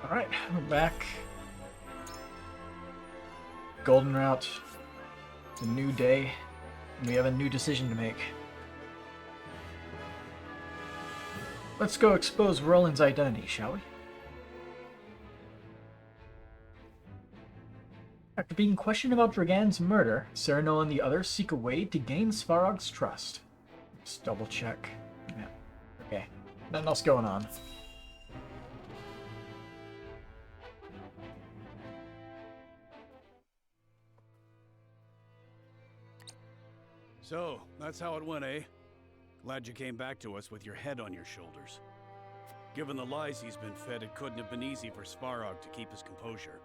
Alright, we're back. Golden route. It's a new day. And we have a new decision to make. Let's go expose Roland's identity, shall we? After being questioned about Dragan's murder, Cyrano and the others seek a way to gain Svarog's trust. Let's double check. Yeah. Okay. Nothing else going on. So, that's how it went, eh? Glad you came back to us with your head on your shoulders. Given the lies he's been fed, it couldn't have been easy for Svarog to keep his composure.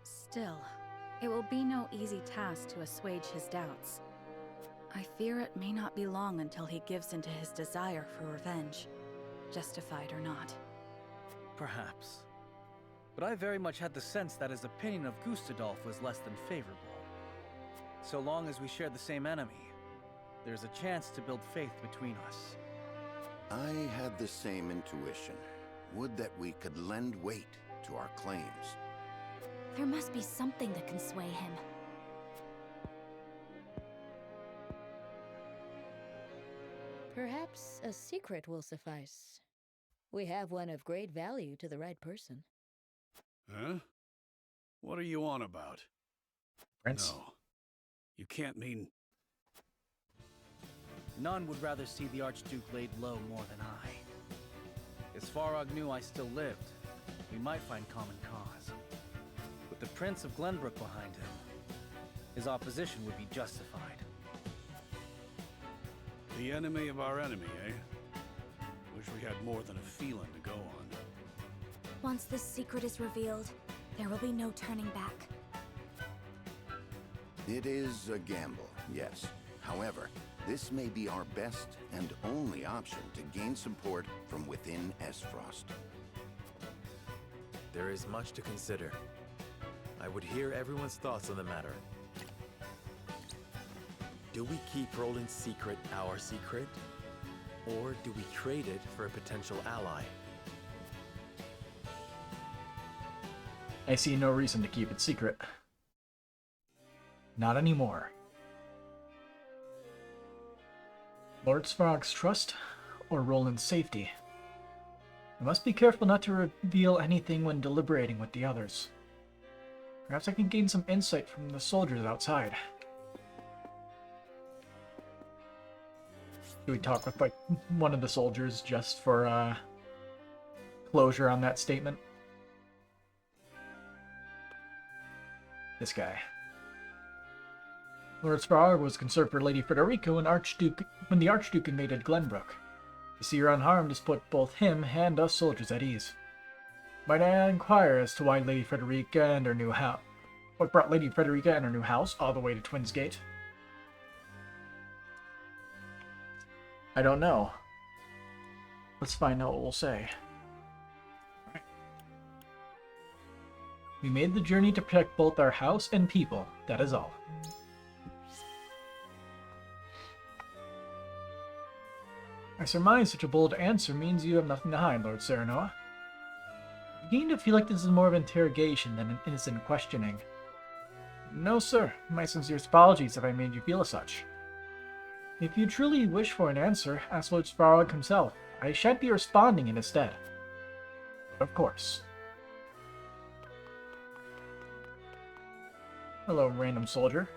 Still, it will be no easy task to assuage his doubts. I fear it may not be long until he gives into his desire for revenge, justified or not. Perhaps. But I very much had the sense that his opinion of Gustadolf was less than favorable. So long as we share the same enemy, there's a chance to build faith between us. I had the same intuition. Would that we could lend weight to our claims. There must be something that can sway him. Perhaps a secret will suffice. We have one of great value to the right person. Huh? What are you on about? Prince? No. You can't mean... None would rather see the Archduke laid low more than I. If Svarog knew I still lived, we might find common cause. With the Prince of Glenbrook behind him, his opposition would be justified. The enemy of our enemy, eh? Wish we had more than a feeling to go on. Once this secret is revealed, there will be no turning back. It is a gamble, yes. However, this may be our best and only option to gain support from within Esfrost. There is much to consider. I would hear everyone's thoughts on the matter. Do we keep Roland's secret our secret? Or do we trade it for a potential ally? I see no reason to keep it secret. Not anymore. Lord Svarog's trust, or Roland's safety? I must be careful not to reveal anything when deliberating with the others. Perhaps I can gain some insight from the soldiers outside. Do we talk with, like, one of the soldiers just for, closure on that statement? This guy. Lord Svarog was concerned for Lady Frederica when the Archduke invaded Glenbrook. To see her unharmed has put both him and us soldiers at ease. Might I inquire as to why Lady Frederica and her new house... What brought Lady Frederica and her new house all the way to Twins Gate? I don't know. Let's find out what we'll say. Right. We made the journey to protect both our house and people, that is all. I surmise such a bold answer means you have nothing to hide, Lord Cyrano. I begin to feel like this is more of an interrogation than an innocent questioning. No, sir. My sincerest apologies if I made you feel as such. If you truly wish for an answer, ask Lord Svarog himself. I shan't be responding in his stead. Of course. Hello, random soldier.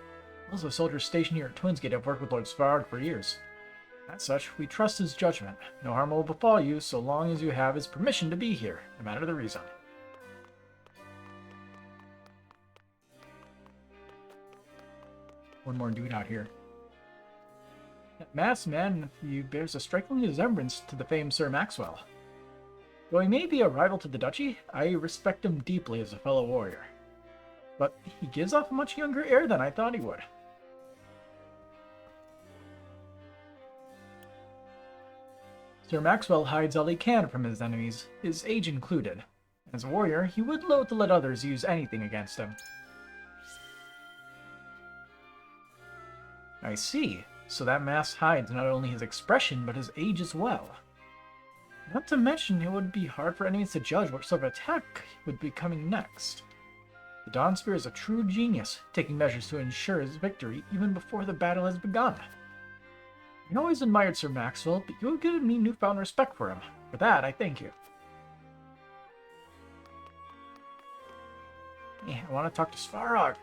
Those of soldiers stationed here at Twinsgate have worked with Lord Svarog for years. As such, we trust his judgment. No harm will befall you so long as you have his permission to be here, no matter the reason. One more dude out here. That masked man bears a striking resemblance to the famed Sir Maxwell. Though he may be a rival to the duchy, I respect him deeply as a fellow warrior. But he gives off a much younger air than I thought he would. Sir Maxwell hides all he can from his enemies, his age included. As a warrior, he would loathe to let others use anything against him. I see. So that mask hides not only his expression, but his age as well. Not to mention, it would be hard for enemies to judge what sort of attack would be coming next. The Dawn Spear is a true genius, taking measures to ensure his victory even before the battle has begun. I always admired Sir Maxwell, but you have given me newfound respect for him. For that, I thank you. Yeah, I want to talk to Svarog.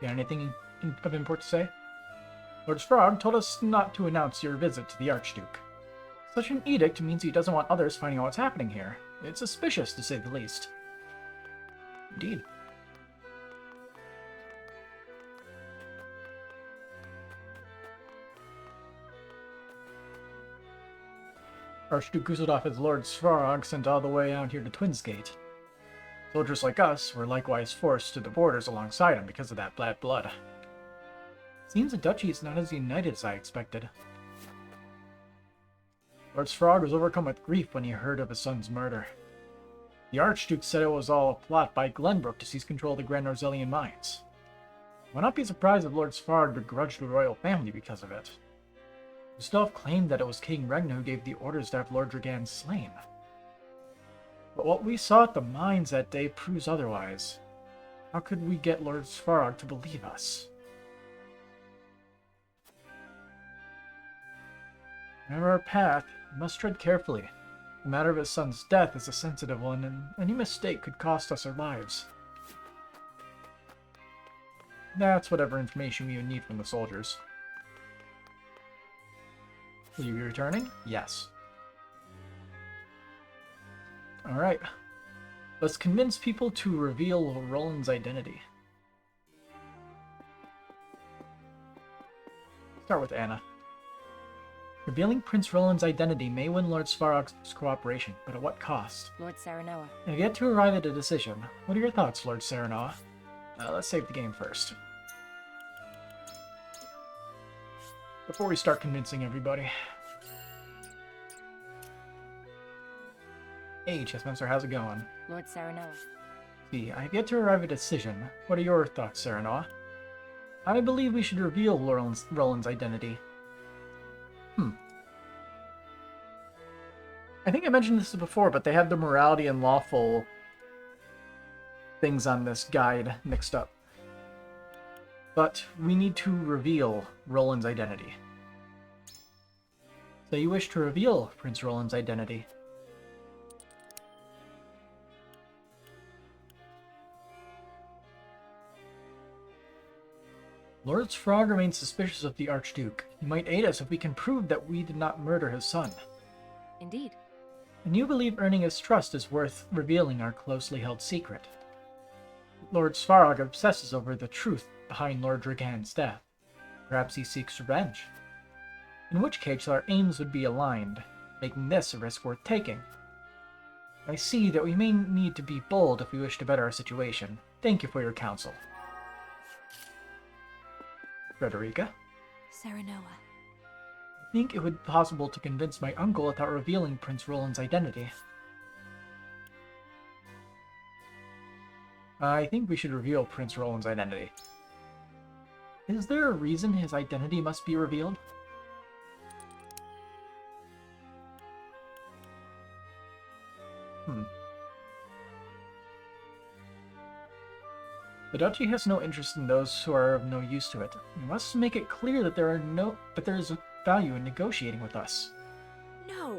You got anything of import to say? Lord Svarog told us not to announce your visit to the Archduke. Such an edict means he doesn't want others finding out what's happening here. It's suspicious, to say the least. Indeed. Archduke Guzendorf as Lord Svarog sent all the way out here to Twinsgate. Soldiers like us were likewise forced to the borders alongside him because of that bad blood. Seems the duchy is not as united as I expected. Lord Svarog was overcome with grief when he heard of his son's murder. The Archduke said it was all a plot by Glenbrook to seize control of the Grand Rosellian mines. I would not be surprised if Lord Svarog begrudged the royal family because of it. Gustave claimed that it was King Regna who gave the orders to have Lord Dragan slain. But what we saw at the mines that day proves otherwise. How could we get Lord Svarog to believe us? Remember our path, we must tread carefully. The matter of his son's death is a sensitive one, and any mistake could cost us our lives. That's whatever information we would need from the soldiers. Will you be returning? Yes. Alright. Let's convince people to reveal Roland's identity. Start with Anna. Revealing Prince Roland's identity may win Lord Svarog's cooperation, but at what cost? Lord Saranoa. I've yet to arrive at a decision. What are your thoughts, Lord Saranoa? Let's save the game first. Before we start convincing everybody. Hey, Chessmaster, how's it going? Lord Saranoa. See, I've yet to arrive at a decision. What are your thoughts, Saranoa? I believe we should reveal Roland's identity. I think I mentioned this before, but they had the morality and lawful things on this guide mixed up. But we need to reveal Roland's identity. So you wish to reveal Prince Roland's identity? Lord Svarog remains suspicious of the Archduke. He might aid us if we can prove that we did not murder his son. Indeed. And you believe earning his trust is worth revealing our closely held secret. Lord Svarog obsesses over the truth behind Lord Dragan's death. Perhaps he seeks revenge. In which case our aims would be aligned, making this a risk worth taking. I see that we may need to be bold if we wish to better our situation. Thank you for your counsel. Frederica? Saranoa. I think it would be possible to convince my uncle without revealing Prince Roland's identity. I think we should reveal Prince Roland's identity. Is there a reason his identity must be revealed? The duchy has no interest in those who are of no use to it. We must make it clear that there is value in negotiating with us. No!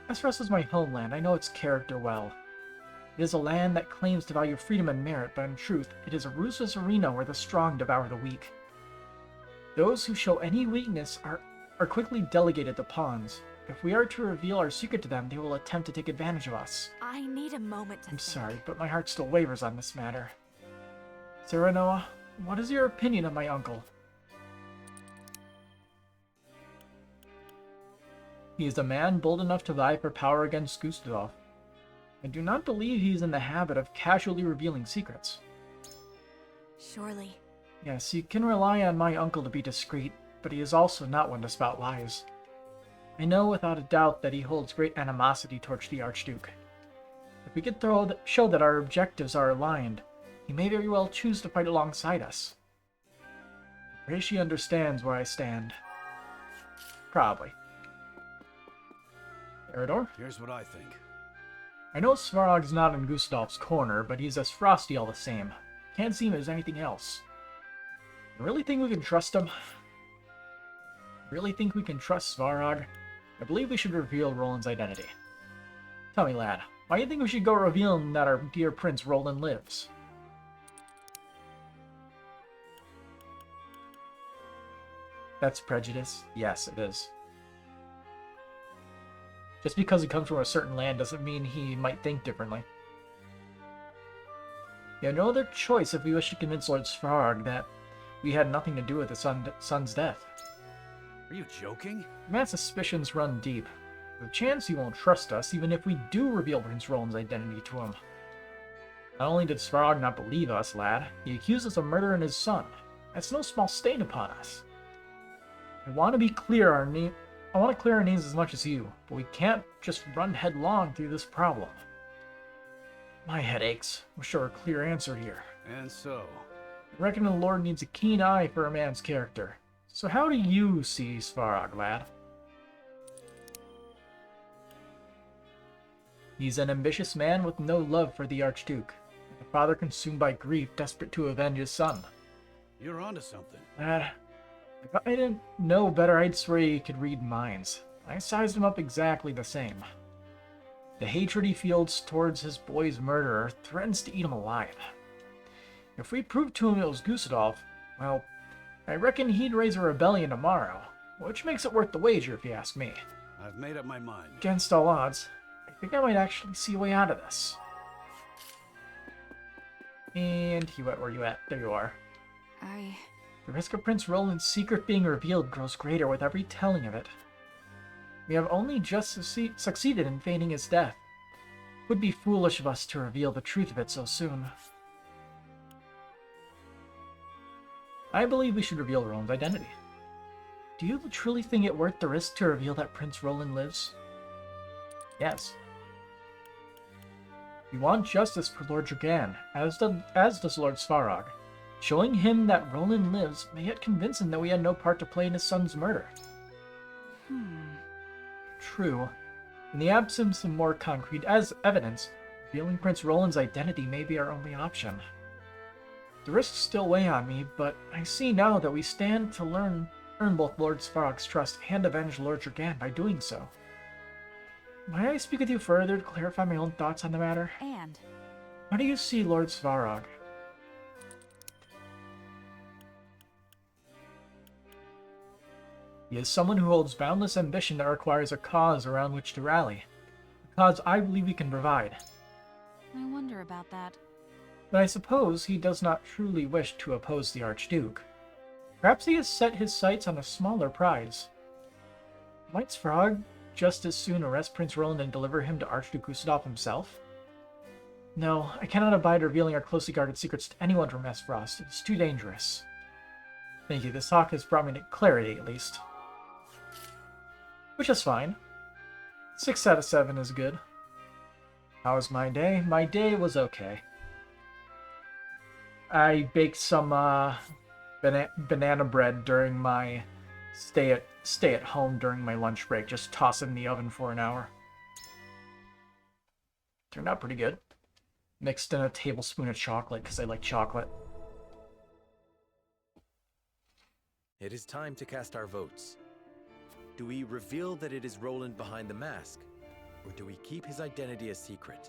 Esros is my homeland. I know its character well. It is a land that claims to value freedom and merit, but in truth, it is a ruthless arena where the strong devour the weak. Those who show any weakness are quickly delegated to pawns. If we are to reveal our secret to them, they will attempt to take advantage of us. I need a moment to I'm think. sorry, but my heart still wavers on this matter. Saranoa, what is your opinion of my uncle? He is a man bold enough to vie for power against Gustave. I do not believe he is in the habit of casually revealing secrets. Surely. Yes, you can rely on my uncle to be discreet, but he is also not one to spout lies. I know without a doubt that he holds great animosity towards the Archduke. If we could show that our objectives are aligned, he may very well choose to fight alongside us. Pray she understands where I stand. Probably. Eridor? Here's what I think. I know Svarog's not in Gustaf's corner, but he's as frosty all the same. Can't seem there's anything else. You really think we can trust him? Really think we can trust Svarog? I believe we should reveal Roland's identity. Tell me, lad, why do you think we should go revealing that our dear Prince Roland lives? That's prejudice? Yes, it is. Just because he comes from a certain land doesn't mean he might think differently. You have no other choice if we wish to convince Lord Svarog that we had nothing to do with his son's death. Are you joking? Man's suspicions run deep. There's a chance he won't trust us, even if we do reveal Prince Roland's identity to him. Not only did Svarog not believe us, lad, he accused us of murdering his son. That's no small stain upon us. I want to clear our names as much as you, but we can't just run headlong through this problem. My head aches. Wish there were a clear answer here. And so? I reckon the Lord needs a keen eye for a man's character. So how do you see Svarog, lad? He's an ambitious man with no love for the Archduke. A father consumed by grief, desperate to avenge his son. You're onto something. Lad, if I didn't know better, I'd swear he could read minds. I sized him up exactly the same. The hatred he feels towards his boy's murderer threatens to eat him alive. If we prove to him it was Gustaf, well, I reckon he'd raise a rebellion tomorrow, which makes it worth the wager if you ask me. I've made up my mind. Against all odds, I think I might actually see a way out of this. And where you at? There you are. The risk of Prince Roland's secret being revealed grows greater with every telling of it. We have only just succeeded in feigning his death. It would be foolish of us to reveal the truth of it so soon. I believe we should reveal Roland's identity. Do you truly think it worth the risk to reveal that Prince Roland lives? Yes. We want justice for Lord Dragan, as does Lord Svarog. Showing him that Roland lives may yet convince him that we had no part to play in his son's murder. True. In the absence of more concrete evidence, revealing Prince Roland's identity may be our only option. The risks still weigh on me, but I see now that we stand to earn both Lord Svarog's trust and avenge Lord Dragan by doing so. Might I speak with you further to clarify my own thoughts on the matter? And? How do you see Lord Svarog? He is someone who holds boundless ambition that requires a cause around which to rally. A cause I believe we can provide. I wonder about that. But I suppose he does not truly wish to oppose the Archduke. Perhaps he has set his sights on a smaller prize. Might Svarog just as soon arrest Prince Roland and deliver him to Archduke Gustaf himself? No, I cannot abide revealing our closely guarded secrets to anyone from Frost. It is too dangerous. Thank you, this talk has brought me to clarity at least. Which is fine. 6 out of 7 is good. How was my day? My day was okay. I baked some banana bread during my stay at home during my lunch break. Just toss it in the oven for an hour. Turned out pretty good. Mixed in a tablespoon of chocolate because I like chocolate. It is time to cast our votes. Do we reveal that it is Roland behind the mask, or do we keep his identity a secret?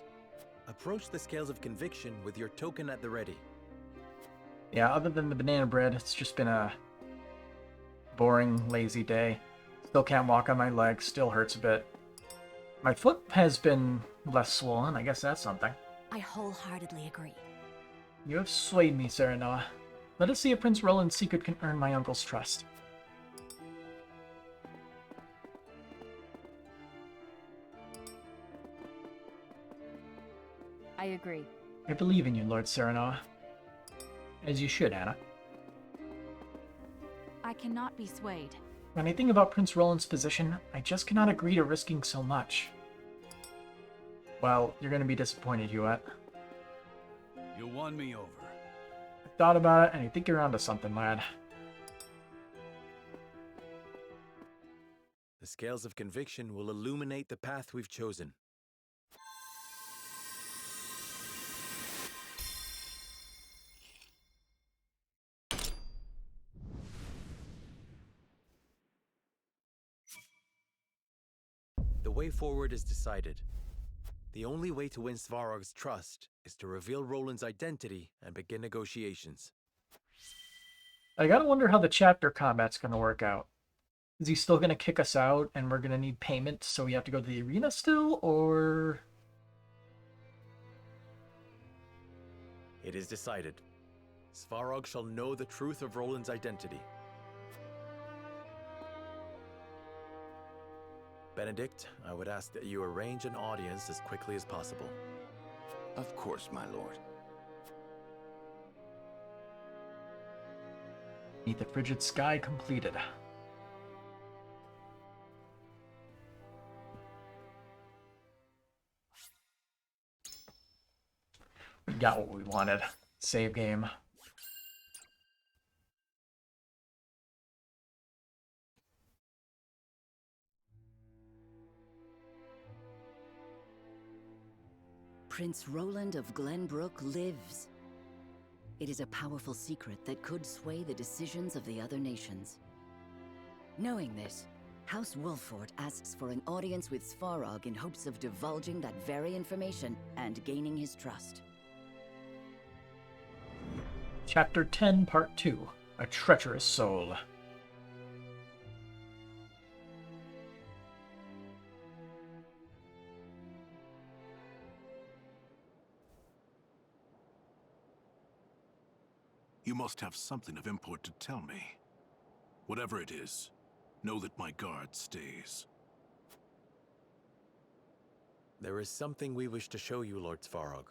Approach the scales of conviction with your token at the ready. Yeah, other than the banana bread, it's just been a boring, lazy day. Still can't walk on my legs, still hurts a bit. My foot has been less swollen, I guess that's something. I wholeheartedly agree. You have swayed me, Serenoa. Let us see if Prince Roland's secret can earn my uncle's trust. I agree. I believe in you, Lord Serenoa. As you should, Anna. I cannot be swayed. When I think about Prince Roland's position, I just cannot agree to risking so much. Well, you're going to be disappointed, Huet. You won me over. I thought about it, and I think you're onto something, lad. The scales of conviction will illuminate the path we've chosen. The way forward is decided. The only way to win Svarog's trust is to reveal Roland's identity and begin negotiations. I gotta wonder how the chapter combat's gonna work out. Is he still gonna kick us out and we're gonna need payment, so we have to go to the arena still, or... It is decided. Svarog shall know the truth of Roland's identity. Benedict, I would ask that you arrange an audience as quickly as possible. Of course, my lord. Beneath the frigid sky completed. We got what we wanted. Save game. Prince Roland of Glenbrook lives. It is a powerful secret that could sway the decisions of the other nations. Knowing this, House Wolford asks for an audience with Svarog in hopes of divulging that very information and gaining his trust. Chapter 10, Part 2. A Treacherous Soul. You must have something of import to tell me. Whatever it is, know that my guard stays. There is something we wish to show you, Lord Svarog,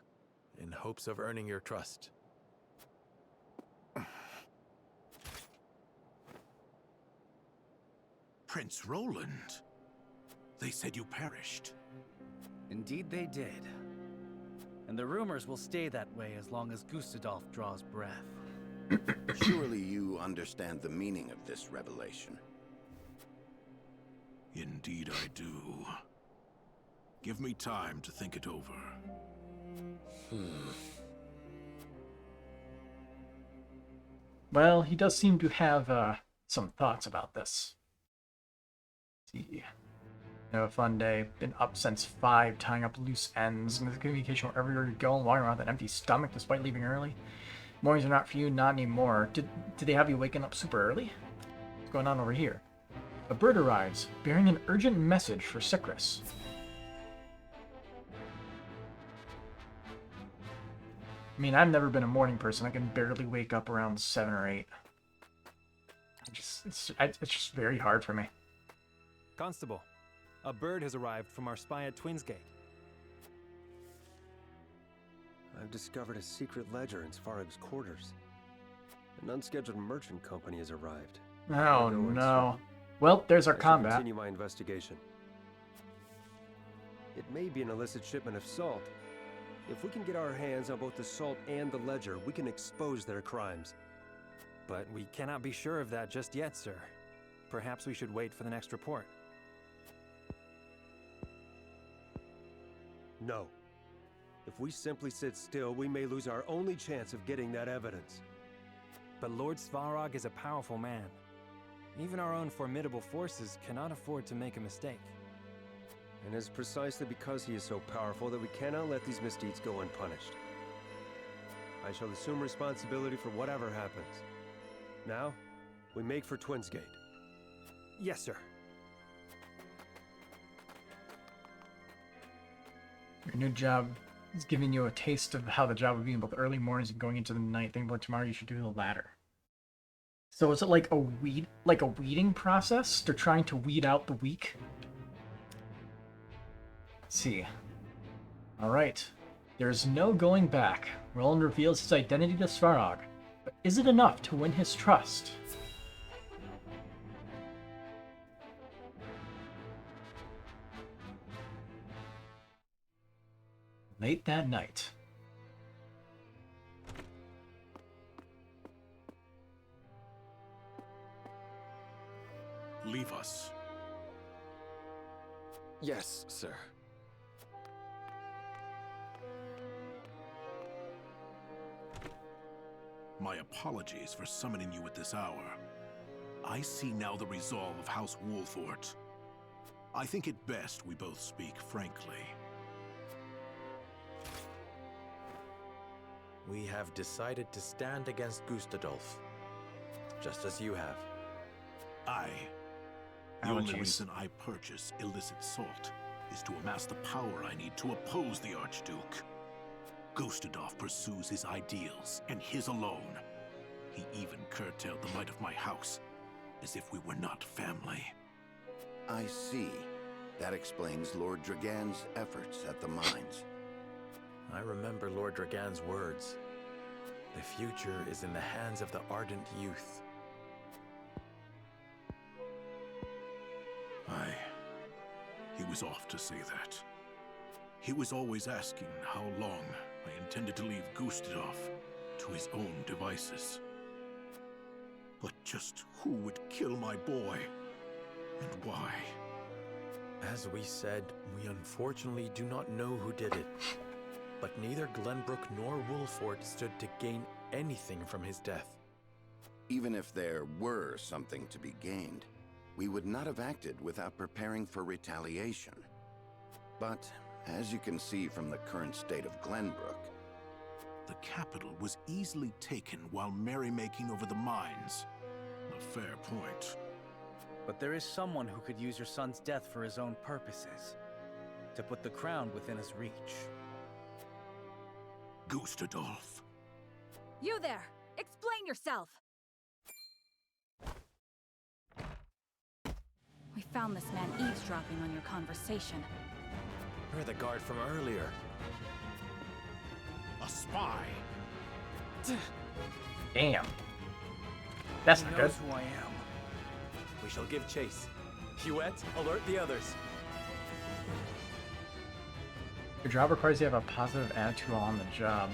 in hopes of earning your trust. Prince Roland? They said you perished. Indeed they did. And the rumors will stay that way as long as Gustadolf draws breath. Surely you understand the meaning of this revelation. Indeed I do. Give me time to think it over. Well, he does seem to have some thoughts about this. Let's see. A fun day. Been up since 5, tying up loose ends. Communication wherever you're going, walking around with an empty stomach despite leaving early. Mornings are not for you, not anymore. Did they have you waking up super early? What's going on over here? A bird arrives, bearing an urgent message for Sycris. I mean, I've never been a morning person. I can barely wake up around 7 or 8. It's just very hard for me. Constable, a bird has arrived from our spy at Twinsgate. I've discovered a secret ledger in Svarog's quarters. An unscheduled merchant company has arrived. Oh no. Well, there's our combat. Continue my investigation. It may be an illicit shipment of salt. If we can get our hands on both the salt and the ledger, we can expose their crimes. But we cannot be sure of that just yet, sir. Perhaps we should wait for the next report. No. If we simply sit still, we may lose our only chance of getting that evidence. But Lord Svarog is a powerful man. Even our own formidable forces cannot afford to make a mistake. And it is precisely because he is so powerful that we cannot let these misdeeds go unpunished. I shall assume responsibility for whatever happens. Now, we make for Twinsgate. Yes, sir. Your new job is giving you a taste of how the job would be in both early mornings and going into the night. Think about tomorrow, you should do the latter. So is it like a weeding process? They're trying to weed out the weak? Let's see. Alright. There's no going back. Roland reveals his identity to Svarog. But is it enough to win his trust? Late that night. Leave us. Yes, sir. My apologies for summoning you at this hour. I see now the resolve of House Wolfort. I think it best we both speak frankly. We have decided to stand against Gustadolf, just as you have. The only reason I purchase illicit salt is to amass the power I need to oppose the Archduke. Gustadolf pursues his ideals, and his alone. He even curtailed the might of my house, as if we were not family. I see. That explains Lord Dragan's efforts at the mines. I remember Lord Dragan's words. The future is in the hands of the ardent youth. He was off to say that. He was always asking how long I intended to leave Gustadolf to his own devices. But just who would kill my boy? And why? As we said, we unfortunately do not know who did it. But neither Glenbrook nor Wolfort stood to gain anything from his death. Even if there were something to be gained, we would not have acted without preparing for retaliation. But, as you can see from the current state of Glenbrook, the capital was easily taken while merrymaking over the mines. A fair point. But there is someone who could use your son's death for his own purposes. To put the crown within his reach. Gustadolf. You there! Explain yourself! We found this man eavesdropping on your conversation. You're the guard from earlier. A spy! Damn. That's not He good. knows who I am. We shall give chase. Huette, alert the others. Your job requires you to have a positive attitude while on the job.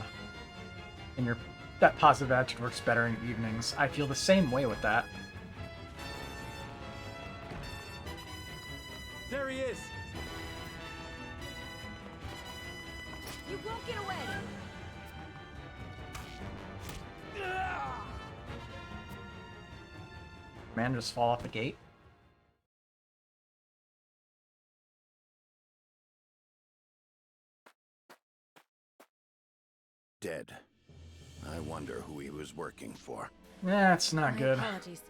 And that positive attitude works better in evenings. I feel the same way with that. There he is! You won't get away! Man, just fall off the gate. dead. I wonder who he was working for. That's not My good. apologies.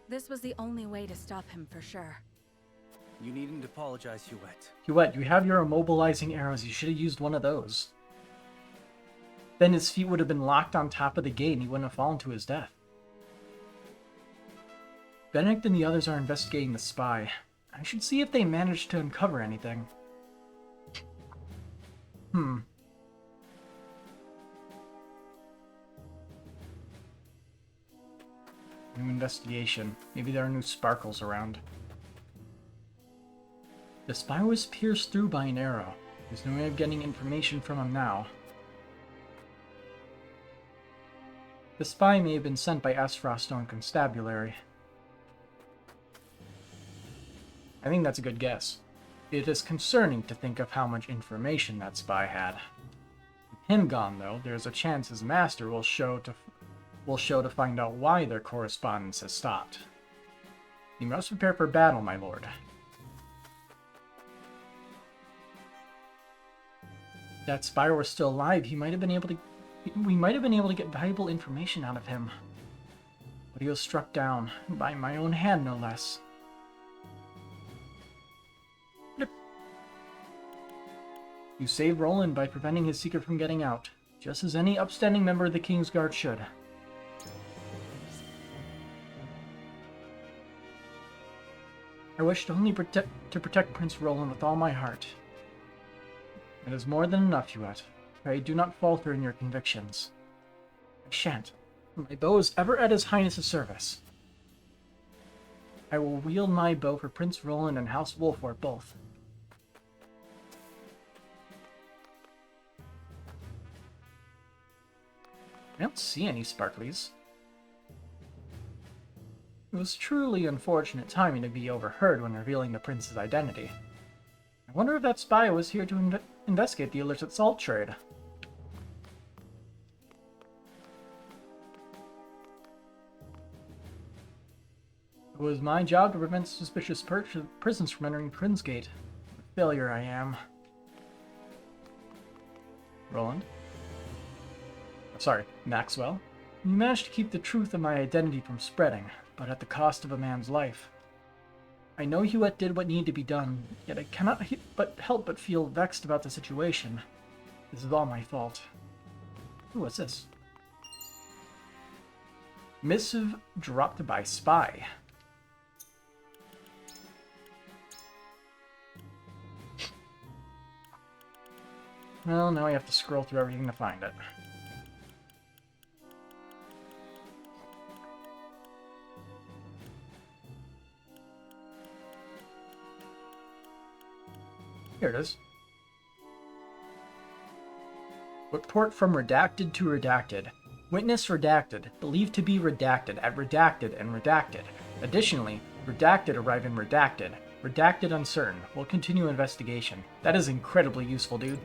This was the only way to stop him for sure. You needn't apologize, Huette. Huette, you have your immobilizing arrows. You should have used one of those. Then his feet would have been locked on top of the gate and he wouldn't have fallen to his death. Benedict and the others are investigating the spy. I should see if they managed to uncover anything. New investigation. Maybe there are new sparkles around. The spy was pierced through by an arrow. There's no way of getting information from him now. The spy may have been sent by Asfrostone Constabulary. I think that's a good guess. It is concerning to think of how much information that spy had. With him gone, though, there's a chance his master will show to find out why their correspondence has stopped. You must prepare for battle, my lord. If that spy were still alive, we might have been able to get valuable information out of him. But he was struck down, by my own hand no less. You saved Roland by preventing his secret from getting out, just as any upstanding member of the King's Guard should. I wished only to protect Prince Roland with all my heart. It is more than enough, Huette. Pray do not falter in your convictions. I shan't. My bow is ever at His Highness's service. I will wield my bow for Prince Roland and House Wolfort both. I don't see any sparklies. It was truly unfortunate timing to be overheard when revealing the prince's identity. I wonder if that spy was here to investigate the illicit salt trade. It was my job to prevent suspicious prisoners from entering Prinsgate. What a failure I am. Roland? Sorry, Maxwell. You managed to keep the truth of my identity from spreading, but at the cost of a man's life. I know you did what needed to be done, yet I cannot help but feel vexed about the situation. This is all my fault. Ooh, what's this? Missive dropped by spy. Well, now I have to scroll through everything to find it. Here it is. Report from redacted to redacted. Witness redacted. Believed to be redacted at redacted and redacted. Additionally, redacted arrive in redacted. Redacted uncertain. We'll continue investigation. That is incredibly useful, dude.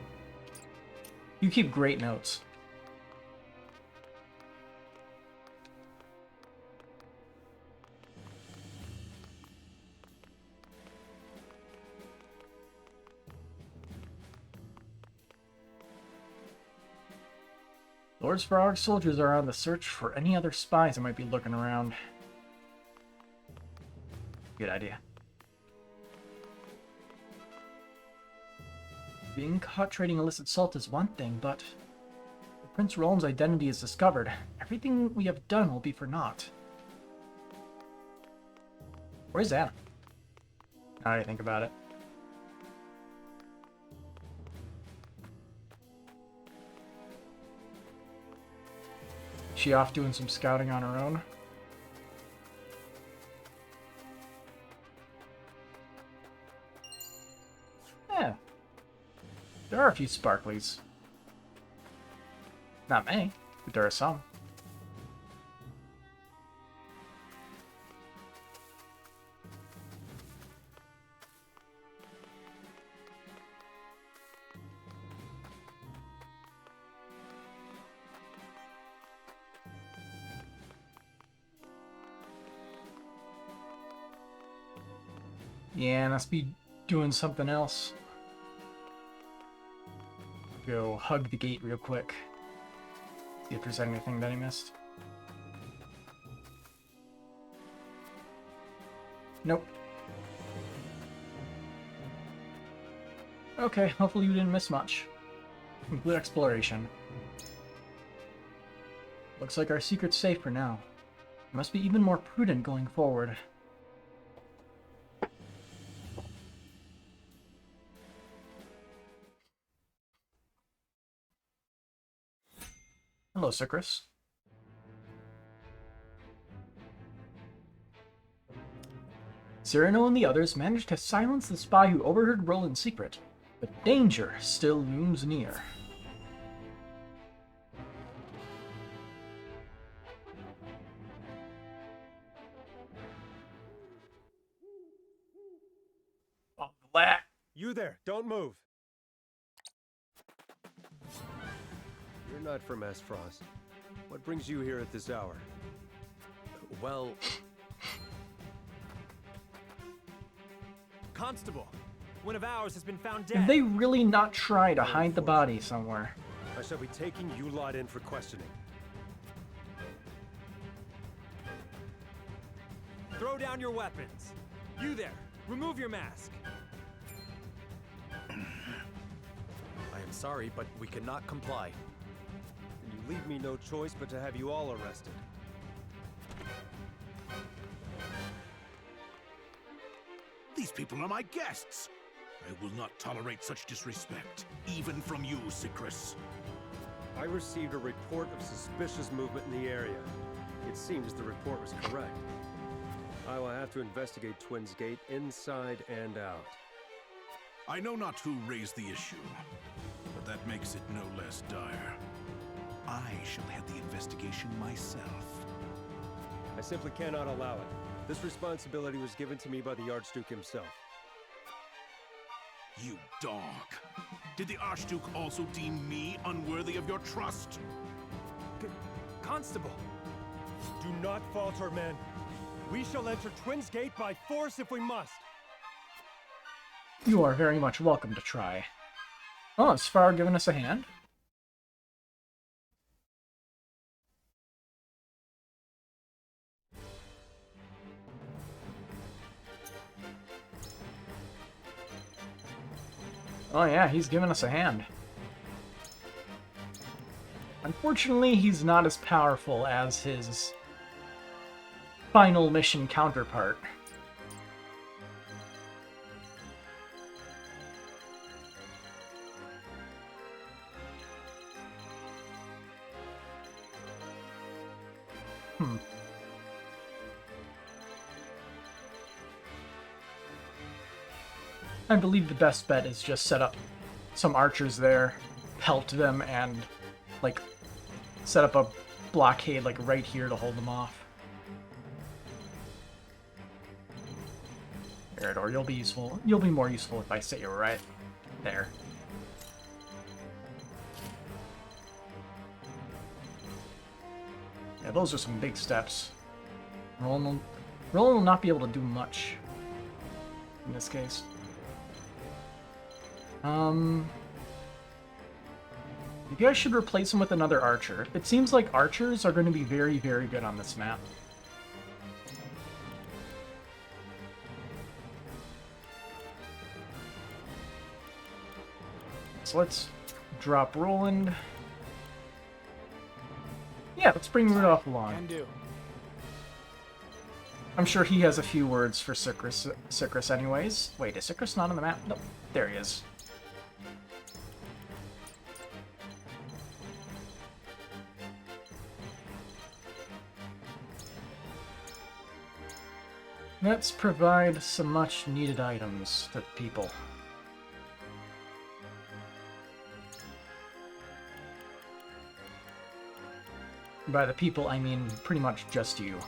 You keep great notes. Lord Svarog's soldiers are on the search for any other spies that might be lurking around. Good idea. Being caught trading illicit salt is one thing, but if Prince Roland's identity is discovered, everything we have done will be for naught. Where's Anna? Now that I think about it. She off doing some scouting on her own? Yeah. There are a few sparklies. Not many, but there are some. Yeah, must be doing something else. Go hug the gate real quick. See if there's anything that I missed. Nope. Okay, hopefully you didn't miss much. Complete exploration. Looks like our secret's safe for now. We must be even more prudent going forward. Hello, Sucrus. Cyrano and the others managed to silence the spy who overheard Roland's secret, but danger still looms near. Oh, black. You there, don't move. You're not from Frost. What brings you here at this hour? Well... Constable, one of ours has been found dead. Did they really not try to hide the body somewhere? I shall be taking you lot in for questioning. Throw down your weapons. You there, remove your mask. I am sorry, but we cannot comply. And you leave me no choice but to have you all arrested. These people are my guests. I will not tolerate such disrespect, even from you, Sycris. I received a report of suspicious movement in the area. It seems the report was correct. I will have to investigate Twins Gate inside and out. I know not who raised the issue, but that makes it no less dire. I shall head the investigation myself. I simply cannot allow it. This responsibility was given to me by the Archduke himself. You dog. Did the Archduke also deem me unworthy of your trust? Constable! Do not falter, men. We shall enter Twin's Gate by force if we must. You are very much welcome to try. Oh, is Svarog giving us a hand? Oh yeah, he's giving us a hand. Unfortunately, he's not as powerful as his final mission counterpart. I believe the best bet is just set up some archers there, pelt them, and, like, set up a blockade, like, right here to hold them off. Eridor, you'll be useful. You'll be more useful if I sit you right there. Yeah, those are some big steps. Roland will not be able to do much in this case. Maybe I should replace him with another archer. It seems like archers are going to be very, very good on this map. So let's drop Roland. Yeah, let's bring Rudolph along. Can do. I'm sure he has a few words for Sycris anyways. Wait, is Sycris not on the map? No, there he is. Let's provide some much needed items to people. By the people, I mean pretty much just you.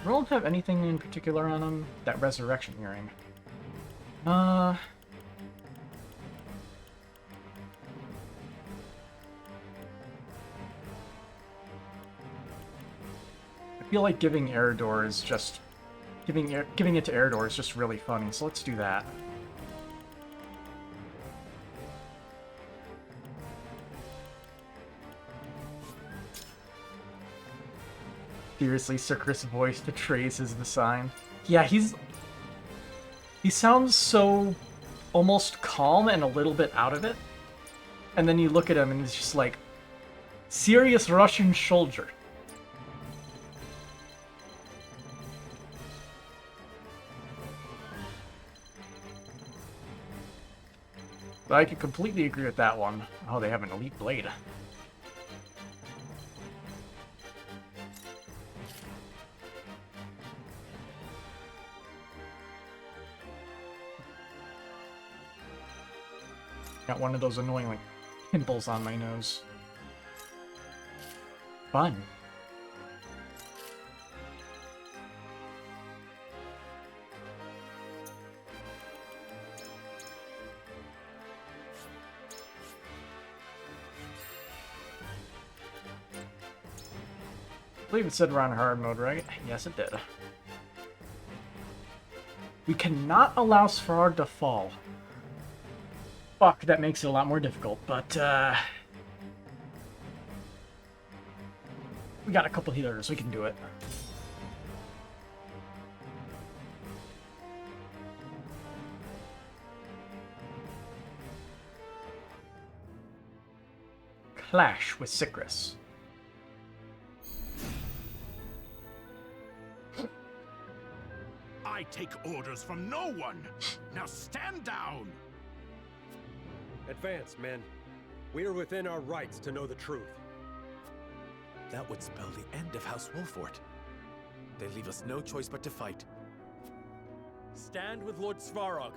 Roland have anything in particular on him? That resurrection earring. I feel like giving Eridor is just giving it to Eridor is just really funny, so let's do that. Seriously, Sycris' voice betrays his the sign. Yeah, he sounds so almost calm and a little bit out of it. And then you look at him and he's just like, serious Russian soldier. But I could completely agree with that one. Oh, they have an elite blade. Got one of those annoying, like, pimples on my nose. Fun. I believe it said we're on hard mode, right? Yes, it did. We cannot allow Svarog to fall. Fuck, that makes it a lot more difficult, but, we got a couple healers, we can do it. Clash with Sycris. I take orders from no one! Now stand down! Advance, men. We are within our rights to know the truth. That would spell the end of House Wolfort. They leave us no choice but to fight. Stand with Lord Svarog.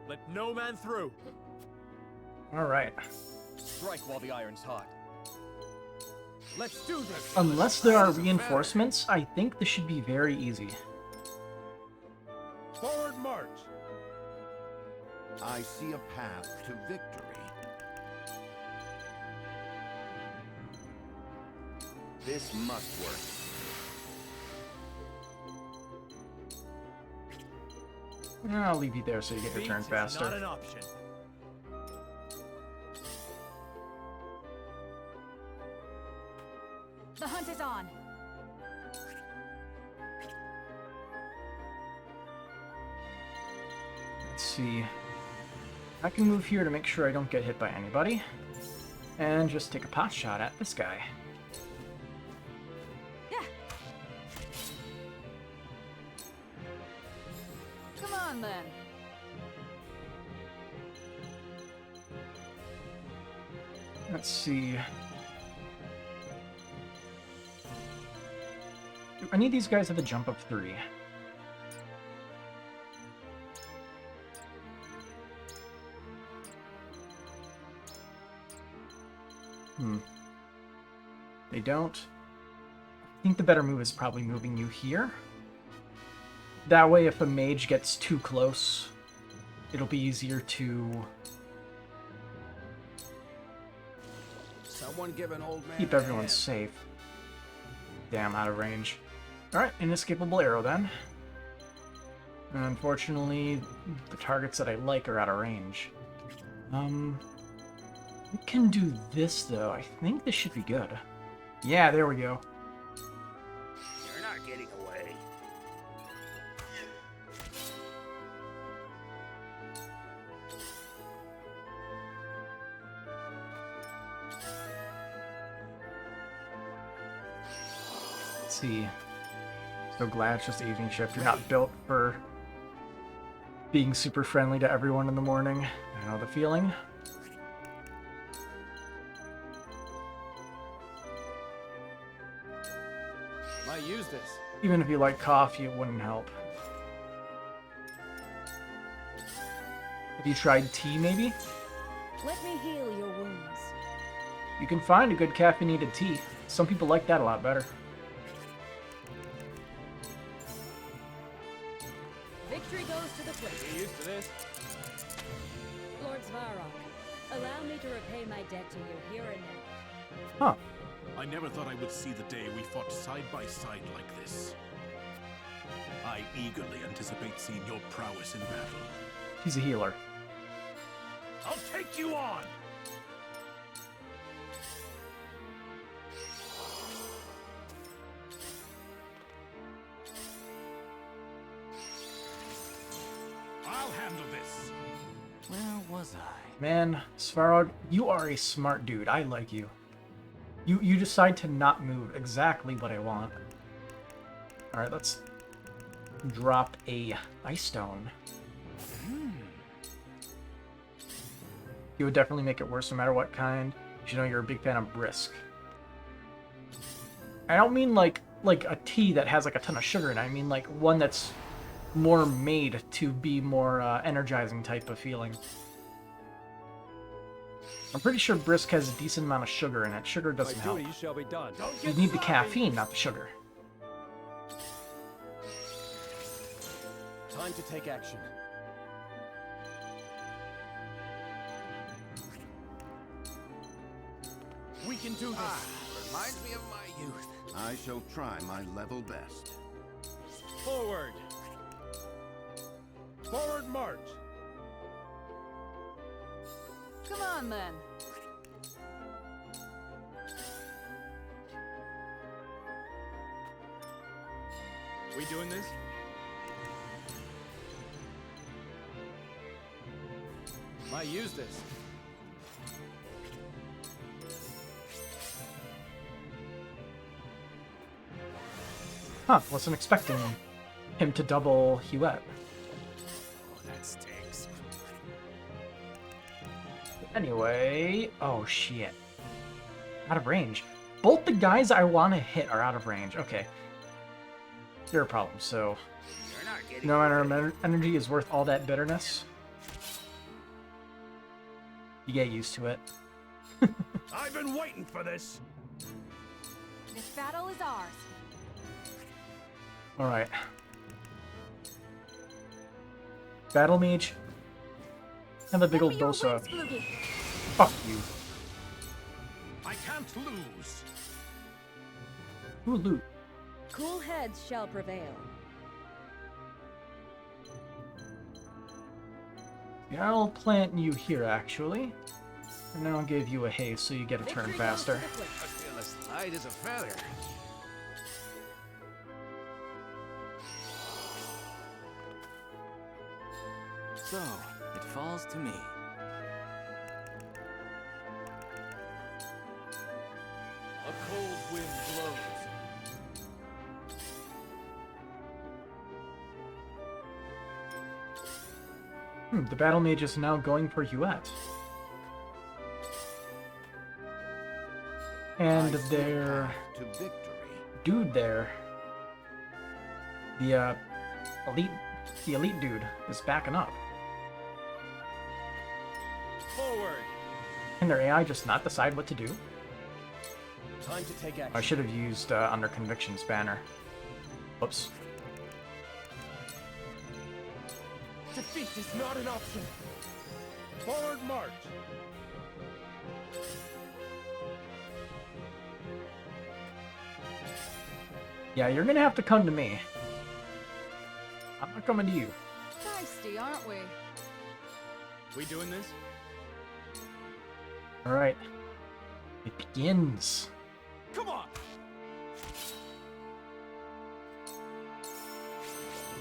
Let no man through. Alright. Strike while the iron's hot. Let's do this! Unless there are reinforcements, I think this should be very easy. Forward march! I see a path to victory. This must work. I'll leave you there so you get your turn faster. Not an option. The hunt is on. Let's see. I can move here to make sure I don't get hit by anybody. And just take a pot shot at this guy. Yeah. Come on, then. Let's see. Do any of these guys have a jump of 3? They don't. I think the better move is probably moving you here. That way, if a mage gets too close, it'll be easier to Someone give an old man keep a everyone hand. safe. Damn, out of range. Alright, inescapable arrow then. And unfortunately, the targets that I like are out of range. We can do this though. I think this should be good. Yeah, there we go. You're not getting away. Let's see. So glad it's just evening shift. You're not built for being super friendly to everyone in the morning. I know the feeling. Might use this. Even if you like coffee, it wouldn't help. Have you tried tea, maybe? Let me heal your wounds. You can find a good caffeinated tea. Some people like that a lot better. Victory goes to the place. Get used to this. Lord Svarog, allow me to repay my debt to you here and now. Huh. I never thought I would see the day we fought side by side like this. I eagerly anticipate seeing your prowess in battle. He's a healer. I'll take you on! I'll handle this. Where was I? Man, Svarog, you are a smart dude. I like you. You decide to not move. Exactly what I want. Alright, let's drop a ice stone. You would definitely make it worse no matter what kind. You know you're a big fan of brisk. I don't mean like a tea that has like a ton of sugar in it. I mean like one that's more made to be more energizing type of feeling. I'm pretty sure brisk has a decent amount of sugar in it. Sugar doesn't help. You shall be done. You need the caffeine, not the sugar. Time to take action. We can do this. Reminds me of my youth. I shall try my level best. Forward. Forward march! Come on, then. We doing this? Might use this. Huh, wasn't expecting him to double Huette. Oh, that stinks. Anyway, oh shit. Out of range. Both the guys I want to hit are out of range. Okay. You're a problem, so... You're not No matter energy is worth all that bitterness. You get used to it. I've been waiting for this. This battle is ours. Alright. Battle Mage. Have a big old dose of. Fuck you. I can't lose. Ooh, loot. Cool heads shall prevail. Yeah, I'll plant you here, actually. And then I'll give you a haste so you get a turn faster. I feel as light as a feather. So, it falls to me. A cold wind blows. The Battle Mage is now going for Huette. And their dude there, the elite dude, is backing up. Forward. Can their AI just not decide what to do? Time to take action. I should have used Under Conviction's banner. Whoops. Defeat is not an option. Forward march. Yeah, you're gonna have to come to me. I'm not coming to you. Feisty, aren't we? We doing this? Alright. It begins. Come on!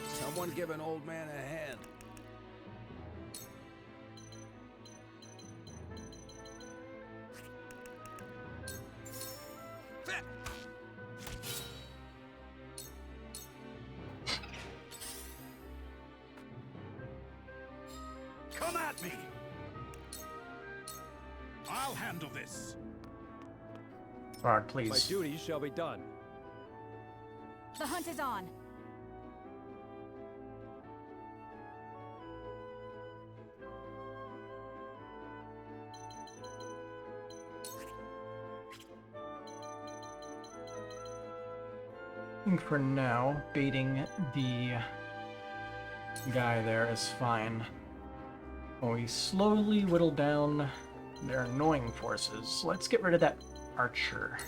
Someone give an old man a hand. Come at me! I'll handle this. Alright, please. My duty shall be done. The hunt is on. I think for now, baiting the guy there is fine. Oh, we slowly whittle down their annoying forces. Let's get rid of that archer.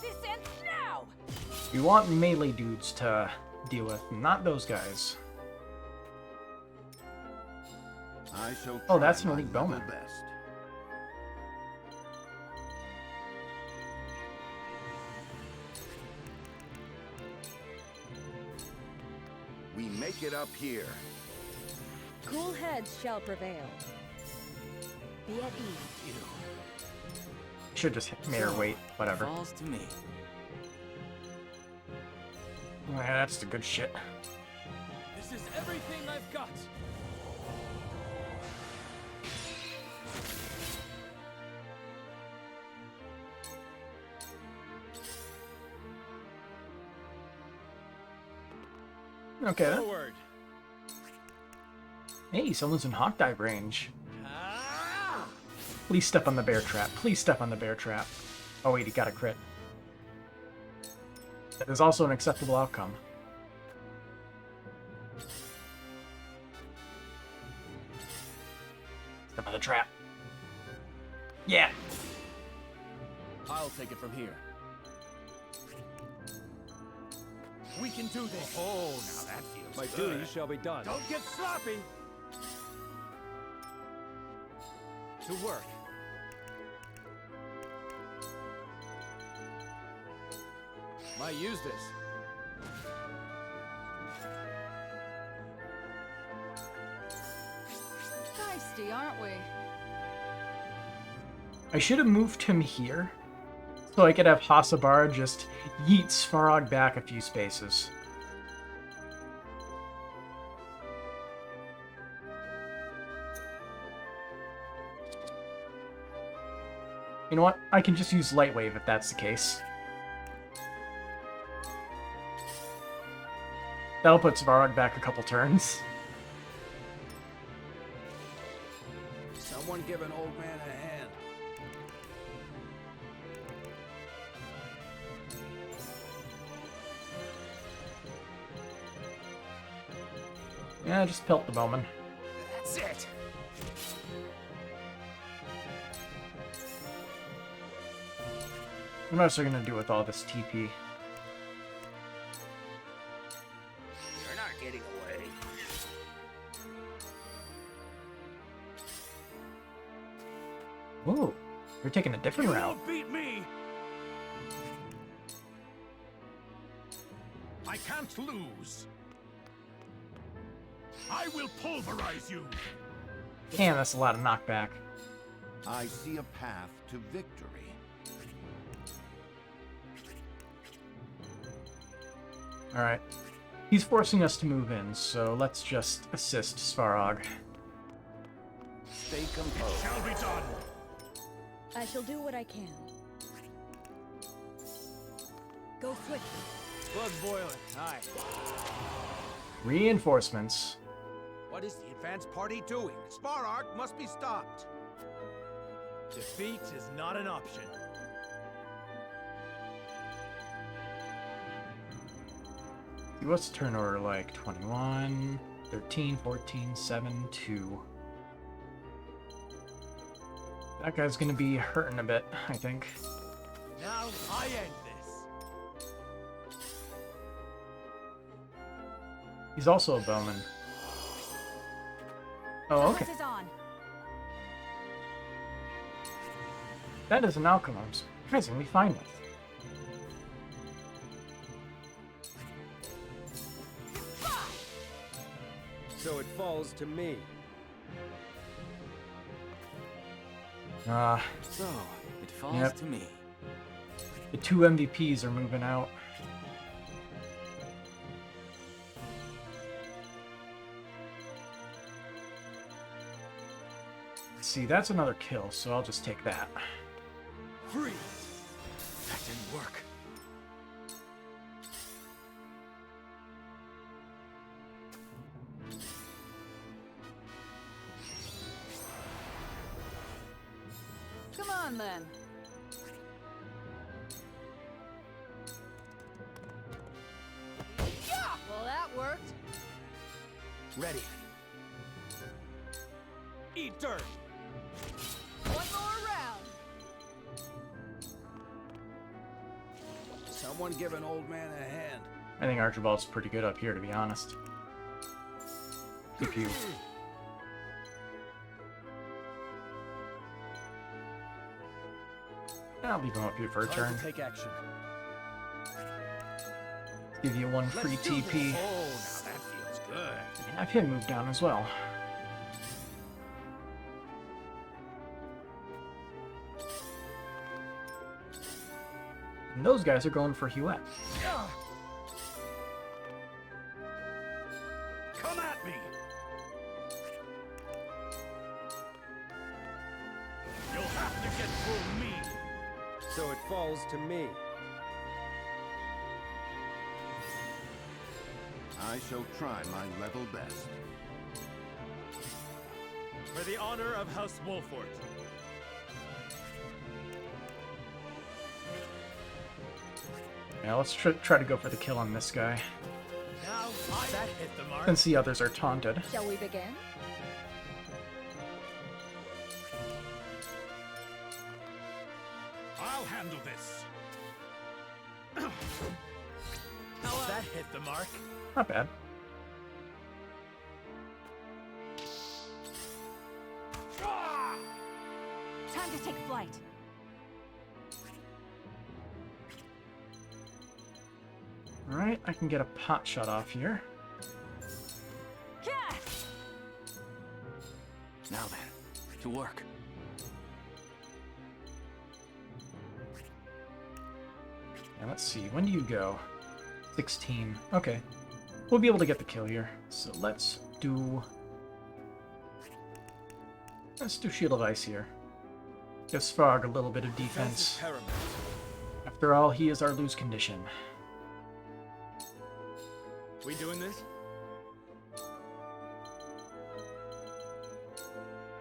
This ends now. We want melee dudes to deal with, not those guys. I shall Oh, that's try an my elite level bowman. best. We make it up here. Cool heads shall prevail. Be at ease. Should just made her wait, whatever. Falls to me. Yeah, that's the good shit. This is everything I've got. Okay then. Forward. Hey, someone's in hawk dive range. Please step on the bear trap. Please step on the bear trap. Oh wait, he got a crit. That is also an acceptable outcome. Step on the trap. Yeah. I'll take it from here. We can do this. Oh, now that feels My good. duty shall be done. Don't get sloppy. To work. Might use this. Feisty, aren't we? I should have moved him here, so I could have Hasabar just yeet Svarog back a few spaces. You know what? I can just use Light Wave if that's the case. That'll put Svarog back a couple turns. Someone give an old man a hand. Yeah, just pelt the bowman. That's it. What else are we gonna do with all this TP? You're not getting away. Ooh, you're taking a different route. Won't beat me. I can't lose. I will pulverize you. Damn, that's a lot of knockback. I see a path to victory. Alright. He's forcing us to move in, so let's just assist Svarog. Stay composed. Shall be done. I shall do what I can. Go swiftly. Blood's boiling. Aye. Reinforcements. What is the advance party doing? Svarog must be stopped. Defeat is not an option. What's the turn order like? 21, 13, 14, 7, 2. That guy's gonna be hurting a bit, I think. Now I end this. He's also a bowman. Oh, okay. Is on. That is an outcome I'm surprisingly fine with. So it falls to me. So it falls to me. The two MVPs are moving out. See, that's another kill, so I'll just take that. Freeze. That didn't work. Come on, then. Yeah! Well, that worked. Ready. Eat dirt. One more round. Someone give an old man a hand. I think Archibald's pretty good up here, to be honest. Keep you. I'll leave him up here for a turn. Take action. Give you one free TP. Oh, now that feels good. Yeah, I've him move down as well. And those guys are going for Huette. Come at me. You'll have to get through me. So it falls to me. I shall try my level best. For the honor of House Wolfort. Yeah, let's try to go for the kill on this guy. Now that hit the mark. Since the others are taunted. Shall we begin? I'll handle this. That hit the mark. Not bad. Time to take flight. Alright, I can get a pot shot off here. Now then, to work. And let's see, when do you go? 16. Okay. We'll be able to get the kill here. So let's do Shield of Ice here. Give Svarog a little bit of defense. After all, he is our lose condition. We doing this?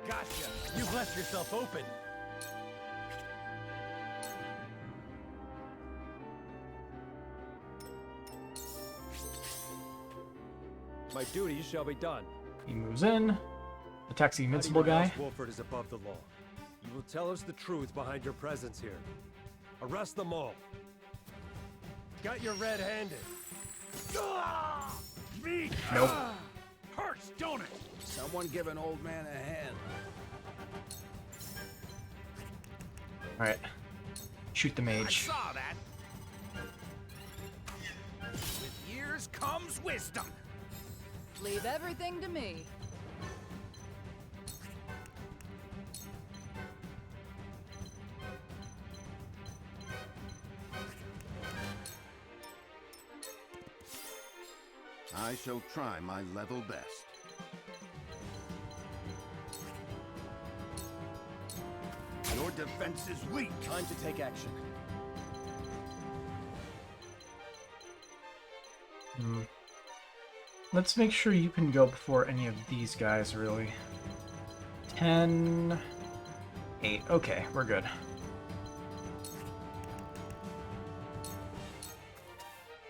Gotcha! You've left yourself open! My duty shall be done. He moves in, attacks the invincible guy. House Wolford is above the law. You will tell us the truth behind your presence here. Arrest them all. Got your red-handed. Me? Nope. Hurts, don't it? Someone give an old man a hand. Alright. Shoot the I mage. saw that. With years comes wisdom. Leave everything to me. I shall try my level best. Your defense is weak. Time to take action. Let's make sure you can go before any of these guys, really. 10... 8. Okay, we're good.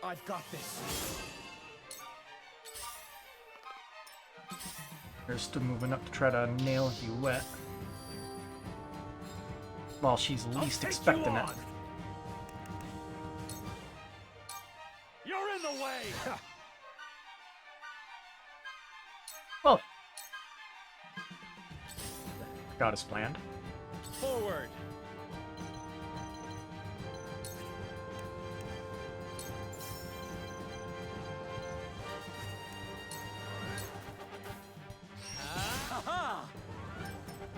I've got this. They're still moving up to try to nail Huette. While she's least expecting it. You're in the way. Well, got his planned. Forward.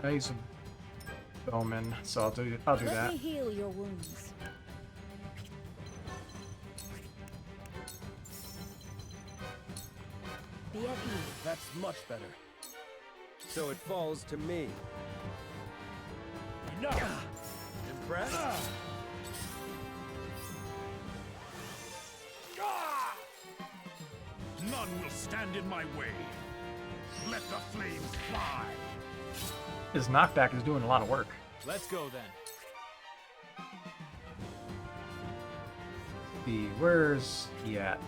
He's a bowman, so I'll do Let that. me heal your wounds. Be at ease. That's much better. So it falls to me. Enough! Impressed? None will stand in my way. Let the flames fly. His knockback is doing a lot of work. Let's go then. Where's he at?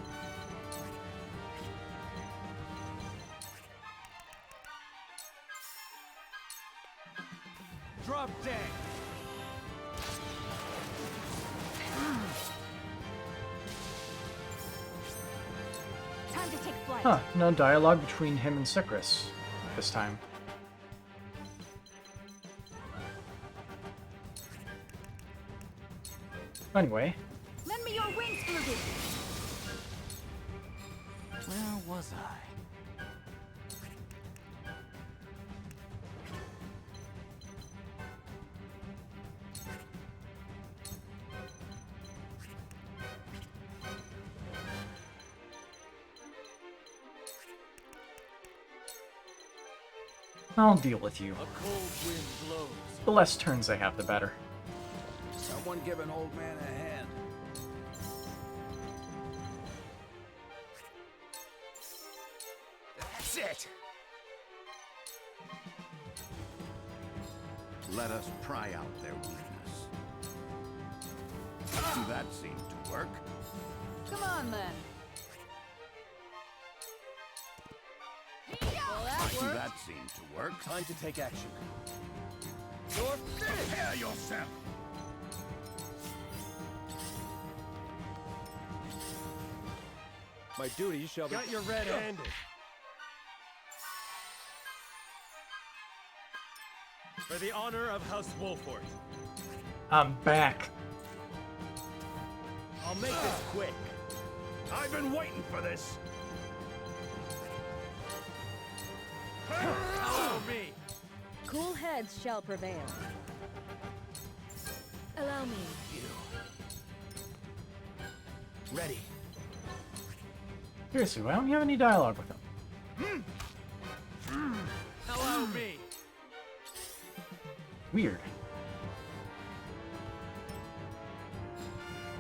Drop dead. Time to take flight. Huh, no dialogue between him and Sycris this time. Anyway. Lend me your wings, Flugy. Where was I? I'll deal with you. A cold wind blows. The less turns I have, the better. Someone give an old man a hand. That's it. Let us pry out their weakness. That seemed to work. Come on, then. Well, That seemed to work. Time to take action. You're finished. Prepare yourself. My duty shall be... Got your red-handed. For the honor of House Wolford. I'm back. I'll make this quick. I've been waiting for this. Follow me. Cool heads shall prevail. Allow me. Ready. Seriously, why don't you have any dialogue with him? Allow me. Weird.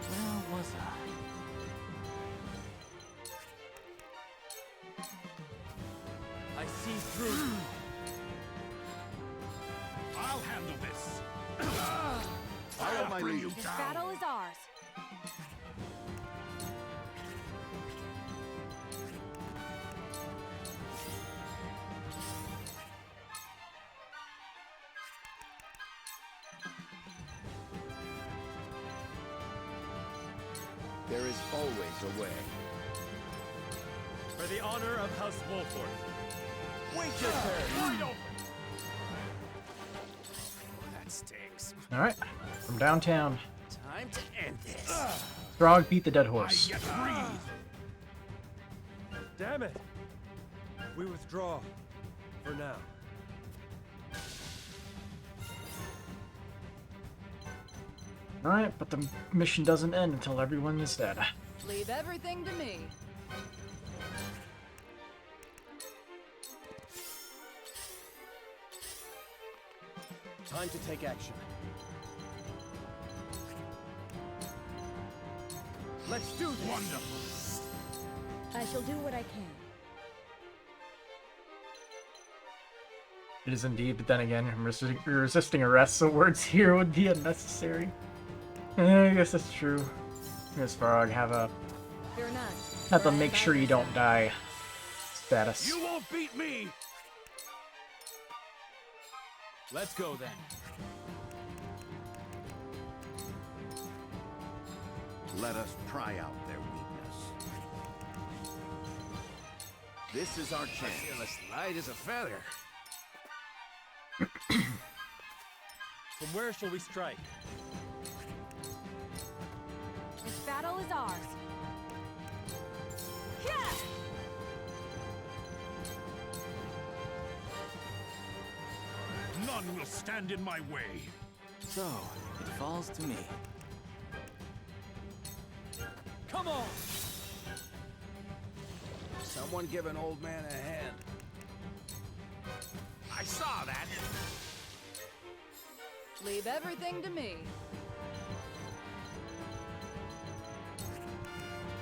Where was I see through you. I'll handle this. Follow my lead. This battle is ours. There is always a way. For the honor of House Wolford. Wait your turn. Right over. That stings. Alright, from downtown. Time to end this. Svarog beat the dead horse. Yet breathe. Damn it! We withdraw. For now. Alright, but the mission doesn't end until everyone is dead. Leave everything to me. Time to take action. Let's do this! Wonderful. I shall do what I can. It is indeed, but then again, I'm resisting arrest, so words here would be unnecessary. I guess that's true. Miss Svarog Fear none. have to make sure you don't die status. You won't beat me! Let's go then. Let us pry out their weakness. This is our I chance. feel as light as a feather. From where shall we strike? This battle is ours. Yeah! None will stand in my way. So, it falls to me. Come on! Someone give an old man a hand. I saw that. Leave everything to me.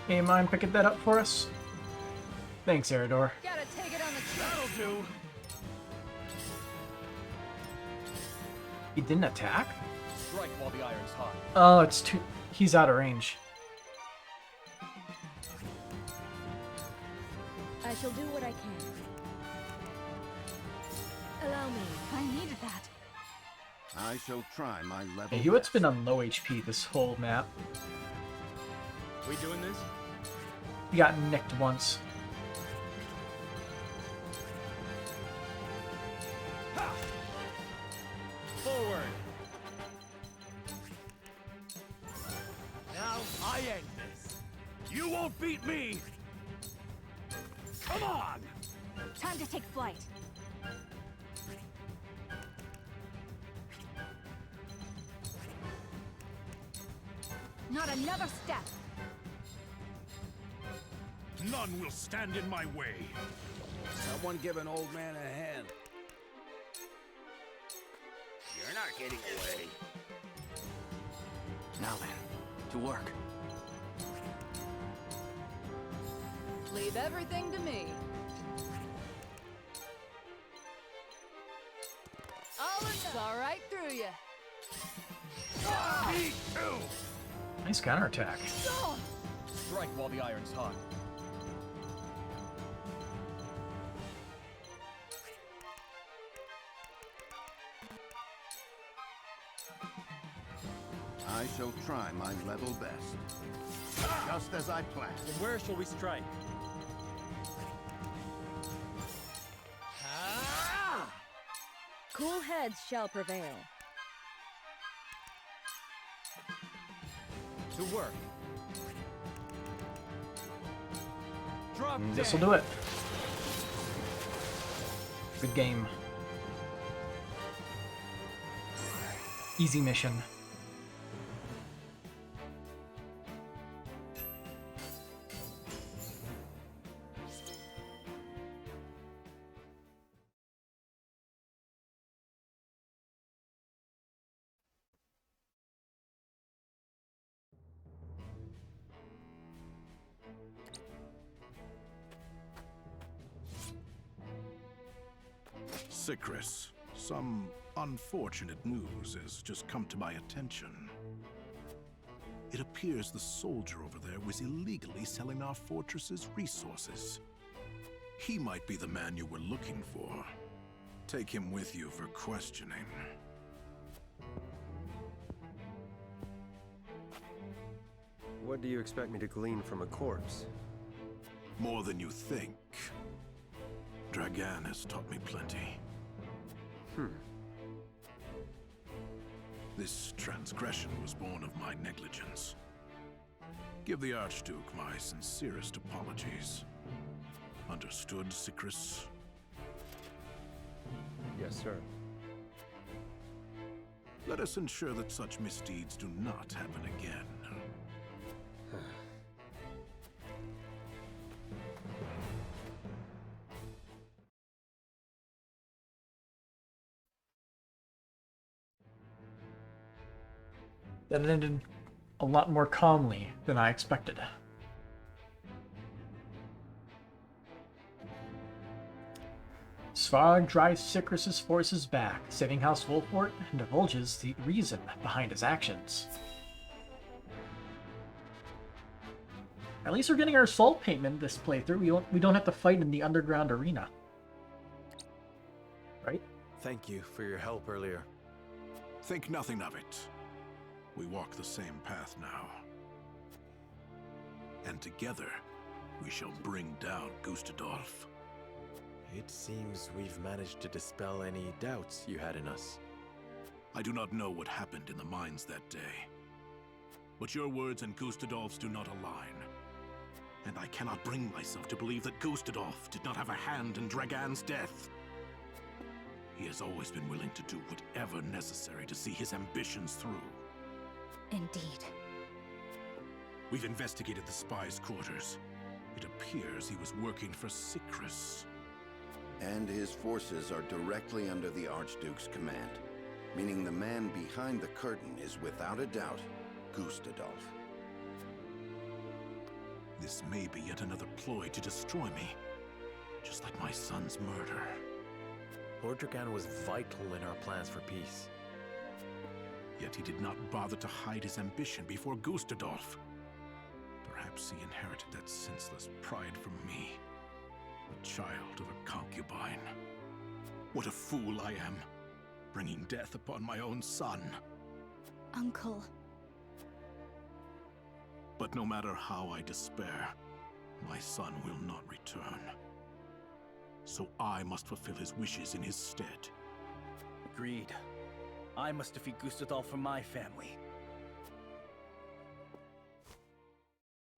Hey, mind picking that up for us? Thanks, Eridor. Gotta take it on the chin. That'll do. He didn't attack? Strike while the iron's hot. Oh, it's too... He's out of range. I shall do what I can. Allow me. I needed that. I shall try my level Hey, Hewitt's best. been on low HP this whole map. We doing this? He got nicked once. Forward! Now I end this. You won't beat me! Come on! Time to take flight. Not another step. None will stand in my way. Someone give an old man a hand. You're not getting away. Now then, to work. Leave everything to me. I'll saw right through you. Me too! Nice counterattack. Strike while the iron's hot. I shall try my level best. Just as I planned. From where shall we strike? Cool heads shall prevail. To work. Drop This'll do it. Good game. Easy mission. Sicris, some unfortunate news has just come to my attention. It appears the soldier over there was illegally selling our fortress's resources. He might be the man you were looking for. Take him with you for questioning. What do you expect me to glean from a corpse? More than you think. Dragan has taught me plenty. This transgression was born of my negligence. Give the Archduke my sincerest apologies. Understood, Sicris? Yes, sir. Let us ensure that such misdeeds do not happen again. That ended a lot more calmly than I expected. Svarog drives Sicris' forces back, saving House Wolfort, and divulges the reason behind his actions. At least we're getting our salt payment this playthrough. We don't have to fight in the underground arena. Right? Thank you for your help earlier. Think nothing of it. We walk the same path now. And together, we shall bring down Gustadolf. It seems we've managed to dispel any doubts you had in us. I do not know what happened in the mines that day. But your words and Gustadolf's do not align. And I cannot bring myself to believe that Gustadolf did not have a hand in Dragan's death. He has always been willing to do whatever necessary to see his ambitions through. Indeed. We've investigated the spy's quarters. It appears he was working for Sicris. And his forces are directly under the Archduke's command, meaning the man behind the curtain is without a doubt Gustadolf. This may be yet another ploy to destroy me, just like my son's murder. Lord Dragan was vital in our plans for peace. Yet he did not bother to hide his ambition before Gustadolf. Perhaps he inherited that senseless pride from me, a child of a concubine. What a fool I am, bringing death upon my own son. Uncle. But no matter how I despair, my son will not return. So I must fulfill his wishes in his stead. Agreed. I must defeat Gustadolf for my family.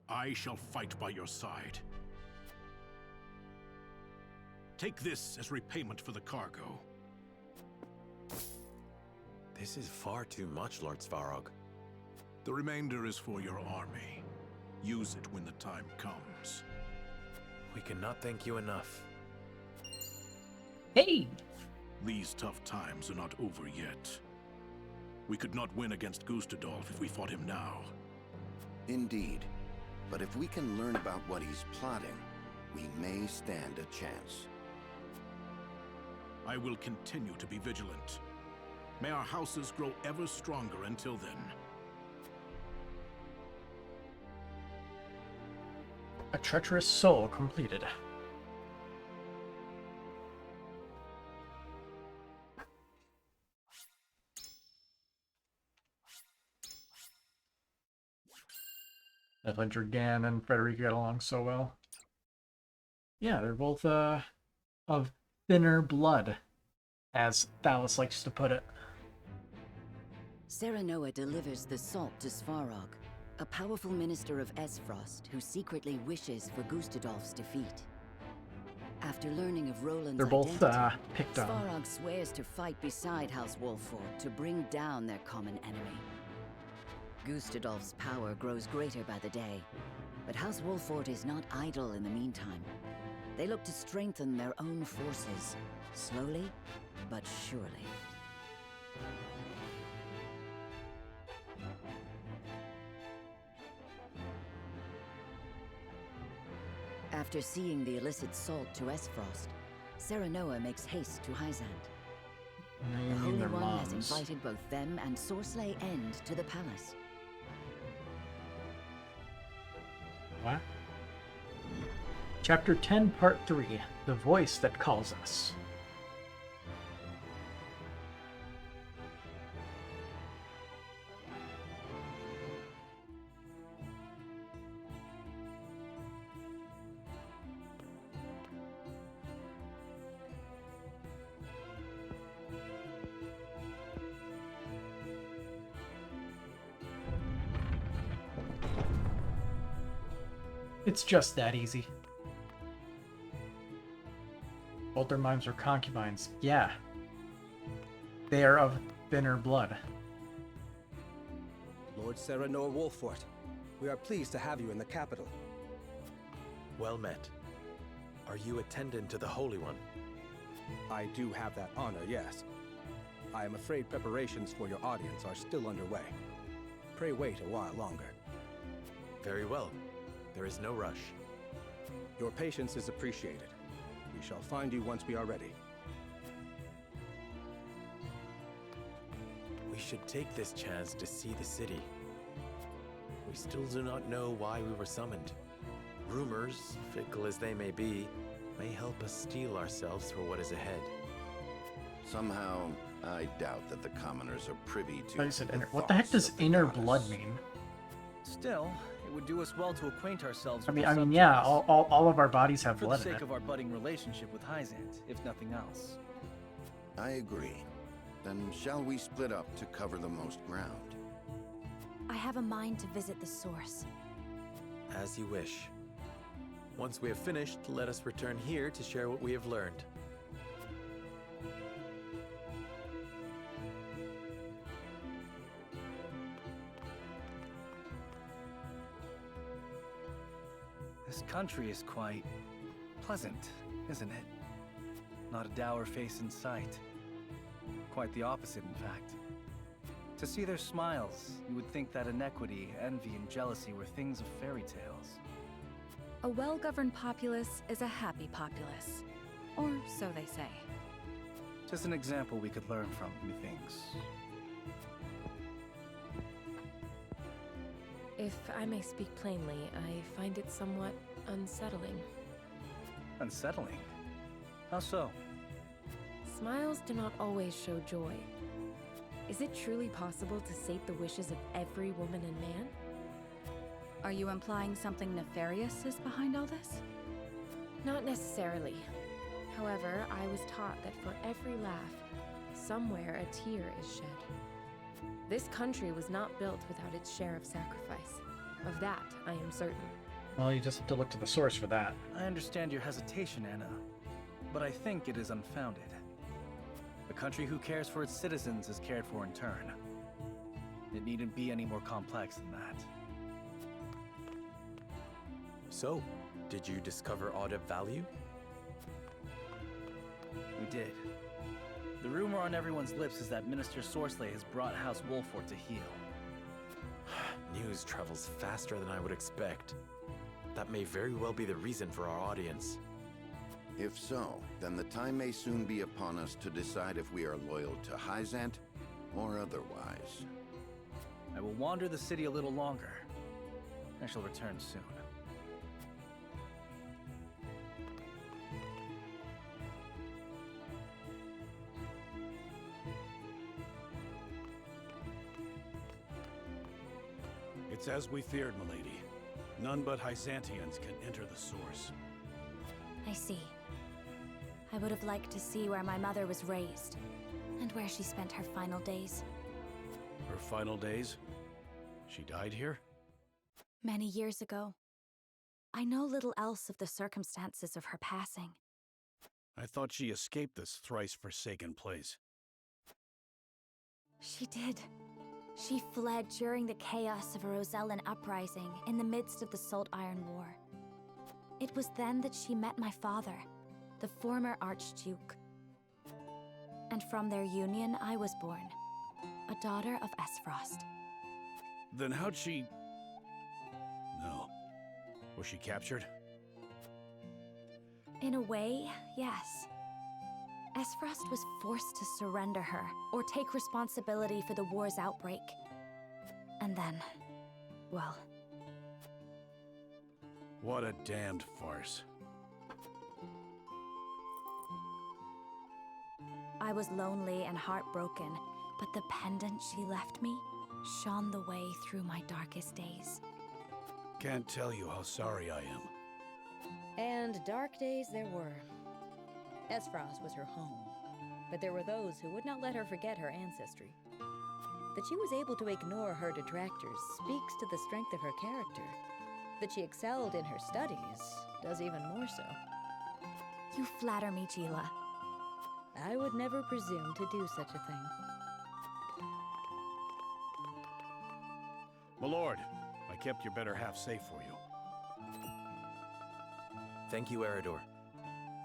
I shall fight by your side. Take this as repayment for the cargo. This is far too much, Lord Svarog. The remainder is for your army. Use it when the time comes. We cannot thank you enough. Hey! These tough times are not over yet. We could not win against Gustadolf if we fought him now. Indeed. But if we can learn about what he's plotting, we may stand a chance. I will continue to be vigilant. May our houses grow ever stronger until then. A treacherous soul completed. Definitely Dragan and Frederica get along so well. Yeah, they're both of thinner blood, as Thalos likes to put it. Serenoa delivers the salt to Svarog, a powerful minister of Esfrost who secretly wishes for Gustadolf's defeat. After learning of Roland's They're both identity, picked on. Svarog swears to fight beside House Wolfort to bring down their common enemy. Gustadolf's power grows greater by the day, but House Wolfort is not idle in the meantime. They look to strengthen their own forces, slowly but surely. After seeing the illicit salt to Esfrost, Serenoa makes haste to Hyzant. And The you mean Holy their One has moms. invited both them and Sorsley End to the palace. What? Chapter 10, Part 3. The Voice That Calls Us. It's just that easy. Both their moms are concubines. Yeah. They are of thinner blood. Lord Serenor Wolfort, we are pleased to have you in the capital. Well met. Are you attendant to the Holy One? I do have that honor, yes. I am afraid preparations for your audience are still underway. Pray wait a while longer. Very well. There is no rush. Your patience is appreciated. We shall find you once we are ready. We should take this chance to see the city. We still do not know why we were summoned. Rumors, fickle as they may be, may help us steel ourselves for what is ahead. Somehow, I doubt that the commoners are privy to. I said what the heck does inner blood mean? Still, it would do us well to acquaint ourselves with I mean, yeah, all of our bodies have for blood the in sake it. of our budding relationship with Hyzant, if nothing else. I agree. Then shall we split up to cover the most ground? I have a mind to visit the source. As you wish. Once we have finished, let us return here to share what we have learned. This country is quite pleasant, isn't it? Not a dour face in sight. Quite the opposite, in fact. To see their smiles, you would think that inequity, envy, and jealousy were things of fairy tales. A well-governed populace is a happy populace. Or so they say. Just an example we could learn from, methinks. If I may speak plainly, I find it somewhat unsettling. Unsettling? How so? Smiles do not always show joy. Is it truly possible to sate the wishes of every woman and man? Are you implying something nefarious is behind all this? Not necessarily. However, I was taught that for every laugh, somewhere a tear is shed. This country was not built without its share of sacrifice. Of that, I am certain. Well, you just have to look to the source for that. I understand your hesitation, Anna, but I think it is unfounded. A country who cares for its citizens is cared for in turn. It needn't be any more complex than that. So, did you discover aught of value? We did. The rumor on everyone's lips is that Minister Sorsley has brought House Wolfort to heel. News travels faster than I would expect. That may very well be the reason for our audience. If so, then the time may soon be upon us to decide if we are loyal to Hyzant or otherwise. I will wander the city a little longer. I shall return soon. It's as we feared, milady. None but Hyzantians can enter the source. I see. I would have liked to see where my mother was raised, and where she spent her final days. Her final days? She died here? Many years ago. I know little else of the circumstances of her passing. I thought she escaped this thrice-forsaken place. She did. She fled during the chaos of a Rosellan uprising in the midst of the Salt Iron War. It was then that she met my father, the former Archduke. And from their union, I was born, a daughter of Esfrost. Then how'd she... No. Was she captured? In a way, yes. Esfrost was forced to surrender her, or take responsibility for the war's outbreak. And then, well... What a damned farce. I was lonely and heartbroken, but the pendant she left me shone the way through my darkest days. Can't tell you how sorry I am. And dark days there were. Esfrost was her home, but there were those who would not let her forget her ancestry. That she was able to ignore her detractors speaks to the strength of her character. That she excelled in her studies does even more so. You flatter me, Gila. I would never presume to do such a thing. My lord, I kept your better half safe for you. Thank you, Eridor.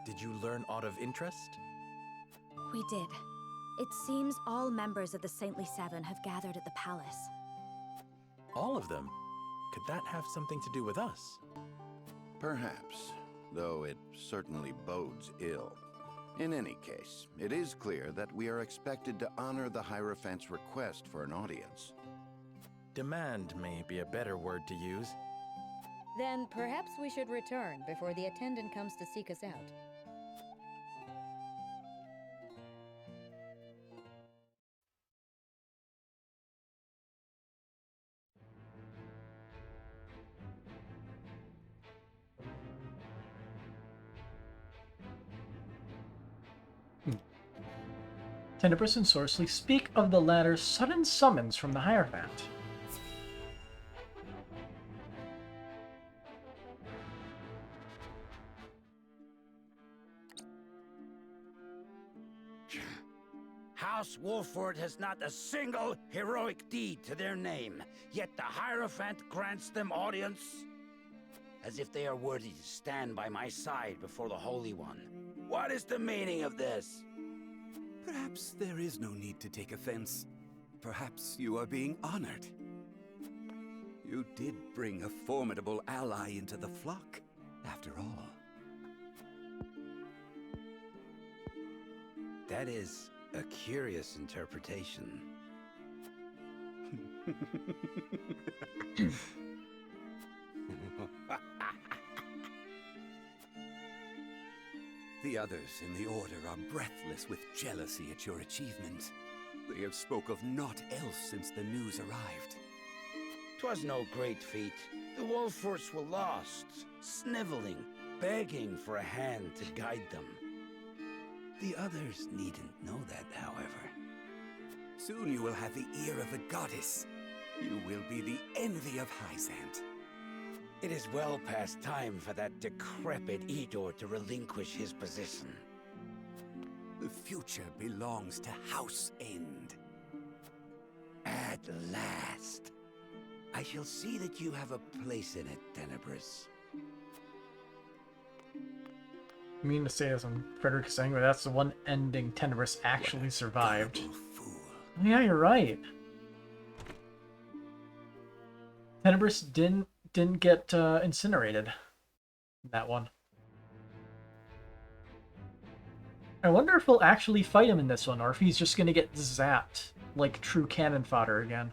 Did you learn aught of interest? We did. It seems all members of the Saintly Seven have gathered at the palace. All of them? Could that have something to do with us? Perhaps, though it certainly bodes ill. In any case, it is clear that we are expected to honor the Hierophant's request for an audience. Demand may be a better word to use. Then perhaps we should return before the attendant comes to seek us out. Tenebris and Sorcery speak of the latter's sudden summons from the Hierophant. House Wolford has not a single heroic deed to their name, yet the Hierophant grants them audience? As if they are worthy to stand by my side before the Holy One. What is the meaning of this? Perhaps there is no need to take offense. Perhaps you are being honored. You did bring a formidable ally into the flock, after all. That is a curious interpretation. The others in the Order are breathless with jealousy at your achievement. They have spoke of naught else since the news arrived. 'Twas no great feat. The Wolforts were lost, sniveling, begging for a hand to guide them. The others needn't know that, however. Soon you will have the ear of the goddess. You will be the envy of Hyzant. It is well past time for that decrepit Edor to relinquish his position. The future belongs to House End. At last. I shall see that you have a place in it, Tenebris. I mean to say, as Frederick is saying, but that's the one ending Tenebris actually survived. Oh, yeah, you're right. Tenebris didn't get incinerated in that one. I wonder if we'll actually fight him in this one, or if he's just gonna get zapped like true cannon fodder again.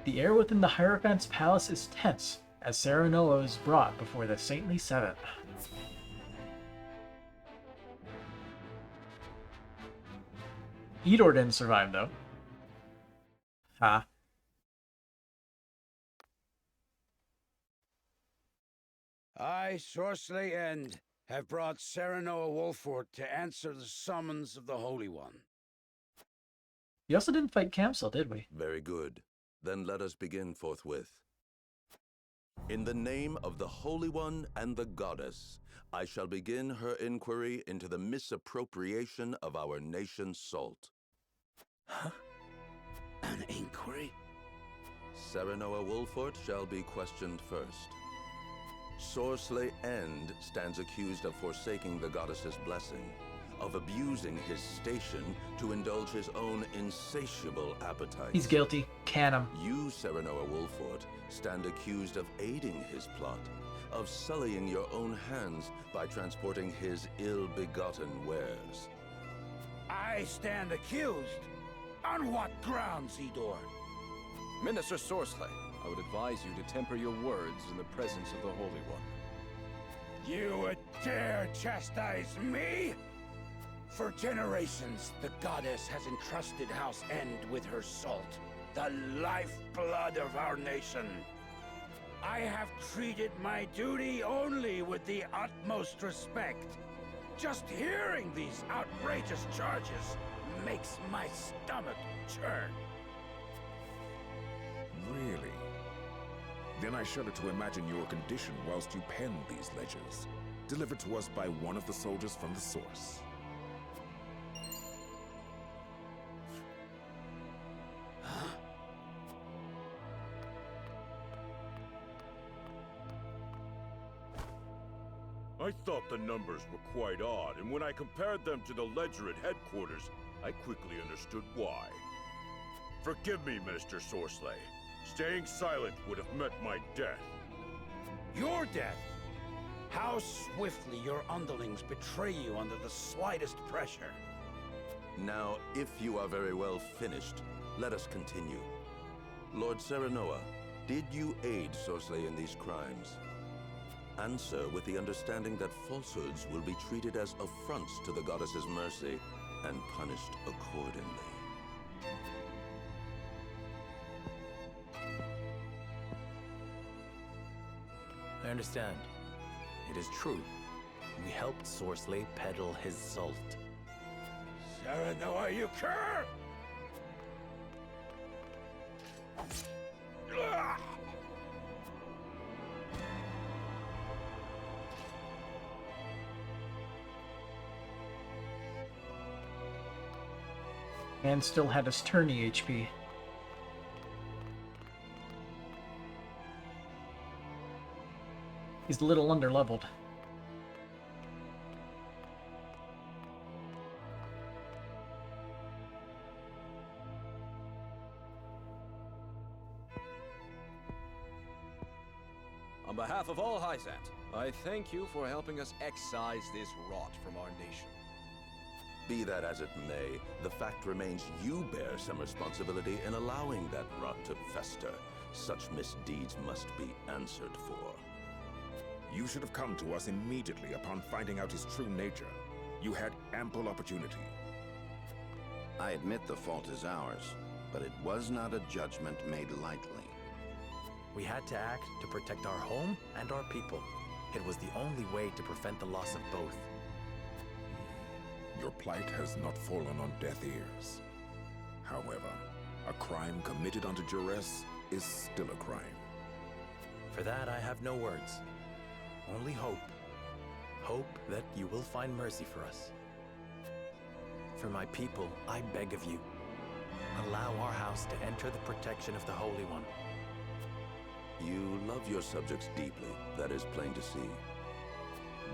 The air within the Hierophant's palace is tense as Serenoa is brought before the Saintly Seven. Edor didn't survive, though. Ha. I, Sorcery End, have brought Serenoa Wolfort to answer the summons of the Holy One. We also didn't fight Camsel, did we? Very good. Then let us begin forthwith. In the name of the Holy One and the Goddess, I shall begin her inquiry into the misappropriation of our nation's salt. Huh? An inquiry? Serenoa Wolfort shall be questioned first. Sorcery End stands accused of forsaking the goddess's blessing, of abusing his station to indulge his own insatiable appetites. He's guilty. Can him. You, Serenoa Wolfort, stand accused of aiding his plot, of sullying your own hands by transporting his ill-begotten wares. I stand accused? On what grounds, Idor? Minister Sorsley, I would advise you to temper your words in the presence of the Holy One. You would dare chastise me? For generations, the goddess has entrusted House End with her salt, the lifeblood of our nation. I have treated my duty only with the utmost respect. Just hearing these outrageous charges makes my stomach churn. Really? Then I shudder to imagine your condition whilst you pen these ledgers, delivered to us by one of the soldiers from the source. I thought the numbers were quite odd, and when I compared them to the ledger at headquarters, I quickly understood why. Forgive me, Minister Sorsley. Staying silent would have meant my death. Your death? How swiftly your underlings betray you under the slightest pressure. Now, if you are very well finished, let us continue. Lord Serenoa, did you aid Sorsley in these crimes? Answer with the understanding that falsehoods will be treated as affronts to the goddess's mercy and punished accordingly. I understand. It is true. We helped Sorsley peddle his salt. Serenoa, you cur! And still had his tourney HP. He's a little underleveled. On behalf of all Hyzant, I thank you for helping us excise this rot from our nation. Be that as it may, the fact remains you bear some responsibility in allowing that rot to fester. Such misdeeds must be answered for. You should have come to us immediately upon finding out his true nature. You had ample opportunity. I admit the fault is ours, but it was not a judgment made lightly. We had to act to protect our home and our people. It was the only way to prevent the loss of both. Your plight has not fallen on deaf ears. However, a crime committed under duress is still a crime. For that, I have no words. Only hope. Hope that you will find mercy for us. For my people, I beg of you, allow our house to enter the protection of the Holy One. You love your subjects deeply, that is plain to see.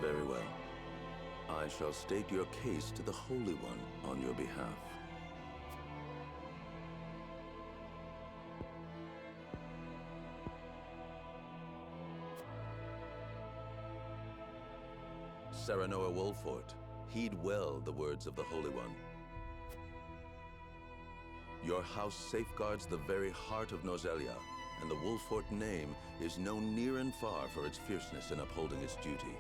Very well. I shall state your case to the Holy One on your behalf. Serenoa Wolfort, heed well the words of the Holy One. Your house safeguards the very heart of Nozelia, and the Wolfort name is known near and far for its fierceness in upholding its duty.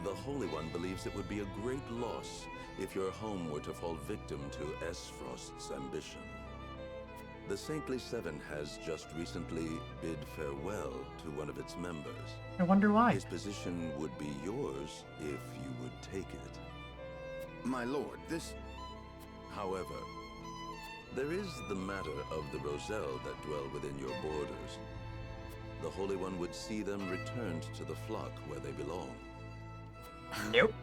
The Holy One believes it would be a great loss if your home were to fall victim to Esfrost's ambition. The Saintly Seven has just recently bid farewell to one of its members. I wonder why. His position would be yours if you would take it. My lord, this... However, there is the matter of the Roselle that dwell within your borders. The Holy One would see them returned to the flock where they belong. Nope.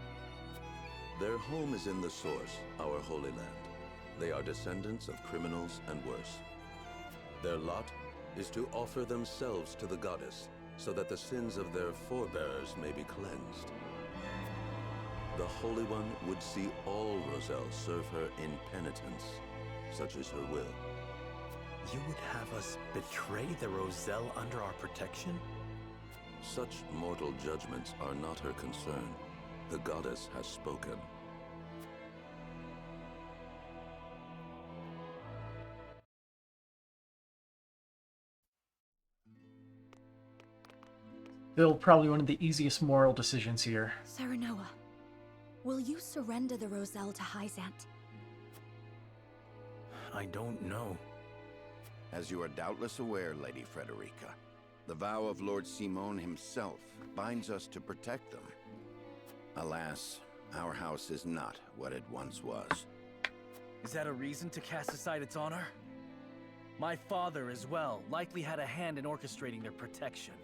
Their home is in the Source, our Holy Land. They are descendants of criminals and worse. Their lot is to offer themselves to the goddess, so that the sins of their forebears may be cleansed. The Holy One would see all Roselle serve her in penitence, such is her will. You would have us betray the Roselle under our protection? Such mortal judgments are not her concern. The goddess has spoken. Still probably one of the easiest moral decisions here. Serenoa, will you surrender the Roselle to Hyzant? I don't know. As you are doubtless aware, Lady Frederica, the vow of Lord Simon himself binds us to protect them. Alas, our house is not what it once was. Is that a reason to cast aside its honor? My father, as well, likely had a hand in orchestrating their protection.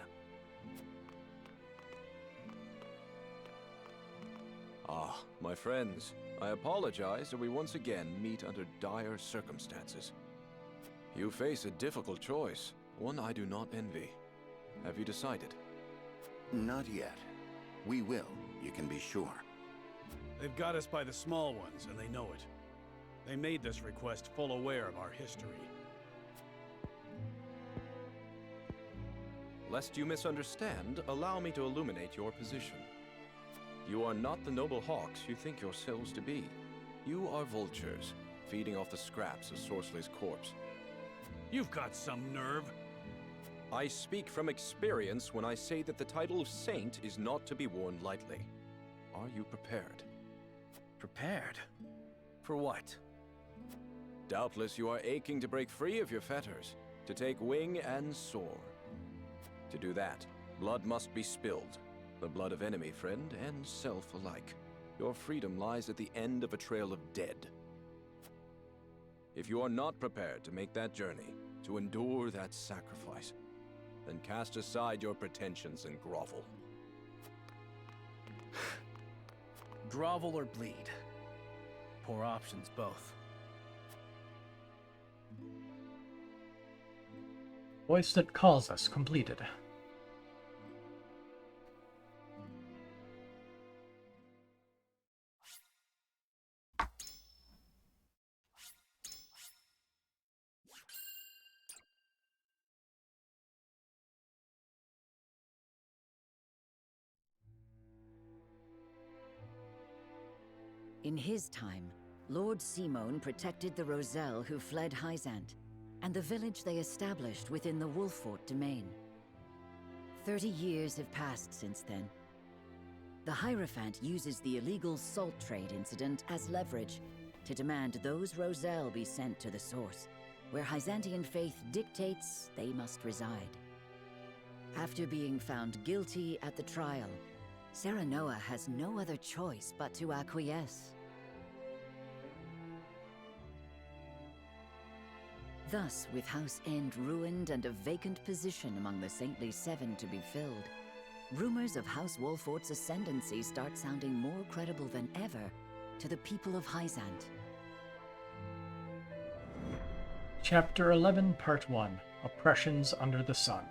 Ah, my friends, I apologize that we once again meet under dire circumstances. You face a difficult choice, one I do not envy. Have you decided? Not yet. We will, you can be sure. They've got us by the small ones, and they know it. They made this request full aware of our history. Lest you misunderstand, allow me to illuminate your position. You are not the noble hawks you think yourselves to be. You are vultures, feeding off the scraps of Sorceley's corpse. You've got some nerve. I speak from experience when I say that the title of Saint is not to be worn lightly. Are you prepared? Prepared? For what? Doubtless you are aching to break free of your fetters, to take wing and soar. To do that, blood must be spilled. The blood of enemy, friend, and self alike. Your freedom lies at the end of a trail of dead. If you are not prepared to make that journey, to endure that sacrifice, then cast aside your pretensions and grovel. Grovel or bleed? Poor options, both. Voice that calls us completed. In his time, Lord Simon protected the Roselle who fled Hyzant, and the village they established within the Wolffort domain. 30 years have passed since then. The Hierophant uses the illegal salt trade incident as leverage to demand those Roselle be sent to the source, where Hyzantian faith dictates they must reside. After being found guilty at the trial, Serenoa has no other choice but to acquiesce. Thus, with House End ruined and a vacant position among the Saintly Seven to be filled, rumors of House Wolffort's ascendancy start sounding more credible than ever to the people of Hyzant. Chapter 11, Part 1. Oppressions Under the Sun.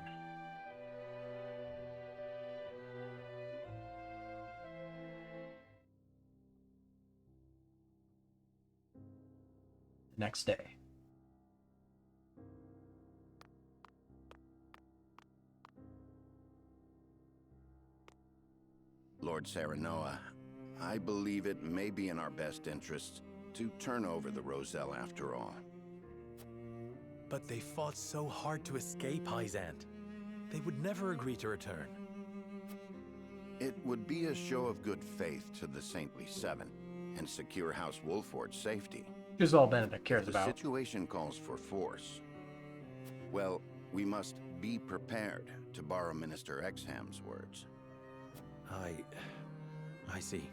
Next day. Lord Serenoa, I believe it may be in our best interests to turn over the Roselle after all. But they fought so hard to escape Hyzant. They would never agree to return. It would be a show of good faith to the Saintly Seven and secure House Wolffort's safety. Which is all Benedict cares If the about. situation calls for force, well, we must be prepared, to borrow Minister Exham's words. I see.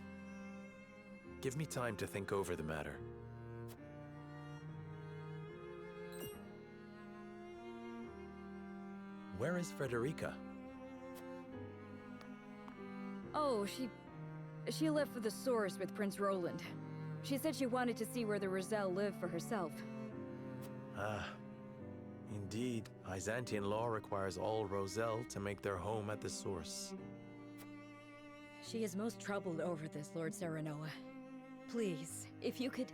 Give me time to think over the matter. Where is Frederica? Oh, she left for the source with Prince Roland. She said she wanted to see where the Roselle lived for herself. Ah, indeed. Byzantine law requires all Roselle to make their home at the source. She is most troubled over this, Lord Serenoa. Please, if you could...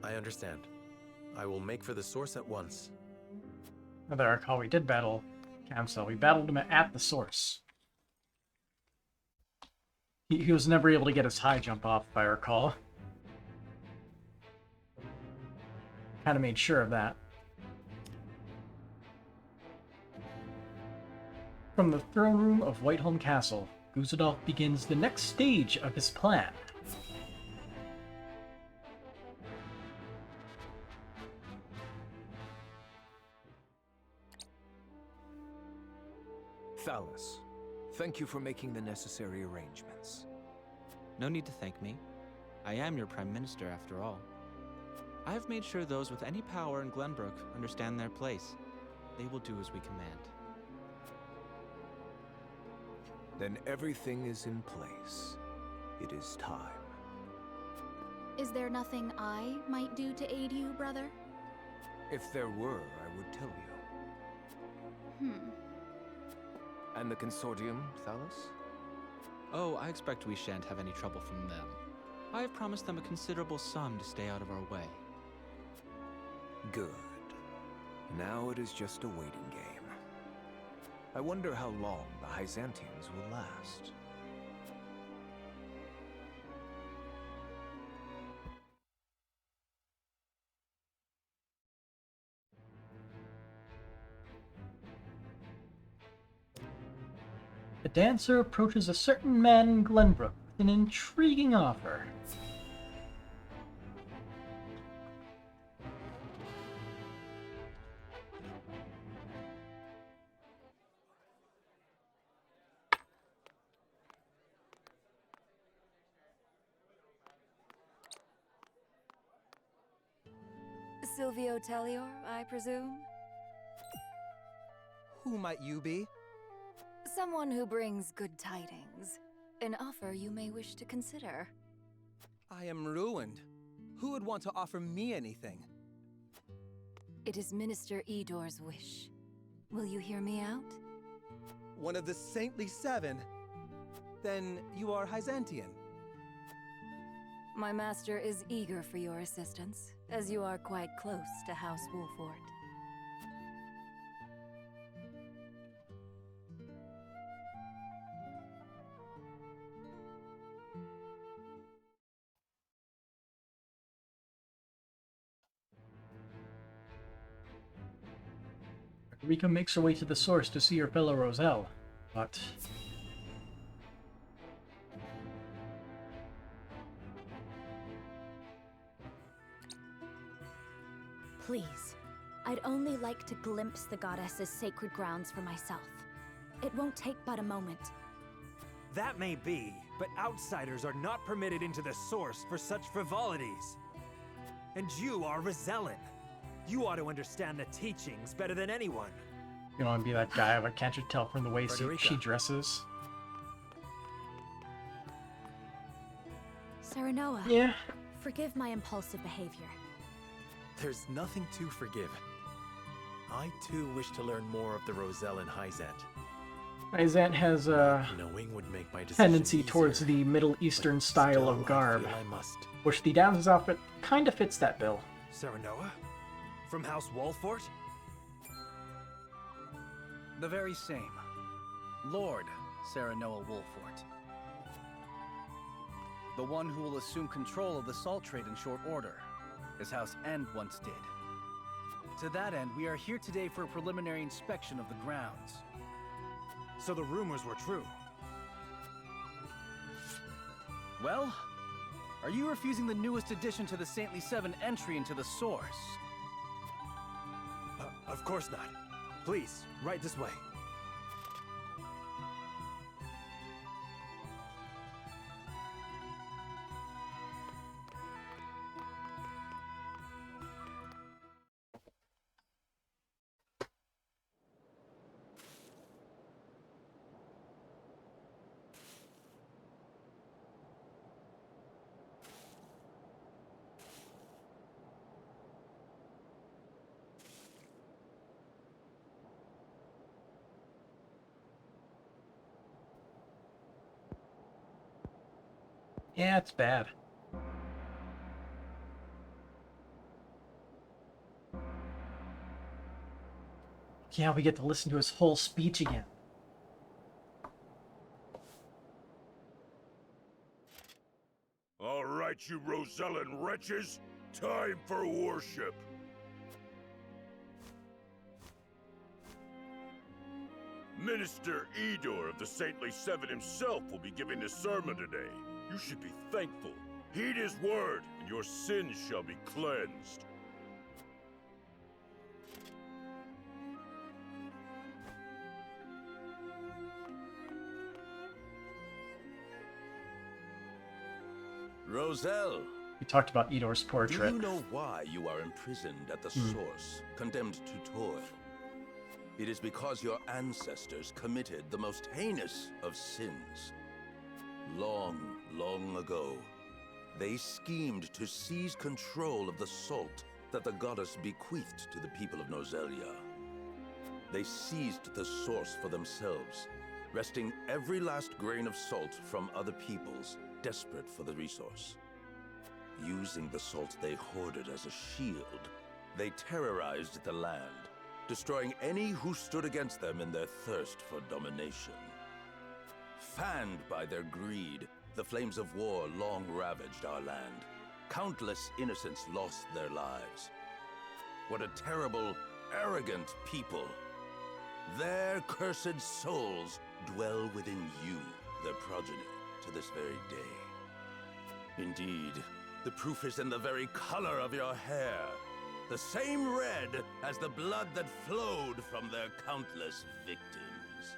I understand. I will make for the source at once. Another arc how we did battle Camsel. We battled him at the source. He was never able to get his high jump off, if I recall. Kind of made sure of that. From the throne room of Whiteholm Castle, Guzadolf begins the next stage of his plan. Thalus, thank you for making the necessary arrangements. No need to thank me. I am your Prime Minister, after all. I have made sure those with any power in Glenbrook understand their place. They will do as we command. Then everything is in place. It is time. Is there nothing I might do to aid you, brother? If there were, I would tell you. And the consortium, Thalus? Oh, I expect we shan't have any trouble from them. I have promised them a considerable sum to stay out of our way. Good. Now it is just a waiting game. I wonder how long the Byzantians will last. The dancer approaches a certain man in Glenbrook with an intriguing offer. Silvio Tellior, I presume? Who might you be? Someone who brings good tidings. An offer you may wish to consider. I am ruined. Who would want to offer me anything? It is Minister Edor's wish. Will you hear me out? One of the Saintly Seven? Then you are Byzantian. My master is eager for your assistance, as you are quite close to House Wolfort. Rika makes her way to the source to see her fellow Roselle, but... Please, I'd only like to glimpse the goddess's sacred grounds for myself. It won't take but a moment. That may be, but outsiders are not permitted into the source for such frivolities. And you are Rosellan. You ought to understand the teachings better than anyone. You don't want to be that guy, but can't you tell from the way she dresses? Serenoa. Yeah? Forgive my impulsive behavior. There's nothing to forgive. I too wish to learn more of the Roselle and Hyzant. Hyzant has a Knowing would make my decision tendency easier, towards the Middle Eastern style of garb, I must. which the Downs' outfit kind of fits that bill. Serenoa? From House Wolfort? The very same. Lord Serenoa Wolfort. The one who will assume control of the salt trade in short order, as House End once did. To that end, we are here today for a preliminary inspection of the grounds. So the rumors were true. Well, are you refusing the newest addition to the Saintly Seven entry into the source? Of course not. Please, right this way. Yeah, it's bad. Yeah, we get to listen to his whole speech again. right, you Rosellan wretches! Time for worship! Minister Edor of the Saintly Seven himself will be giving the sermon today. You should be thankful. Heed his word, and your sins shall be cleansed. Roselle! We talked about Edor's portrait. Do you know why you are imprisoned at the source, condemned to toil? It is because your ancestors committed the most heinous of sins. Long, long ago, they schemed to seize control of the salt that the goddess bequeathed to the people of Nozelia. They seized the source for themselves, wresting every last grain of salt from other peoples, desperate for the resource. Using the salt they hoarded as a shield, they terrorized the land, destroying any who stood against them in their thirst for domination. Fanned by their greed, the flames of war long ravaged our land. Countless innocents lost their lives. What a terrible, arrogant people! Their cursed souls dwell within you, their progeny, to this very day. Indeed, the proof is in the very color of your hair. The same red as the blood that flowed from their countless victims.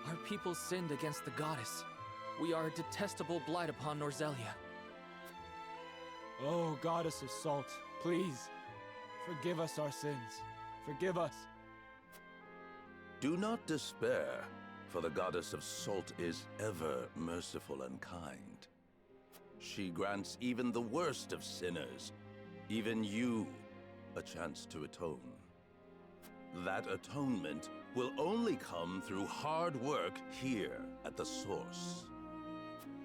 Our people sinned against the goddess. We are a detestable blight upon Nozelia. Oh, goddess of salt, please, forgive us our sins. Forgive us. Do not despair, for the goddess of salt is ever merciful and kind. She grants even the worst of sinners, even you, a chance to atone. That atonement will only come through hard work here at the source.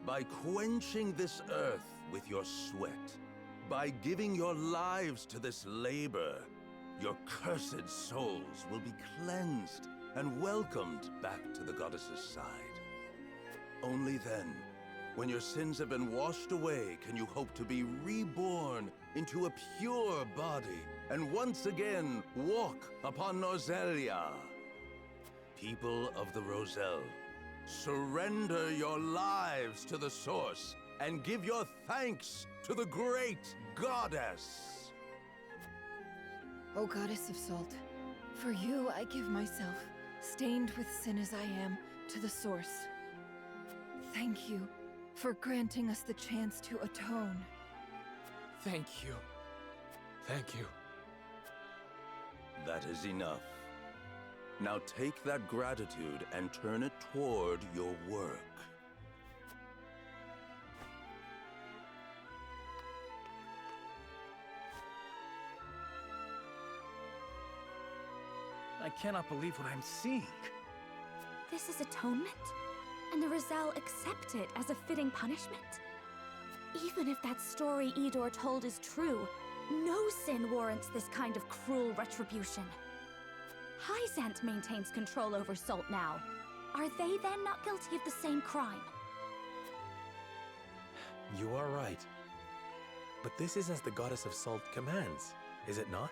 By quenching this earth with your sweat, by giving your lives to this labor, your cursed souls will be cleansed and welcomed back to the goddess's side. Only then, when your sins have been washed away, can you hope to be reborn into a pure body and once again walk upon Nozelia. People of the Roselle, surrender your lives to the source and give your thanks to the great goddess. O goddess of salt, for you I give myself, stained with sin as I am, to the source. Thank you for granting us the chance to atone. Thank you. Thank you. That is enough. Now take that gratitude and turn it toward your work. I cannot believe what I'm seeing. This is atonement? And the Roselle accept it as a fitting punishment? Even if that story Edor told is true, no sin warrants this kind of cruel retribution. Hyzant maintains control over Salt now. Are they then not guilty of the same crime? You are right. But this is as the goddess of salt commands, is it not?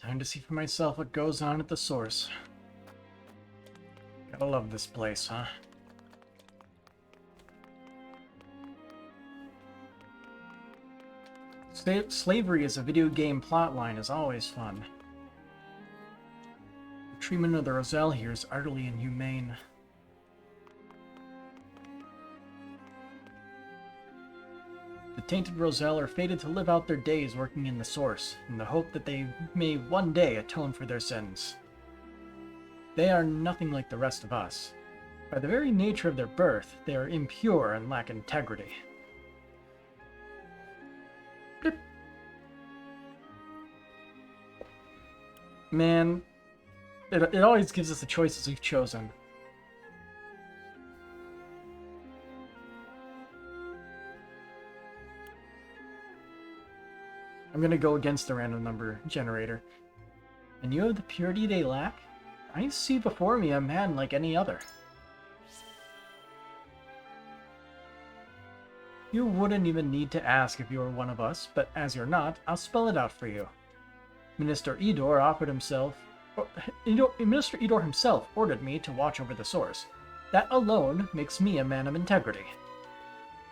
Time to see for myself what goes on at the source. Gotta love this place, huh? Slavery as a video game plotline is always fun. The treatment of the Roselle here is utterly inhumane. The tainted Roselle are fated to live out their days working in the source, in the hope that they may one day atone for their sins. They are nothing like the rest of us. By the very nature of their birth, they are impure and lack integrity. Blip. Man, it always gives us the choices we've chosen. I'm gonna go against the random number generator. And you have the purity they lack? I see before me a man like any other. You wouldn't even need to ask if you were one of us, but as you're not, I'll spell it out for you. Minister Edor himself ordered me to watch over the source. That alone makes me a man of integrity.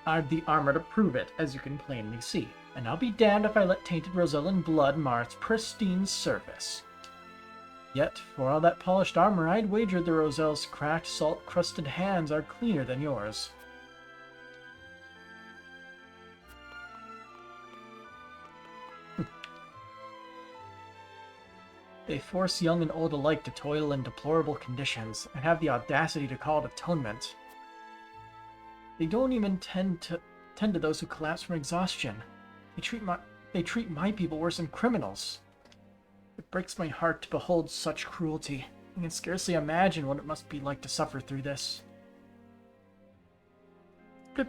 I've the armor to prove it, as you can plainly see, and I'll be damned if I let tainted Rosellan blood mar its pristine surface. Yet, for all that polished armor, I'd wager the Roselle's cracked, salt-crusted hands are cleaner than yours. They force young and old alike to toil in deplorable conditions, and have the audacity to call it atonement. They don't even tend to those who collapse from exhaustion. They treat my people worse than criminals. It breaks my heart to behold such cruelty. I can scarcely imagine what it must be like to suffer through this. Blip.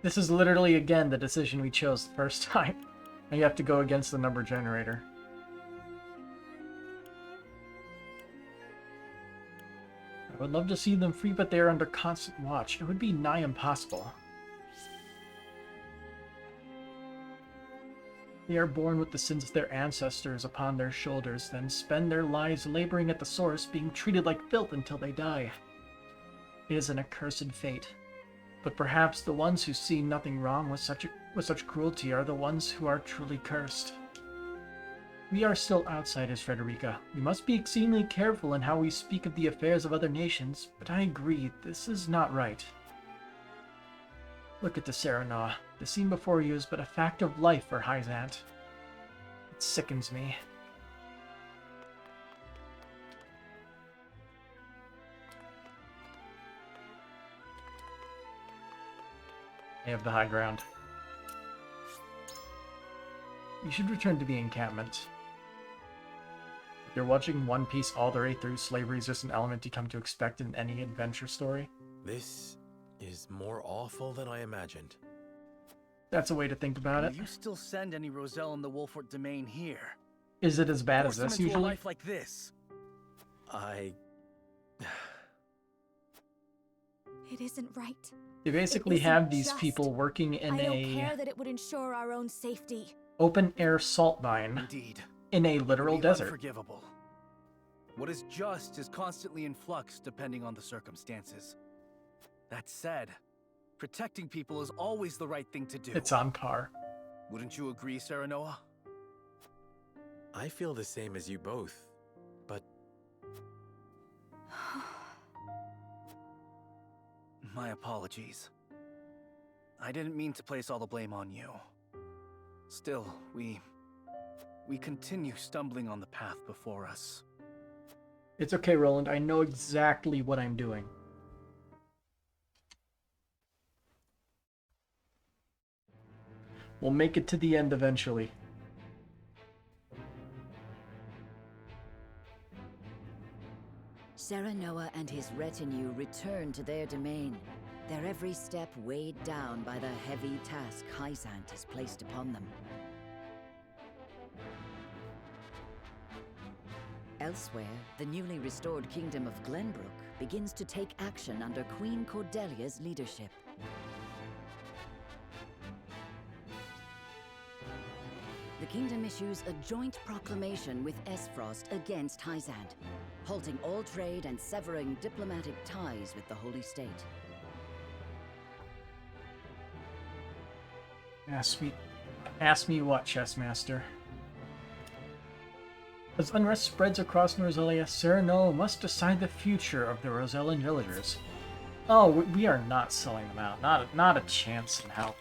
This is literally, again, the decision we chose the first time. Now you have to go against the number generator. I would love to see them free, but they are under constant watch. It would be nigh impossible. They are born with the sins of their ancestors upon their shoulders, then spend their lives laboring at the source, being treated like filth until they die. It is an accursed fate. But perhaps the ones who see nothing wrong with such cruelty are the ones who are truly cursed. We are still outsiders, Frederica. We must be exceedingly careful in how we speak of the affairs of other nations, but I agree, this is not right. Look at the Serenoa. The scene before you is but a fact of life for Hyzant. It sickens me. I have the high ground. You should return to the encampment. If you're watching One Piece all the way through, slavery is just an element you come to expect in any adventure story. This is more awful than I imagined. That's a way to think about it. Will you still send any Roselle in the Wolfort domain here? Is it as bad as Force this them into a usually? life like this. It isn't right. They basically It have isn't these just. people working in I don't a care that it would ensure our own safety. open-air salt mine. Indeed. In a literal Be desert. Unforgivable. What is just is constantly in flux depending on the circumstances. That said, protecting people is always the right thing to do. It's on par. Wouldn't you agree, Serenoa? I feel the same as you both, but... My apologies. I didn't mean to place all the blame on you. Still, we continue stumbling on the path before us. It's okay, Roland. I know exactly what I'm doing. We'll make it to the end eventually. Serenoa and his retinue return to their domain, their every step weighed down by the heavy task Hyzant has placed upon them. Elsewhere, the newly restored kingdom of Glenbrook begins to take action under Queen Cordelia's leadership. The kingdom issues a joint proclamation with Esfrost against Hyzant, halting all trade and severing diplomatic ties with the Holy State. Ask me what, Chessmaster? As unrest spreads across Roselia, Serenoa must decide the future of the Rosellan villagers. Oh, we are not selling them out. Not a chance in hell.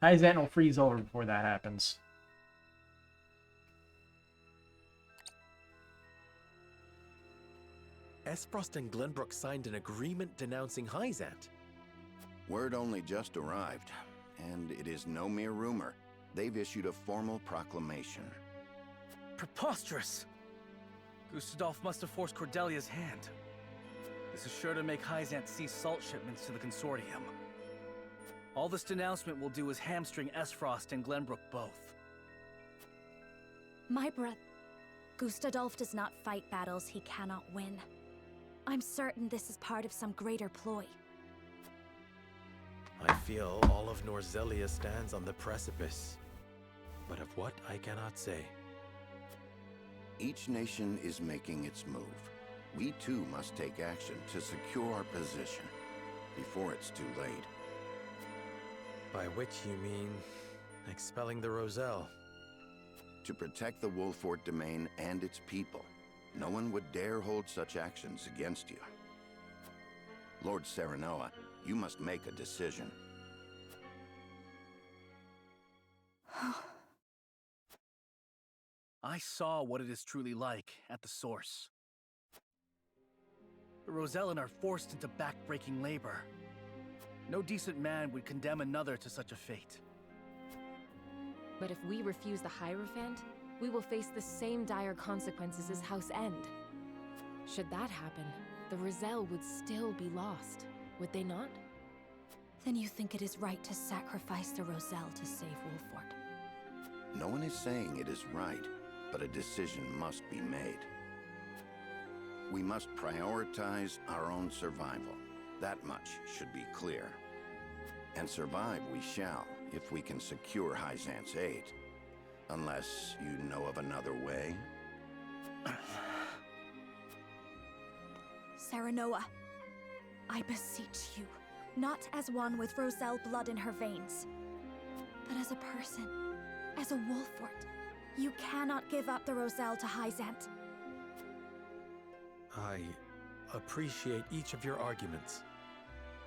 Hyzant will freeze over before that happens. Esfrost and Glenbrook signed an agreement denouncing Hyzant. Word only just arrived, and it is no mere rumor. They've issued a formal proclamation. Preposterous! Gustadolf must have forced Cordelia's hand. This is sure to make Hyzant cease salt shipments to the Consortium. All this denouncement will do is hamstring Esfrost and Glenbrook both. My brother... Gustadolf does not fight battles he cannot win. I'm certain this is part of some greater ploy. I feel all of Norzelia stands on the precipice. But of what, I cannot say. Each nation is making its move. We too must take action to secure our position before it's too late. By which you mean expelling the Roselle? To protect the Wolfort domain and its people, no one would dare hold such actions against you. Lord Serenoa, you must make a decision. I saw what it is truly like at the source. The Rosellan are forced into back-breaking labor. No decent man would condemn another to such a fate. But if we refuse the Hierophant, we will face the same dire consequences as House End. Should that happen, the Roselle would still be lost, would they not? Then you think it is right to sacrifice the Roselle to save Wolfort? No one is saying it is right, but a decision must be made. We must prioritize our own survival. That much should be clear. And survive we shall, if we can secure Hyzant's aid. Unless you know of another way? Serenoa, I beseech you, not as one with Roselle blood in her veins, but as a person, as a Wolfort. You cannot give up the Roselle to Hyzant. I appreciate each of your arguments,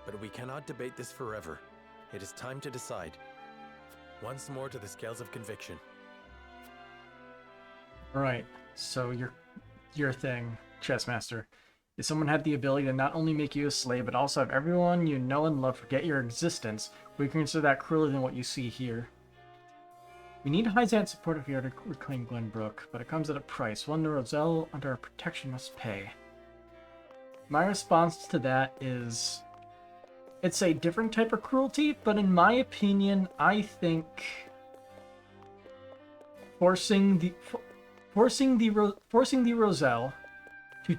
but we cannot debate this forever. It is time to decide. Once more to the scales of conviction. Alright, so your thing, Chessmaster, is someone had the ability to not only make you a slave, but also have everyone you know and love forget your existence. We consider that crueler than what you see here. We need Hyzant's support if we are to reclaim Glenbrook, but it comes at a price, one the Roselle under our protection must pay. My response to that is, it's a different type of cruelty, but in my opinion, I think forcing the Roselle to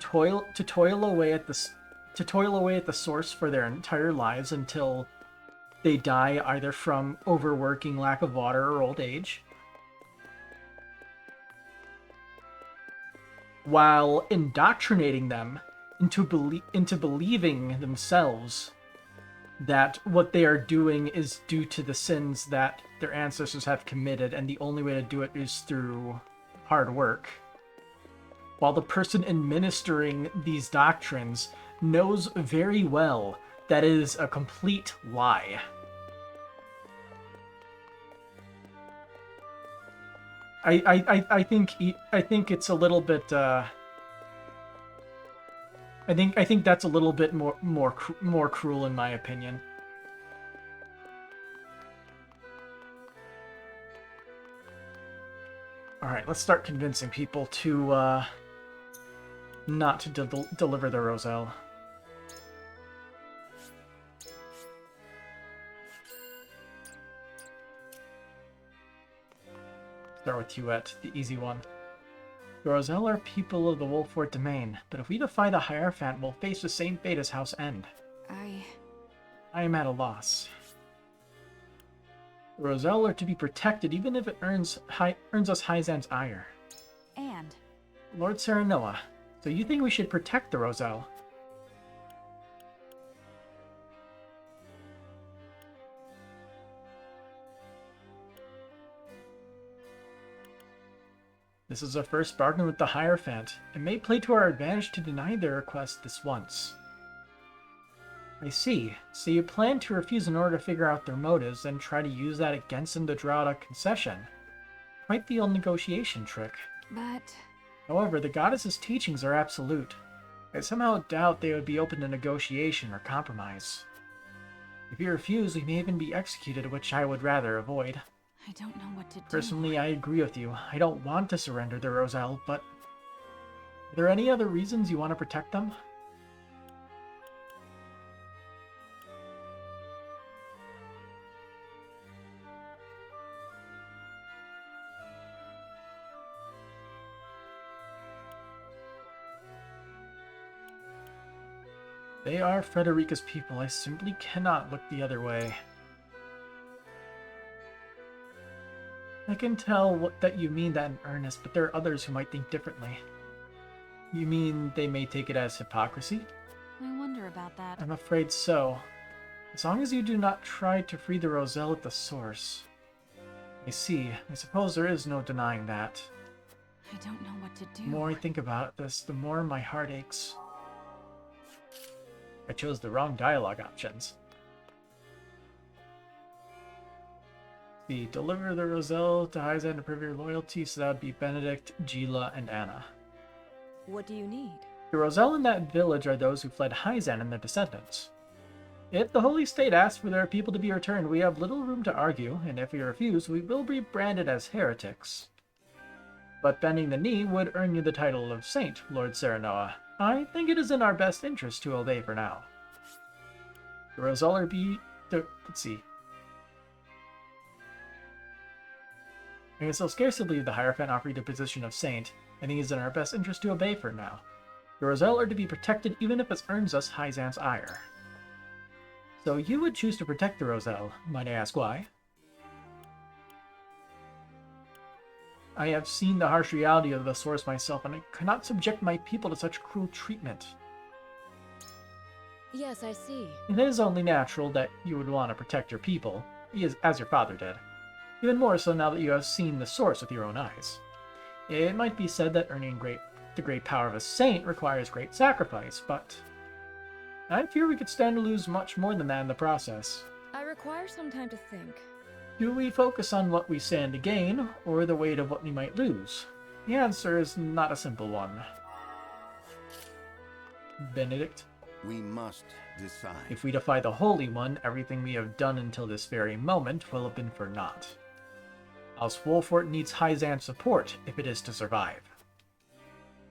toil away at the source for their entire lives until they die either from overworking, lack of water, or old age, while indoctrinating them into believing themselves that what they are doing is due to the sins that their ancestors have committed, and the only way to do it is through hard work. While the person administering these doctrines knows very well that it is a complete lie. I think it's a little bit. I think that's a little bit more cruel in my opinion. All right, let's start convincing people to not to deliver the Roselle. Start with Huet, the easy one. The Roselle are people of the Wolfort domain, but if we defy the Hierophant, we'll face the same fate as House End. I am at a loss. The Roselle are to be protected even if it earns us Hyzant's ire. And? Lord Serenoa, so you think we should protect the Roselle? This is our first bargain with the Hierophant. It may play to our advantage to deny their request this once. I see. So you plan to refuse in order to figure out their motives, and try to use that against them to draw out a concession. Quite the old negotiation trick. But... However, the goddess's teachings are absolute. I somehow doubt they would be open to negotiation or compromise. If you refuse, we may even be executed, which I would rather avoid. I don't know what to do. Personally, I agree with you. I don't want to surrender the Roselle, but Are there any other reasons you want to protect them? They are Frederica's people. I simply cannot look the other way. I can tell that you mean that in earnest, but there are others who might think differently. You mean they may take it as hypocrisy? I wonder about that. I'm afraid so. As long as you do not try to free the Roselle at the source. I see. I suppose there is no denying that. I don't know what to do. The more I think about this, the more my heart aches. I chose the wrong dialogue options. Deliver the Roselle to Hyzan to prove your loyalty, so that would be Benedict, Gila, and Anna. What do you need? The Roselle in that village are those who fled Hyzan and their descendants. If the Holy State asks for their people to be returned, we have little room to argue, and if we refuse, we will be branded as heretics. But bending the knee would earn you the title of Saint, Lord Serenoa. I think it is in our best interest to obey for now. The Roselle are let's see. I can still scarcely believe the Hierophant offered the position of Saint. I think it is in our best interest to obey for now. The Roselle are to be protected even if it earns us Hyzan's ire. So you would choose to protect the Roselle. Might I ask why? I have seen the harsh reality of the source myself, and I cannot subject my people to such cruel treatment. Yes, I see. It is only natural that you would want to protect your people, as your father did. Even more so now that you have seen the source with your own eyes. It might be said that earning the great power of a saint requires great sacrifice, but I fear we could stand to lose much more than that in the process. I require some time to think. Do we focus on what we stand to gain, or the weight of what we might lose? The answer is not a simple one. Benedict? We must decide. If we defy the Holy One, everything we have done until this very moment will have been for naught. House Wolfort needs Hyzan's support if it is to survive.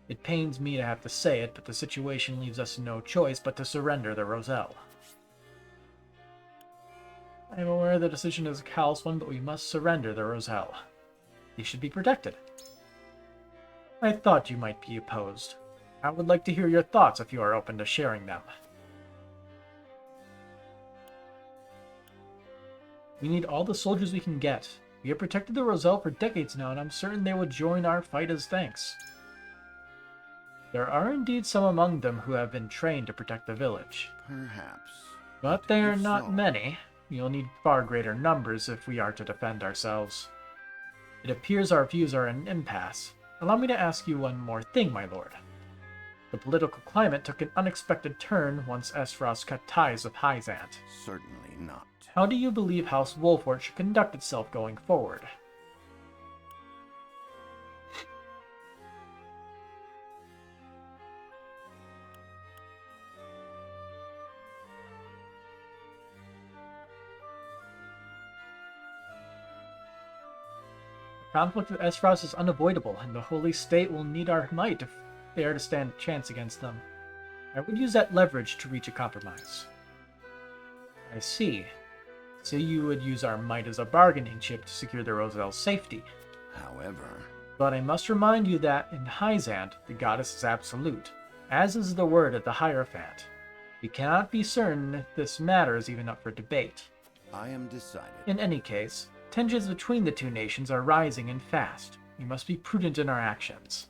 It pains me to have to say it, but the situation leaves us no choice but to surrender the Roselle. I am aware the decision is a callous one, but we must surrender the Roselle. They should be protected. I thought you might be opposed. I would like to hear your thoughts if you are open to sharing them. We need all the soldiers we can get. We have protected the Roselle for decades now, and I'm certain they would join our fight as thanks. There are indeed some among them who have been trained to protect the village. Perhaps. But they are If not so. many. We'll need far greater numbers if we are to defend ourselves. It appears our views are in an impasse. Allow me to ask you one more thing, my lord. The political climate took an unexpected turn once Esfros cut ties with Hyzant. Certainly not. How do you believe House Wolfort should conduct itself going forward? The conflict with Esfros is unavoidable, and the Holy State will need our might if they are to stand a chance against them. I would use that leverage to reach a compromise. I see. So you would use our might as a bargaining chip to secure the Roselle's safety. However... But I must remind you that in Hyzant, the goddess is absolute, as is the word of the Hierophant. We cannot be certain if this matter is even up for debate. I am decided. In any case, tensions between the two nations are rising and fast. We must be prudent in our actions.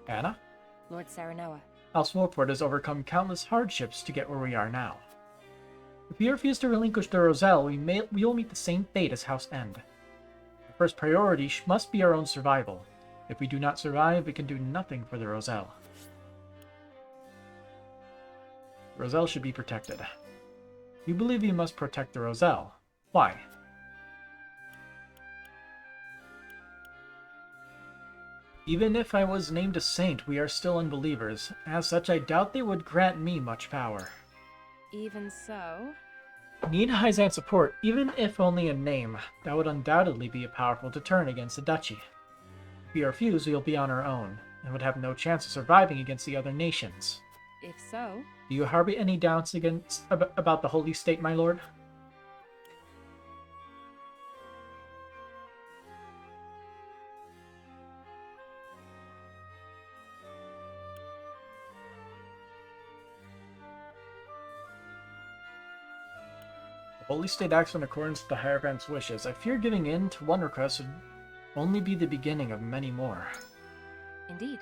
Anna? Lord Serenoa. House Wolfort has overcome countless hardships to get where we are now. If we refuse to relinquish the Roselle, we will meet the same fate as House End. Our first priority must be our own survival. If we do not survive, we can do nothing for the Roselle. The Roselle should be protected. You believe you must protect the Roselle. Why? Even if I was named a saint, we are still unbelievers. As such, I doubt they would grant me much power. Even so... Need Hyzant's support, even if only in name. That would undoubtedly be a powerful deterrent against the duchy. If we refuse, we will be on our own, and would have no chance of surviving against the other nations. If so, Do you harbor any doubts about the Holy State, my lord? The Holy State acts in accordance with the Hierophant's wishes. I fear giving in to one request would only be the beginning of many more. indeed.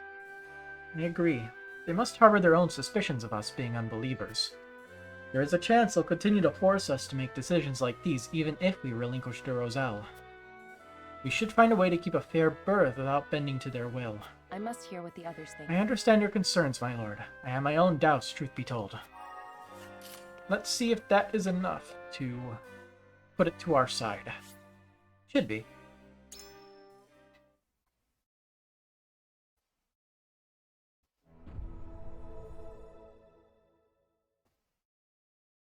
I agree. They must harbor their own suspicions of us being unbelievers. There is a chance they'll continue to force us to make decisions like these even if we relinquish to Roselle. We should find a way to keep a fair berth without bending to their will. I must hear what the others think. I understand your concerns, my lord. I have my own doubts, truth be told. Let's see if that is enough to put it to our side. Should be.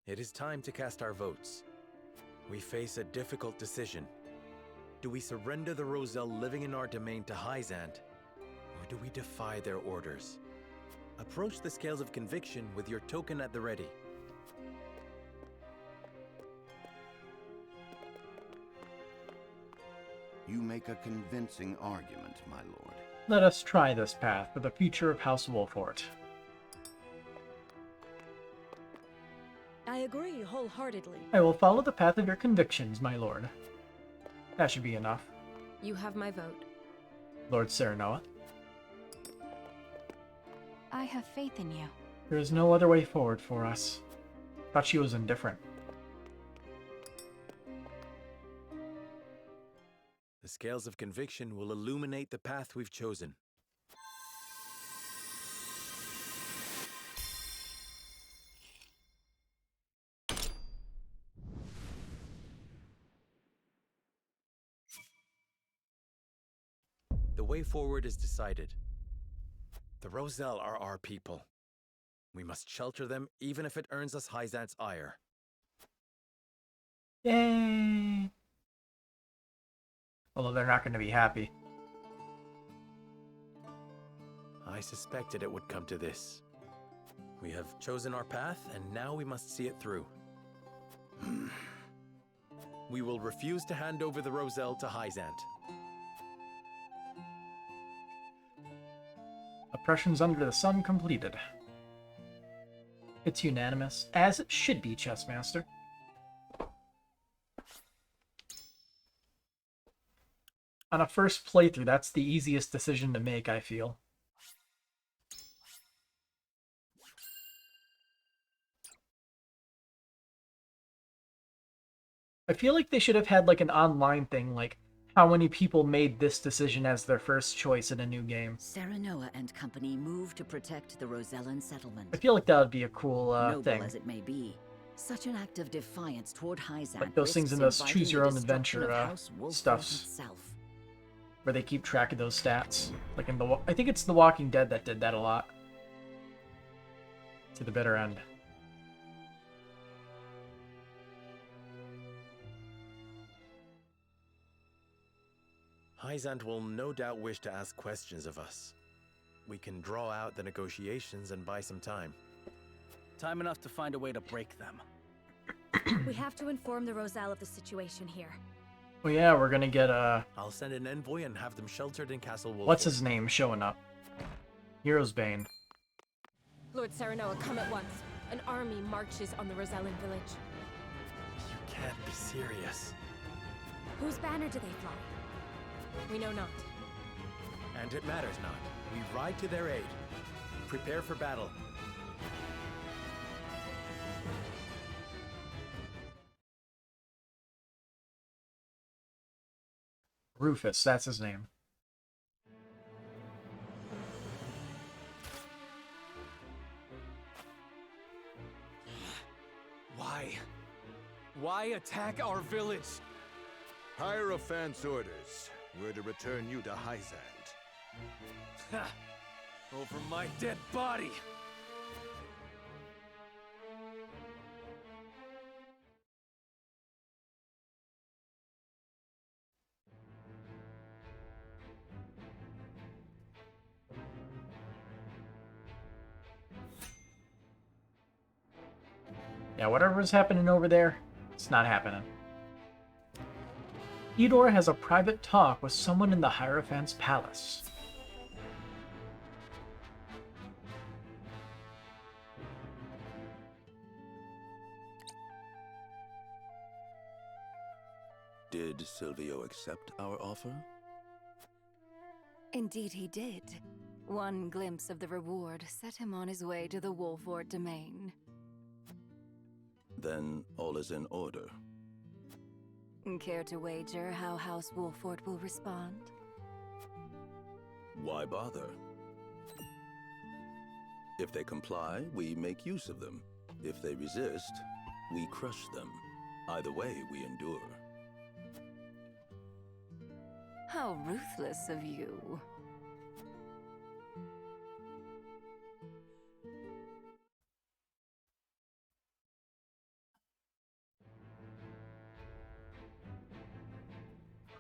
It is time to cast our votes. We face a difficult decision. Do we surrender the Roselle living in our domain to Hyzant, or do we defy their orders? Approach the scales of conviction with your token at the ready. You make a convincing argument, my lord. Let us try this path for the future of House Wolfort. I agree wholeheartedly. I will follow the path of your convictions, my lord. That should be enough. You have my vote. Lord Serenoa. I have faith in you. There is no other way forward for us. Thought she was indifferent. The scales of conviction will illuminate the path we've chosen. The way forward is decided. The Roselle are our people. We must shelter them even if it earns us Hyzant's ire. Yay! Although they're not going to be happy. I suspected it would come to this. We have chosen our path, and now we must see it through. We will refuse to hand over the Roselle to Hyzant. Oppressions under the sun completed. It's unanimous, as it should be, Chessmaster. On a first playthrough, that's the easiest decision to make, I feel. I feel like they should have had like an online thing, like how many people made this decision as their first choice in a new game. Serenoa and company move to protect the Rosellan settlement. I feel like that would be a cool Noble thing. as it may be, such an act of defiance toward Hyzant Like those things in risks those inviting choose the your own destruction adventure of House Wolfort stuffs. itself. Where they keep track of those stats. Like in the, I think it's The Walking Dead that did that a lot. To the bitter end. Hyzant will no doubt wish to ask questions of us. We can draw out the negotiations and buy some time. Time enough to find a way to break them. We have to inform the Roselle of the situation here. Well, yeah, we're gonna get I'll send an envoy and have them sheltered in Castle Wolfort. what's his name showing up? Hero's Bane. Lord Serenoa, come at once. An army marches on the Rosellan village. You can't be serious. Whose banner do they fly? We know not. And it matters not. We ride to their aid. Prepare for battle. Rufus, that's his name. Why? Why attack our village? Hierophant's orders were to return you to Hyzant. Ha! Over my dead body! Yeah, whatever's happening over there, it's not happening. Edor has a private talk with someone in the Hierophant's palace. Did Silvio accept our offer? Indeed he did. One glimpse of the reward set him on his way to the Wolford domain. Then all is in order. Care to wager how House Wolford will respond? Why bother? If they comply, we make use of them. If they resist, we crush them. Either way, we endure. How ruthless of you.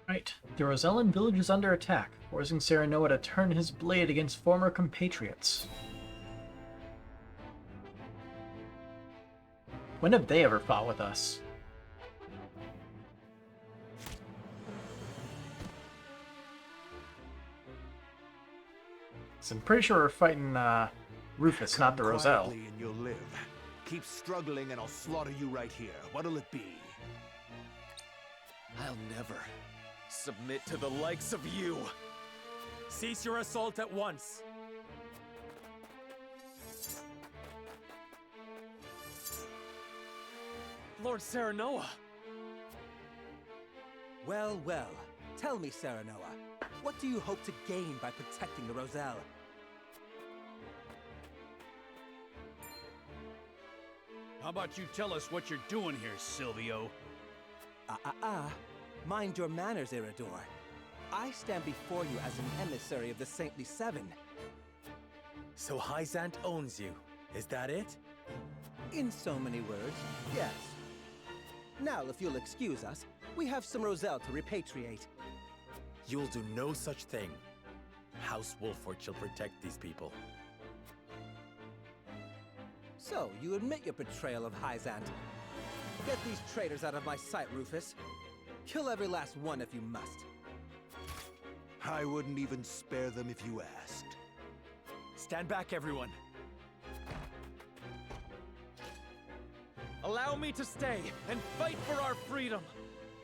Right. The Rosellan village is under attack, forcing Serenoa to turn his blade against former compatriots. When have they ever fought with us? So I'm pretty sure we're fighting Rufus, not the Roselle. Quietly and you'll live. Keep struggling and I'll slaughter you right here. What'll it be? I'll never submit to the likes of you. Cease your assault at once. Lord Serenoa! Well, well. Tell me, Serenoa, what do you hope to gain by protecting the Roselle? How about you tell us what you're doing here, Silvio? Mind your manners, Iridor. I stand before you as an emissary of the Saintly Seven. So Hyzant owns you, is that it? In so many words, yes. Now, if you'll excuse us, we have some Roselle to repatriate. You'll do no such thing. House Wolford shall protect these people. So, you admit your betrayal of Hyzant. Get these traitors out of my sight, Rufus. Kill every last one if you must. I wouldn't even spare them if you asked. Stand back, everyone. Allow me to stay and fight for our freedom.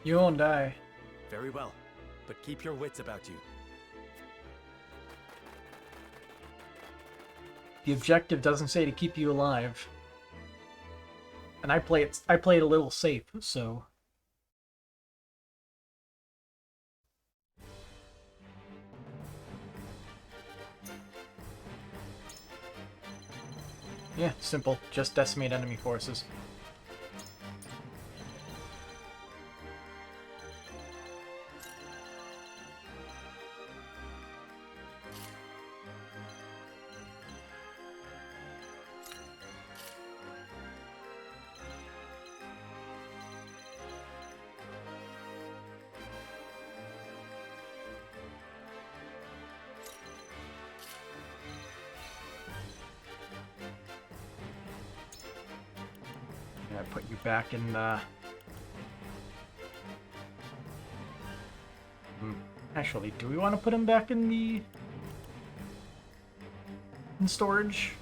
You won't die. Very well, but keep your wits about you. The objective doesn't say to keep you alive. And I play it a little safe, so yeah, simple. Just decimate enemy forces. Put you back in the... Actually, do we want to put him back in the... in storage?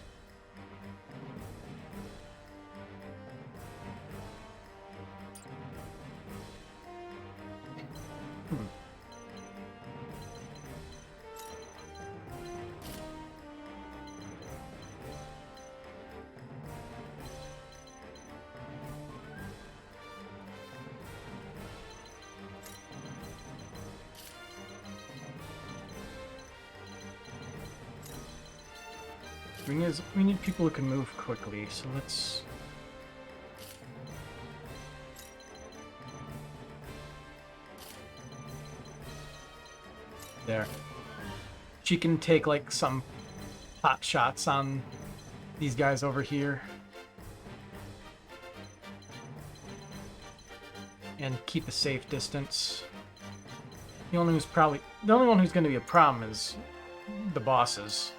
We need people who can move quickly, so let's... There. She can take, like, some pot shots on these guys over here. And keep a safe distance. The only one who's going to be a problem is the bosses.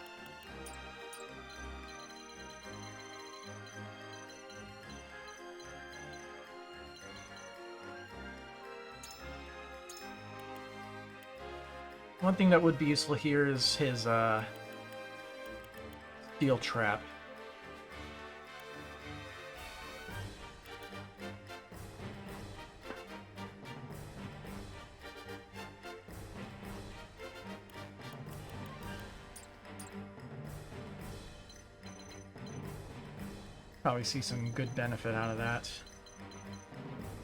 One thing that would be useful here is his steel trap. Probably see some good benefit out of that.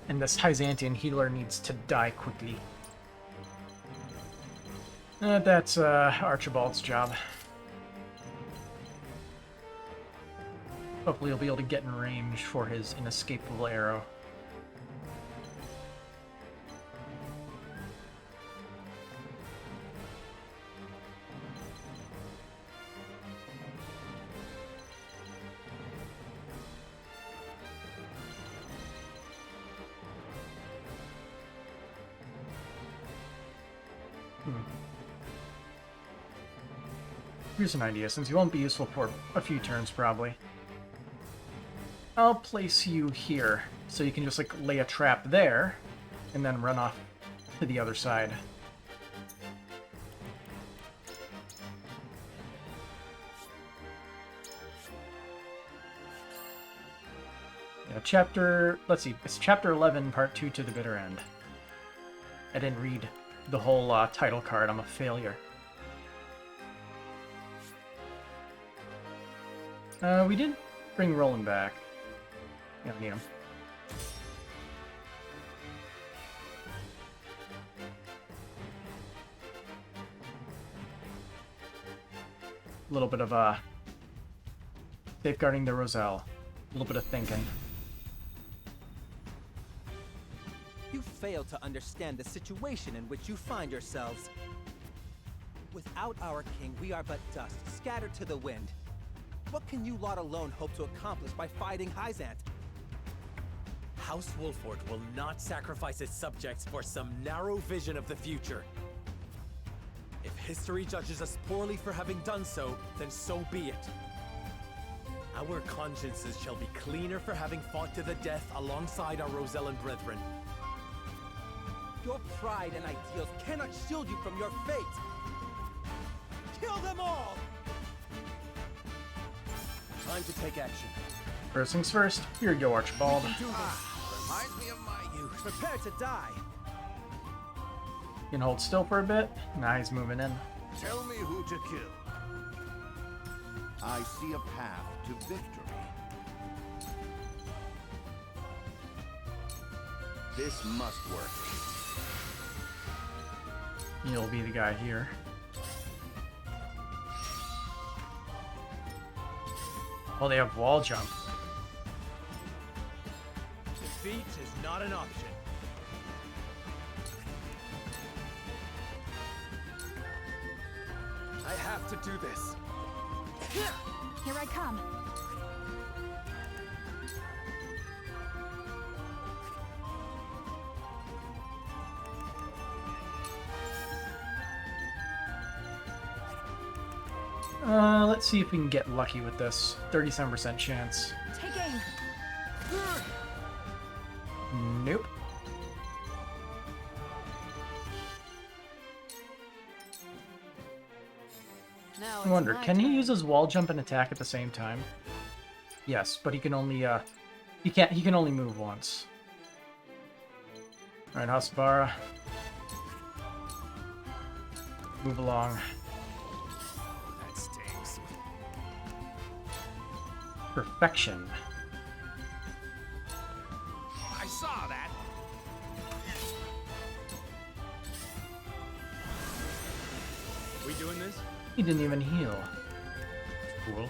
And this Hyzantian healer needs to die quickly. That's Archibald's job. Hopefully he'll be able to get in range for his inescapable arrow. Here's an idea, since you won't be useful for a few turns, probably. I'll place you here, so you can just, like, lay a trap there, and then run off to the other side. Yeah, let's see, it's Chapter 11, Part 2 to the Bitter End. I didn't read the whole title card, I'm a failure. We did bring Roland back. Yeah, need him. A little bit of safeguarding the Roselle. A little bit of thinking. You fail to understand the situation in which you find yourselves. Without our king, we are but dust, scattered to the wind. What can you lot alone hope to accomplish by fighting Hyzant? House Wolford will not sacrifice its subjects for some narrow vision of the future. If history judges us poorly for having done so, then so be it. Our consciences shall be cleaner for having fought to the death alongside our Rosellan brethren. Your pride and ideals cannot shield you from your fate! Kill them all! Time to take action. First things first, here you go, Archibald. Reminds me of my youth. Prepare to die. You can hold still for a bit. Now he's moving in. Tell me who to kill. I see a path to victory. This must work. You'll be the guy here. Oh, they have wall jump. Defeat is not an option. I have to do this. Here I come. Let's see if we can get lucky with this. 37% chance. Take aim. Nope. I wonder, can he use his wall jump and attack at the same time? Yes, but he can only he can only move once. Alright, Hasbara. Move along. That stinks. Perfection. I saw that. We doing this? He didn't even heal. Cool.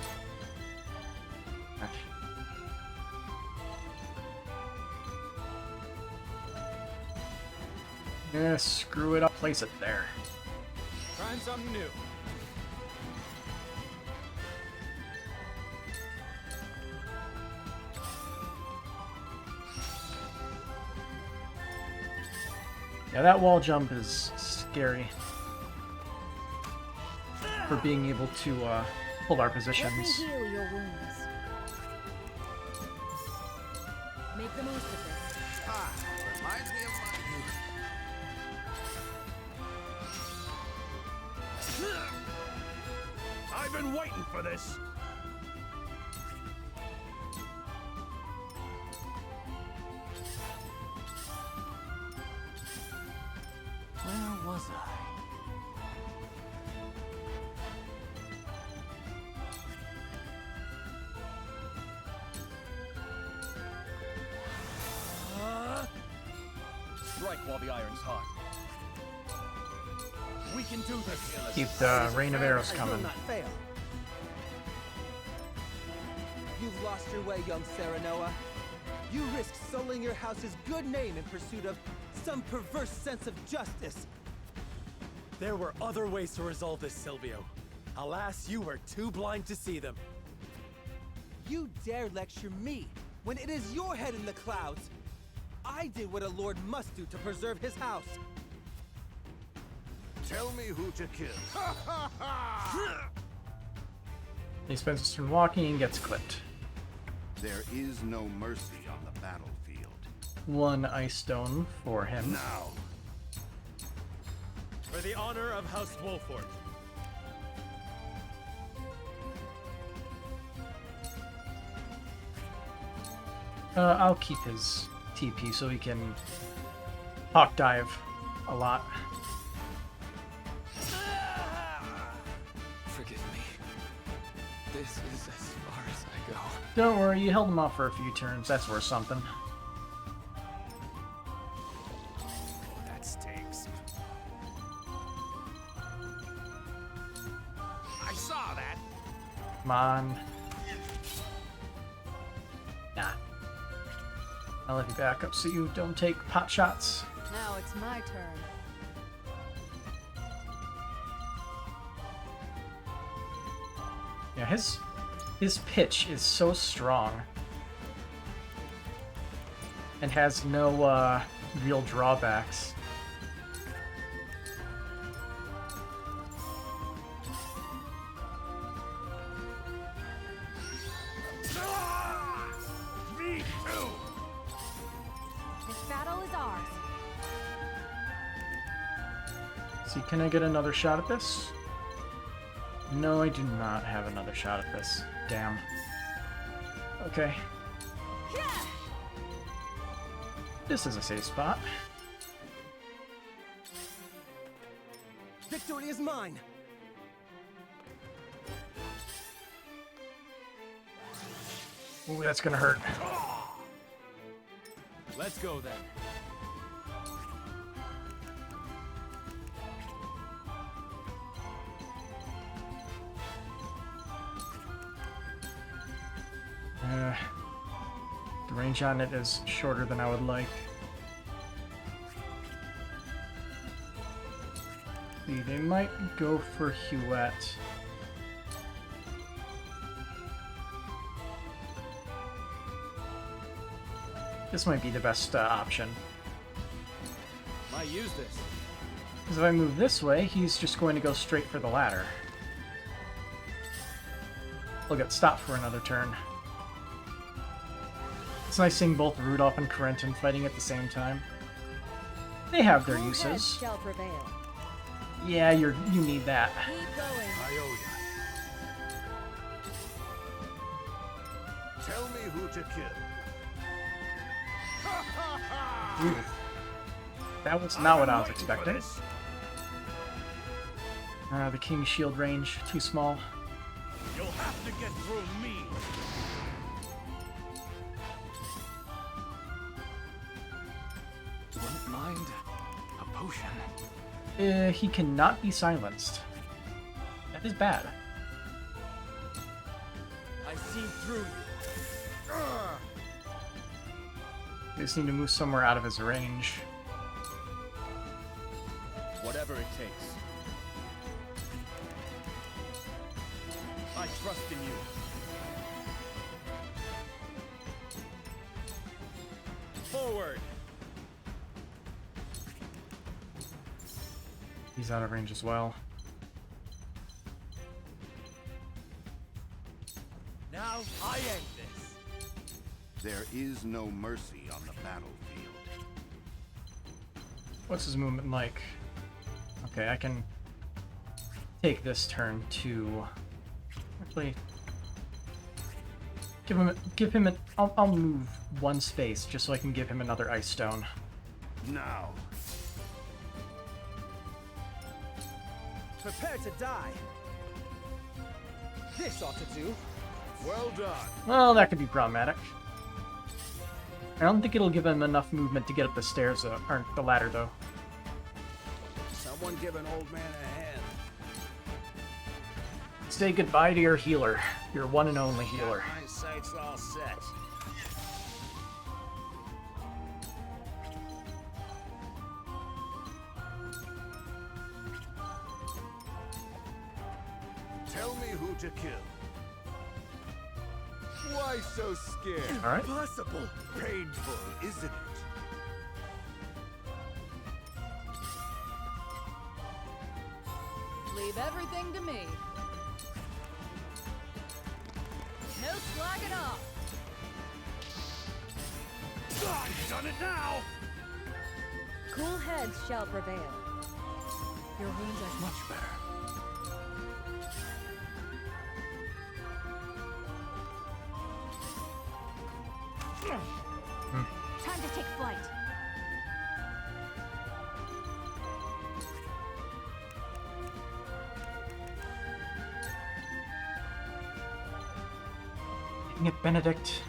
Yeah, screw it up. Place it there. Trying something new. Yeah, that wall jump is scary. For being able to hold our positions. Let me heal your wounds. Make the most of this. Reminds me of my youth. been waiting for this! Where was I? Strike while the iron's hot. We can do this. Keep the rain of arrows coming. Not fail. You've lost your way, young Serenoa. You risked sullying your house's good name in pursuit of some perverse sense of justice. There were other ways to resolve this, Silvio. Alas, you were too blind to see them. You dare lecture me when it is your head in the clouds. I did what a lord must do to preserve his house. Tell me who to kill. He spends his turn walking and gets clipped. There is no mercy on the battlefield. 1 ice stone for him. Now. For the honor of House Wolfort. I'll keep his TP so he can hawk dive a lot. Forgive me. This is as far as I go. Don't worry, you held him off for a few turns. That's worth something. That stinks. I saw that. Come on. Nah. I'll let you back up so you don't take pot shots. Now it's my turn. Yeah, his pitch is so strong and has no real drawbacks. Me too. This battle is ours. See, can I get another shot at this? No, I do not have another shot at this. Damn. Okay. This is a safe spot. Victory is mine. Ooh, that's gonna hurt. Let's go then. The range on it is shorter than I would like. See, they might go for Huette. This might be the best option. Might use this. Because if I move this way, he's just going to go straight for the ladder. He'll get stopped for another turn. It's nice seeing both Rudolph and Corentin fighting at the same time. They have their uses. Shall prevail. Yeah, you need that. Keep going. I owe you. Tell me who to kill. Ooh. That was not what I was expecting. The King's Shield range, too small. You'll have to get through me. Wouldn't mind a potion. He cannot be silenced. That is bad. I see through you. You just need to move somewhere out of his range. Whatever it takes. I trust in you. Forward! He's out of range as well. Now I end this. There is no mercy on the battlefield. What's his movement like? Okay, I can take this turn to Wait. Give him an. I'll move one space just so I can give him another ice stone. Now. Prepare to die. This ought to do. Well done. Well, that could be problematic. I don't think it'll give him enough movement to get up the stairs, though, or the ladder, though. Someone give an old man a hand. Say goodbye to your healer, your one and only healer. My sights all set. Tell me who to kill. Why so scared? All right. Impossible. Painful, isn't it? Leave everything to me. No slacking off. I've done it now. Cool heads shall prevail. Your wounds are Much better. Time to take flight. Dang it, Benedict.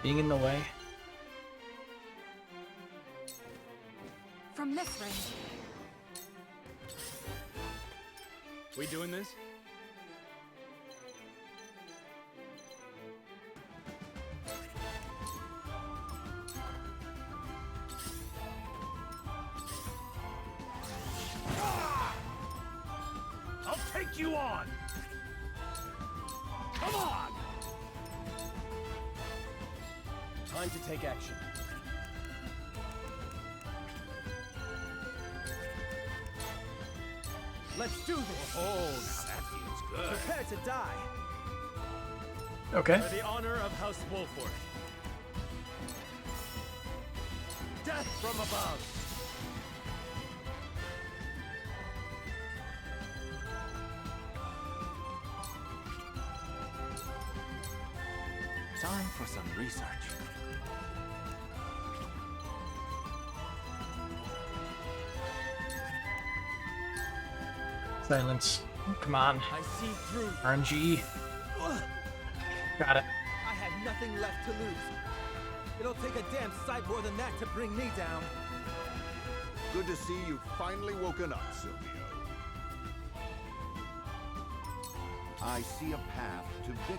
Being in the way. From this range. We doing this? I'll take you on. Come on. Time to take action. Let's do this. Oh, now that feels good. Prepare to die. Okay. For the honor of House Wolford. Death from above. Time for some research. Silence. Come on. I see through. RNG. Got it. I have nothing left to lose. It'll take a damn sight more than that to bring me down. Good to see you've finally woken up, Silvio. I see a path to victory.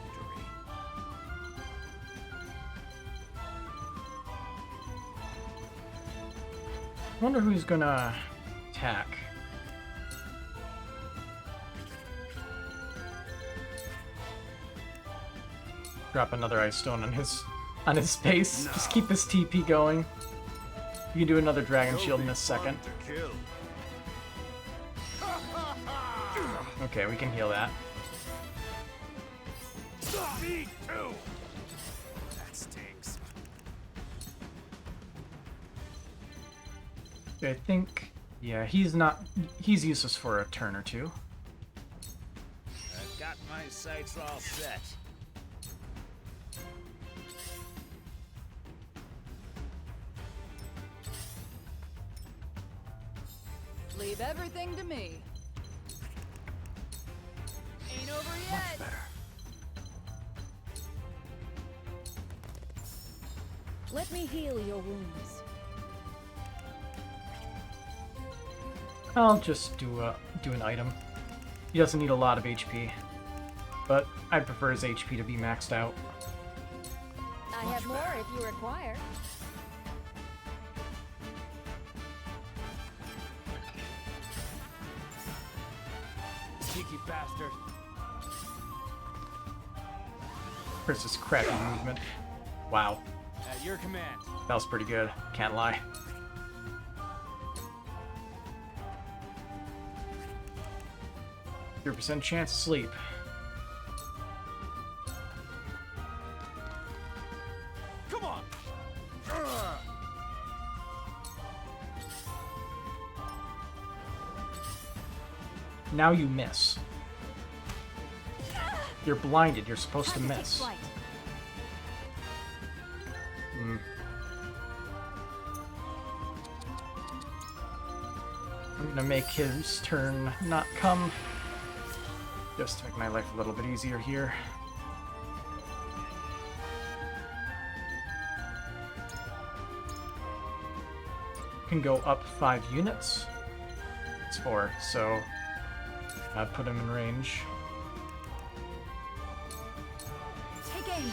I wonder who's gonna attack. Drop another ice stone on his space. Just keep his TP going. You can do another dragon shield in a second. Okay, we can heal that. Me too. That stinks. I think, yeah, he's useless for a turn or two. I've got my sights all set. Leave everything to me. Ain't over yet. Much better. Let me heal your wounds. I'll just do an item. He doesn't need a lot of HP, but I prefer his HP to be maxed out. I have more if you require. Cheeky bastard. Where's this crappy movement? Wow, At your command. that was pretty good. Can't lie. %, chance of sleep. Come on. Now you miss. You're blinded. You're supposed to miss. Hmm. I'm gonna make his turn not come, just to make my life a little bit easier here. Can go up 5 units. It's 4, so I'd put him in range. Take aim.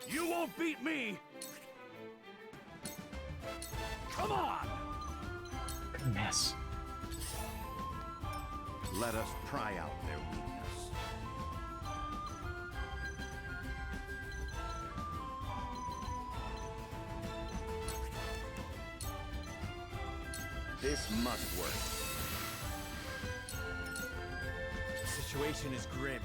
You won't beat me! Come on! Good miss. Let us pry out their weakness. This must work. The situation is grim.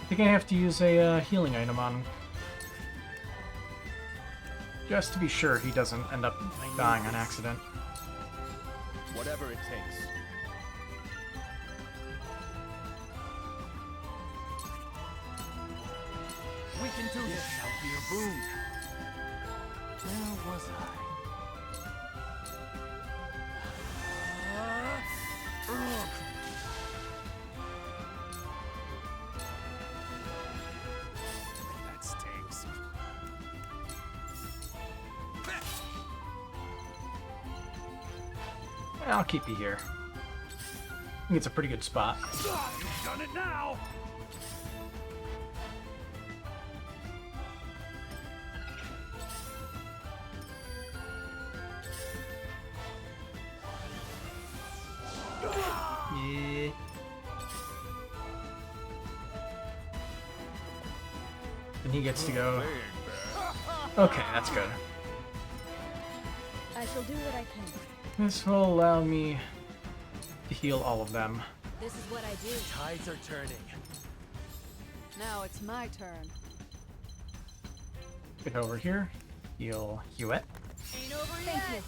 I think I have to use a healing item on him. Just to be sure he doesn't end up dying on accident. Whatever it takes. We can do this. Shall be a boon. Where was I? That stinks. I'll keep you here. I think it's a pretty good spot. You've done it now! Yeah. And he gets to go. Okay, that's good. I shall do what I can. This will allow me to heal all of them. This is what I do. Tides are turning. Now it's my turn. Get over here. Heal Hewitt. Ain't over yet. Thank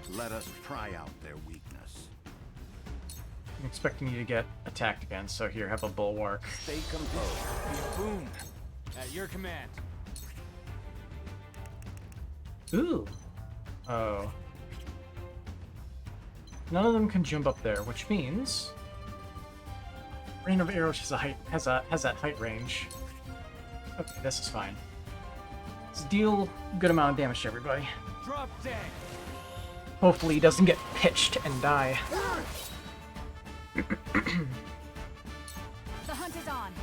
you. Let us pry out their weakness. I'm expecting you to get attacked again, so here, have a bulwark. Stay composed. Be a boon. At your command. Ooh. Oh. None of them can jump up there, which means Rain of Arrows has that height range. Okay, this is fine. Let's deal a good amount of damage to everybody. Drop dead. Hopefully he doesn't get pitched and die. The hunt is on.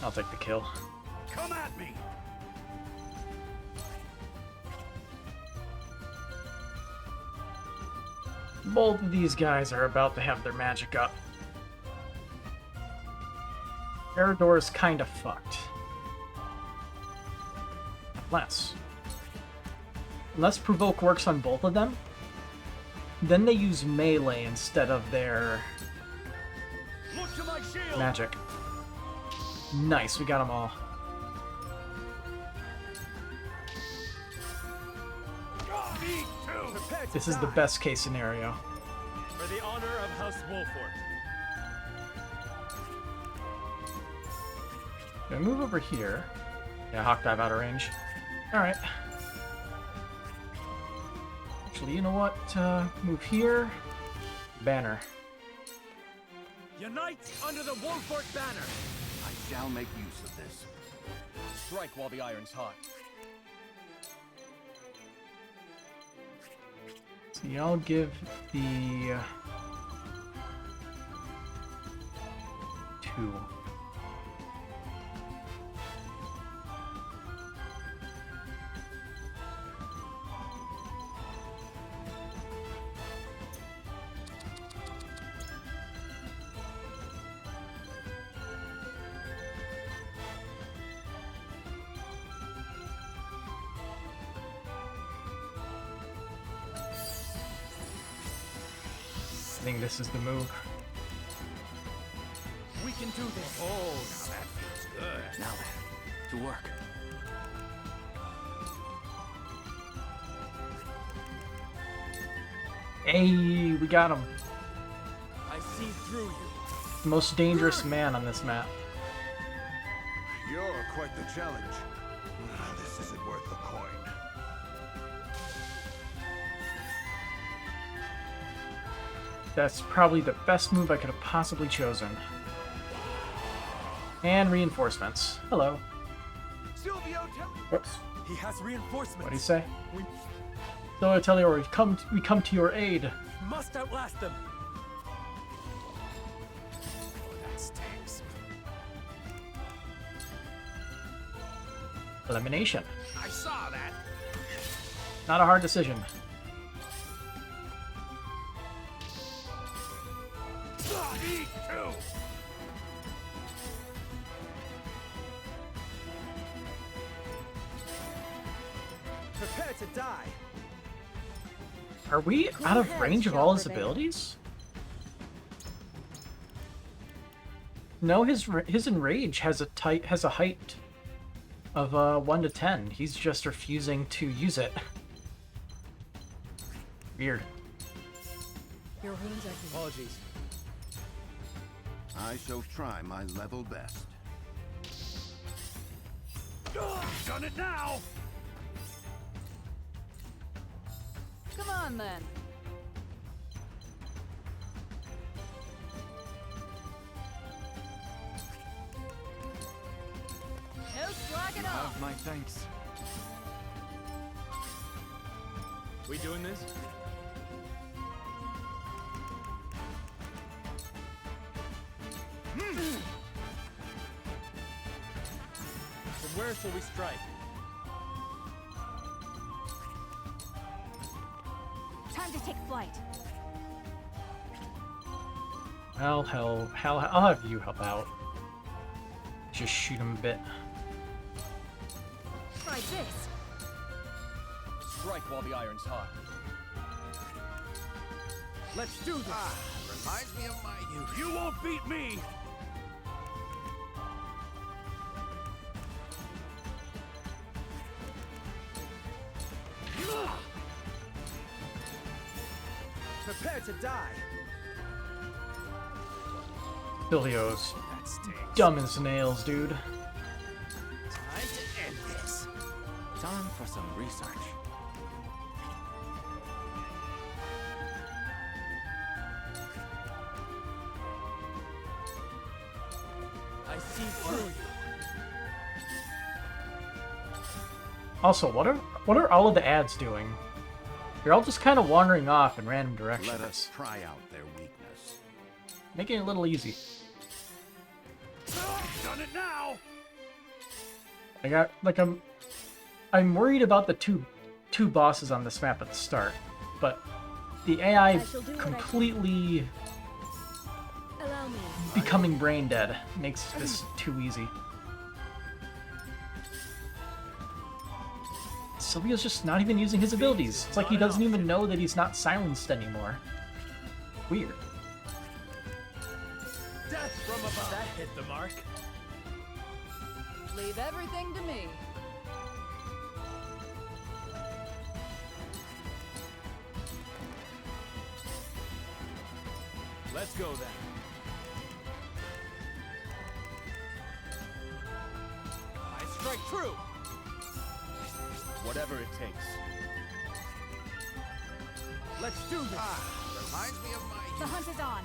I'll take the kill. Come at me! Both of these guys are about to have their magic up. Eridor's kinda fucked. Unless Provoke works on both of them, then they use melee instead of their Look to my shield! magic. Nice, we got them all. Me too! This is the best case scenario. For the honor of House Wolfort. Gonna move over here. Yeah, Hawk Dive out of range. Alright. Actually, you know what? Move here. Banner. Unite under the Wolfort banner! I shall make use of this. Strike while the iron's hot. See, I'll give the 2. I think this is the move. We can do this. Oh, now that feels good. Now then, to work. Hey, we got him. I see through you. Most dangerous man on this map. You're quite the challenge. This isn't worth the coin. That's probably the best move I could have possibly chosen. And reinforcements. Hello. Whoops. He has reinforcements. What do you say? So Atelier, we come to your aid. Must outlast them. That stinks. Elimination. I saw that. Not a hard decision. Eat too. Prepare to die. Are we out of range of all his abilities? No, his enrage has a height of 1 to 10. He's just refusing to use it. Weird. Your wounds are healed. Apologies. I shall try my level best. Done it now. Come on, then. No slacking off. Have my thanks. We doing this? So where shall we strike? Time to take flight. I'll have you help out. Just shoot him a bit. Try this. Strike while the iron's hot. Let's do this! Reminds me of my youth. You won't beat me. Prepare to die. Filio's dumb as nails, dude. Time to end this. Time for some research. I see through you. Also, what are all of the ads doing? They're all just kind of wandering off in random directions. Let us try out their weakness. Making it a little easy. Done it now. I'm worried about the two bosses on this map at the start, but the AI completely Allow me. becoming brain dead makes this too easy. Silvio's just not even using his abilities. It's like he doesn't even know that he's not silenced anymore. Weird. Death from above. That hit the mark. Leave everything to me. Let's go then. I strike true. Whatever it takes. Let's do this. Reminds me of my The hunt is on.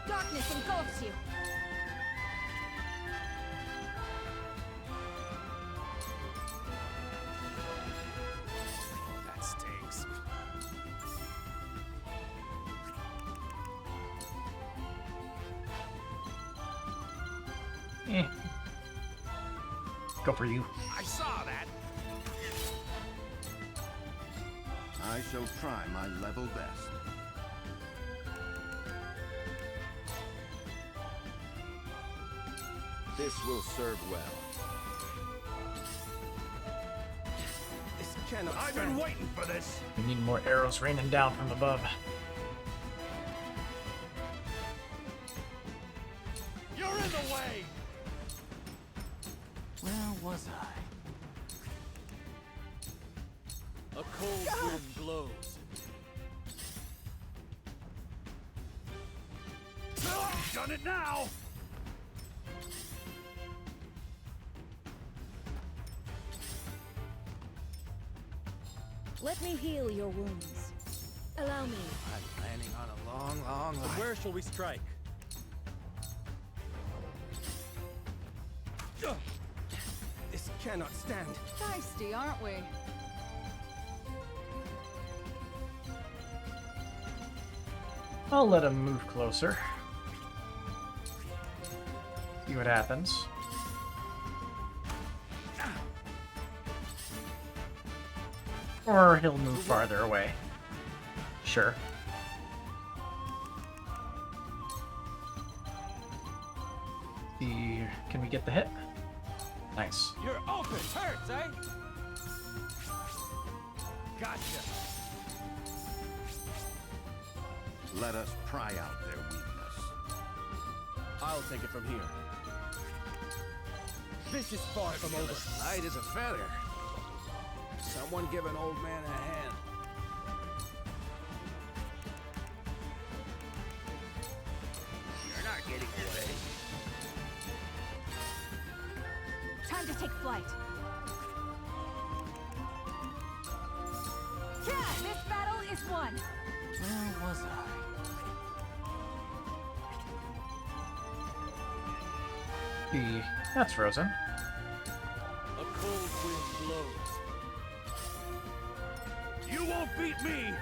Darkness engulfs you. That stinks. Eh. Go for you. I saw that. I shall try my level best. This will serve well. cannot I've been waiting for this. We need more arrows raining down from above. You're in the way. Where was I? A cold wind blows. You've done it now. Let me heal your wounds. Allow me. I'm landing on a long, long line. Where shall we strike? This cannot stand. Feisty, aren't we? I'll let him move closer. See what happens. Or he'll move farther away. Sure. Can we get the hit? Nice. You're open! Hurts, eh? Gotcha! Let us pry out their weakness. I'll take it from here. This is far from over. Light as a feather. Someone give an old man a hand. You're not getting away. Time to take flight. Yeah, this battle is won. Where was I? That's frozen. A cold wind blows. You won't beat me.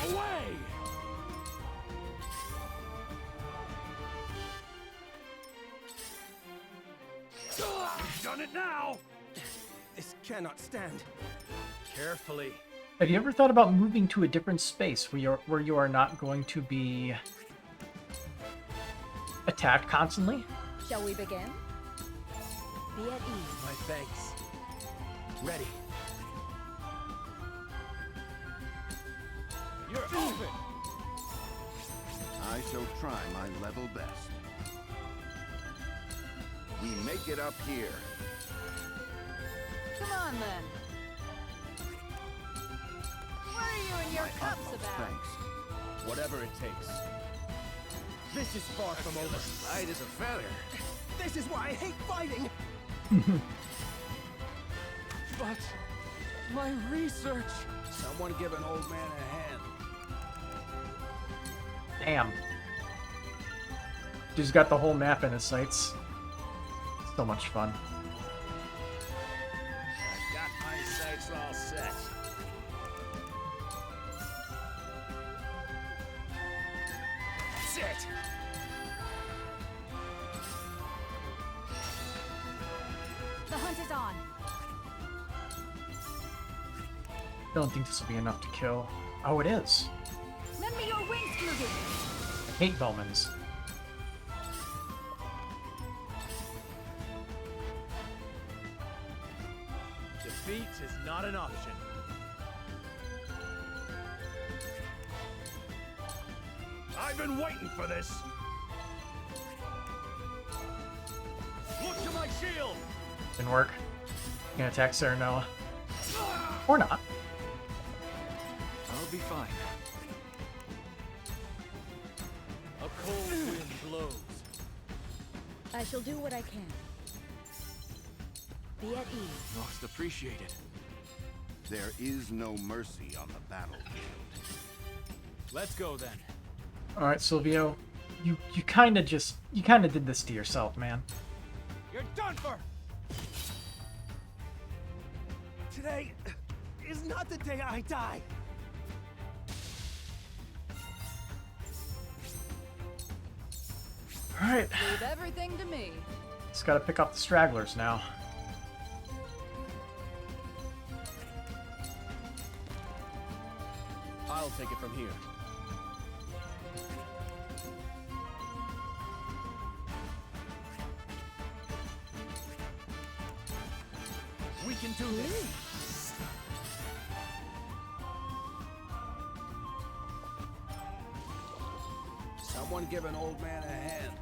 Away. You've done it now. This cannot stand. Carefully. Have you ever thought about moving to a different space where you are not going to be attacked constantly? Shall we begin? Be at ease. My thanks. Ready. You're open! I shall try my level best. We make it up here. Come on, then. What are you and your My cups utmost about? thanks. Whatever it takes. This is far from over. Light as a feather. This is why I hate fighting. But my research. Someone give an old man a hand. Damn. Dude's got the whole map in his sights. So much fun. I've got my sights all set. That's it. The hunt is on. Don't think this will be enough to kill. Oh, it is. Lend me your wings, Flugen. I hate Bowmans. Defeat is not an option. I've been waiting for this. Look to my shield. Didn't work. Gonna attack Serenoa. Or not. I'll be fine. A cold wind blows. I shall do what I can. Be at ease. Most appreciated. There is no mercy on the battlefield. Let's go then. Alright, Silvio. You kinda did this to yourself, man. You're done for! Today is not the day I die. Alright. Leave everything to me. Just gotta pick up the stragglers now. I'll take it from here. We can do this. Someone give an old man a hand.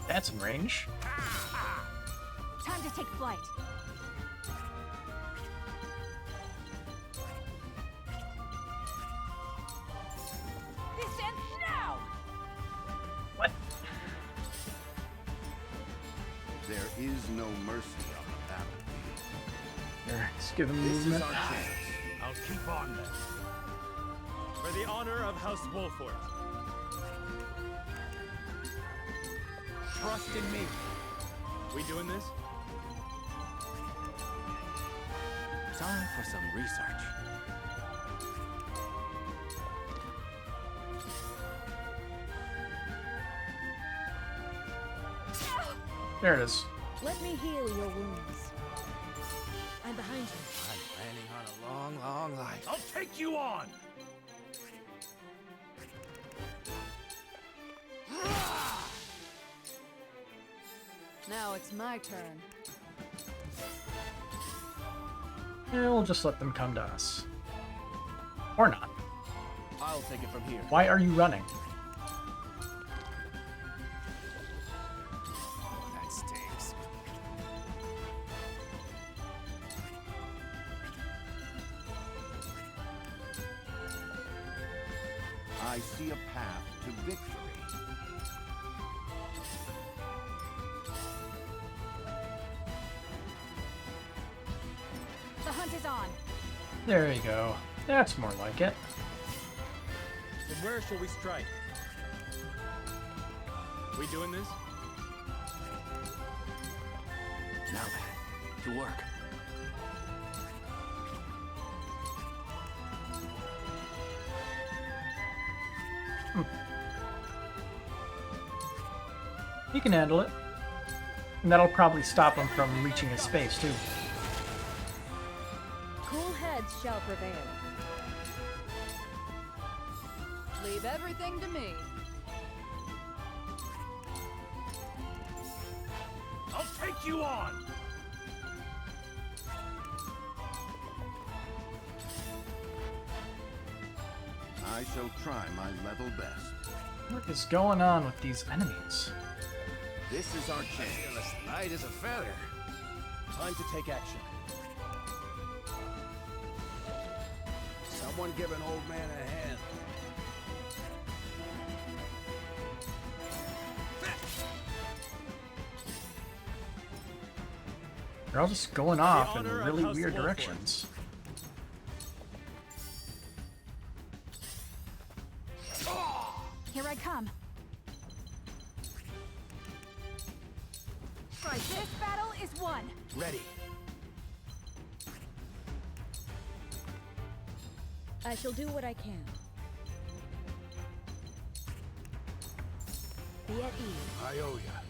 That's in range. Time to take flight. This ends now! What? There is no mercy on the battlefield. Here, let's give him This is movement. our chance. I'll keep on then. For the honor of House Wolfort. Trust in me. We doing this? Time for some research. There it is. Let me heal your wounds. I'm behind you. I'm planning on a long, long life. I'll take you on! Now it's my turn. Yeah, we'll just let them come to us. Or not. I'll take it from here. Why are you running? That stinks. I see a path to victory. The hunt is on. There you go. That's more like it. Then where shall we strike? We doing this? Now then, to work. He can handle it. And that'll probably stop him from reaching his space, too. Cool heads shall prevail. Leave everything to me. I'll take you on! I shall try my level best. What is going on with these enemies? This is our chance. As light as a feather. Time to take action. Someone give an old man a hand. They're all just going off in honor of really House weird Wolfort. directions. Here I come. Right, this battle is won. Ready. I shall do what I can. Be at ease. I owe ya.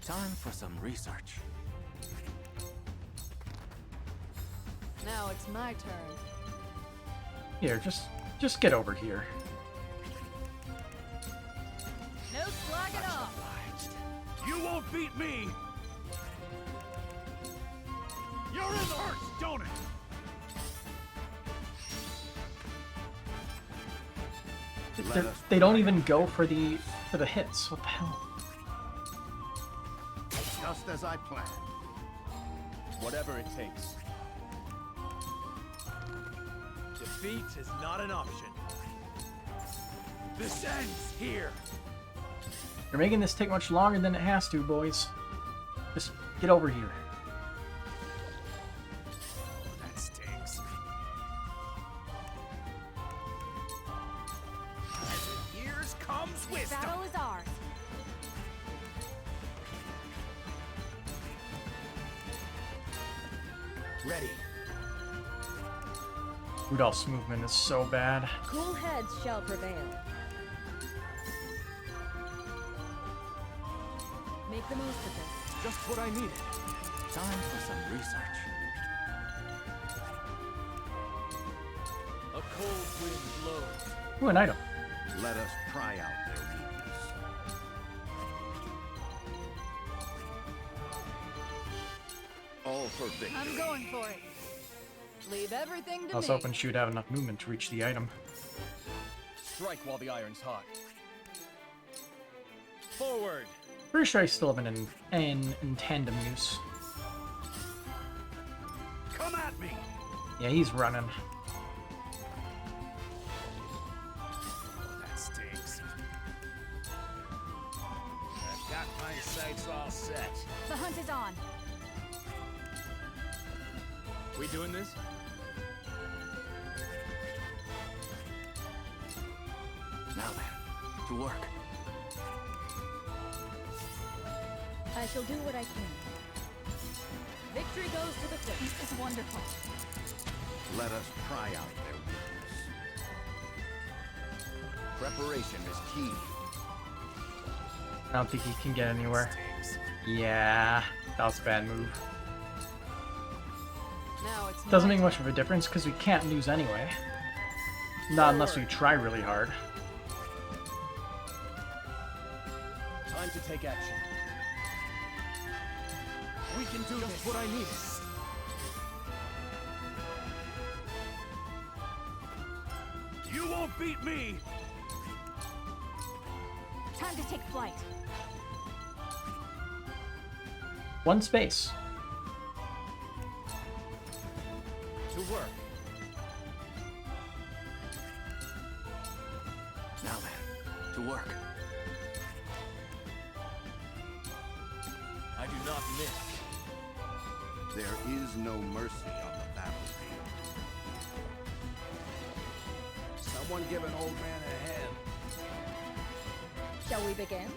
Time for some research. Now it's my turn. Here, just get over here. No slagging off. You won't beat me! You're in the hurts, don't it? They don't even go for the hits. What the hell? Just as I planned. Whatever it takes. Defeat is not an option. This ends here. You're making this take much longer than it has to, boys. Just get over here. That stinks. As in years comes wisdom. Battle is ours. Ready. Rudolph's movement is so bad. Cool heads shall prevail. Make the most of this. Just what I needed. Time for some research. A cold wind blows. Ooh, an item. Let us pry out their weakness. All for victory. I'm going for it. Leave everything to I was me. hoping she would have enough movement to reach the item. Strike while the iron's hot. Forward! Pretty sure I still have an in tandem use. Come at me! Yeah, he's running. That stinks. I've got my sights all set. The hunt is on. We doing this? Now then, to work. I shall do what I can. Victory goes to the quick. This is wonderful. Let us try out their weakness. Preparation is key. I don't think he can get anywhere. Yeah, that was a bad move. Now it's Doesn't my make much of a difference because we can't lose anyway. Not unless we try really hard. Time to take action. We can do just what I need. You won't beat me! Time to take flight. One space. To work. Now then, to work. I do not miss. There is no mercy on the battlefield. Someone give an old man a hand. Shall we begin?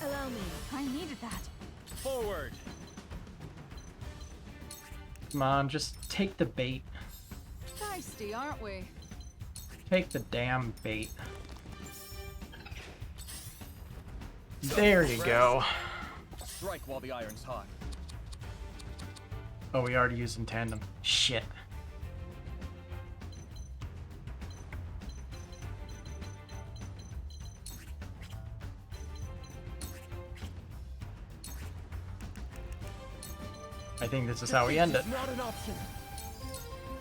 Allow me. I needed that. Forward! Come on, just take the bait. feisty, aren't we? Take the damn bait. There you go. Strike while the iron's hot. Oh, we already used in tandem. Shit. I think this is how we end it. Not an option.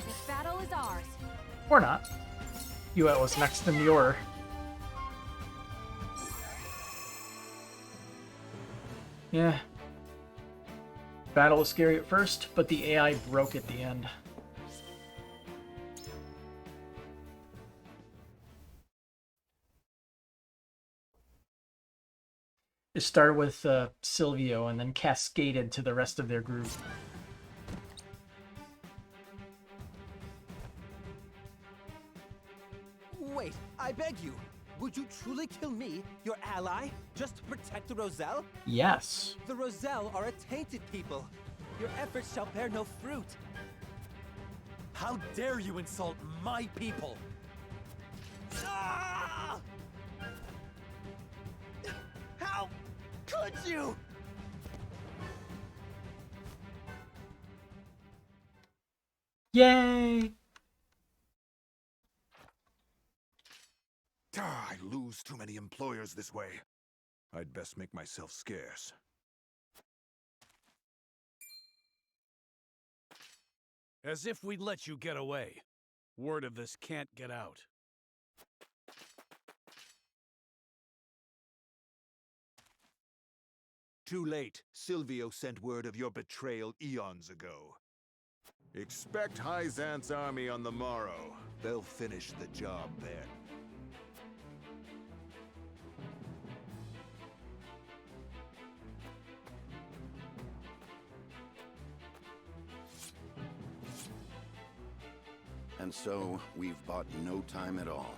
This battle is ours. Or not. You was next in the order. Yeah. Battle was scary at first, but the AI broke at the end. It started with Silvio and then cascaded to the rest of their group. Wait, I beg you. Would you truly kill me, your ally, just to protect the Roselle? Yes. The Roselle are a tainted people. Your efforts shall bear no fruit. How dare you insult my people? Ah! How could you? Yay! I lose too many employers this way. I'd best make myself scarce. As if we'd let you get away. Word of this can't get out. Too late. Silvio sent word of your betrayal eons ago. Expect Hyzant's army on the morrow. They'll finish the job then. And so, we've bought no time at all.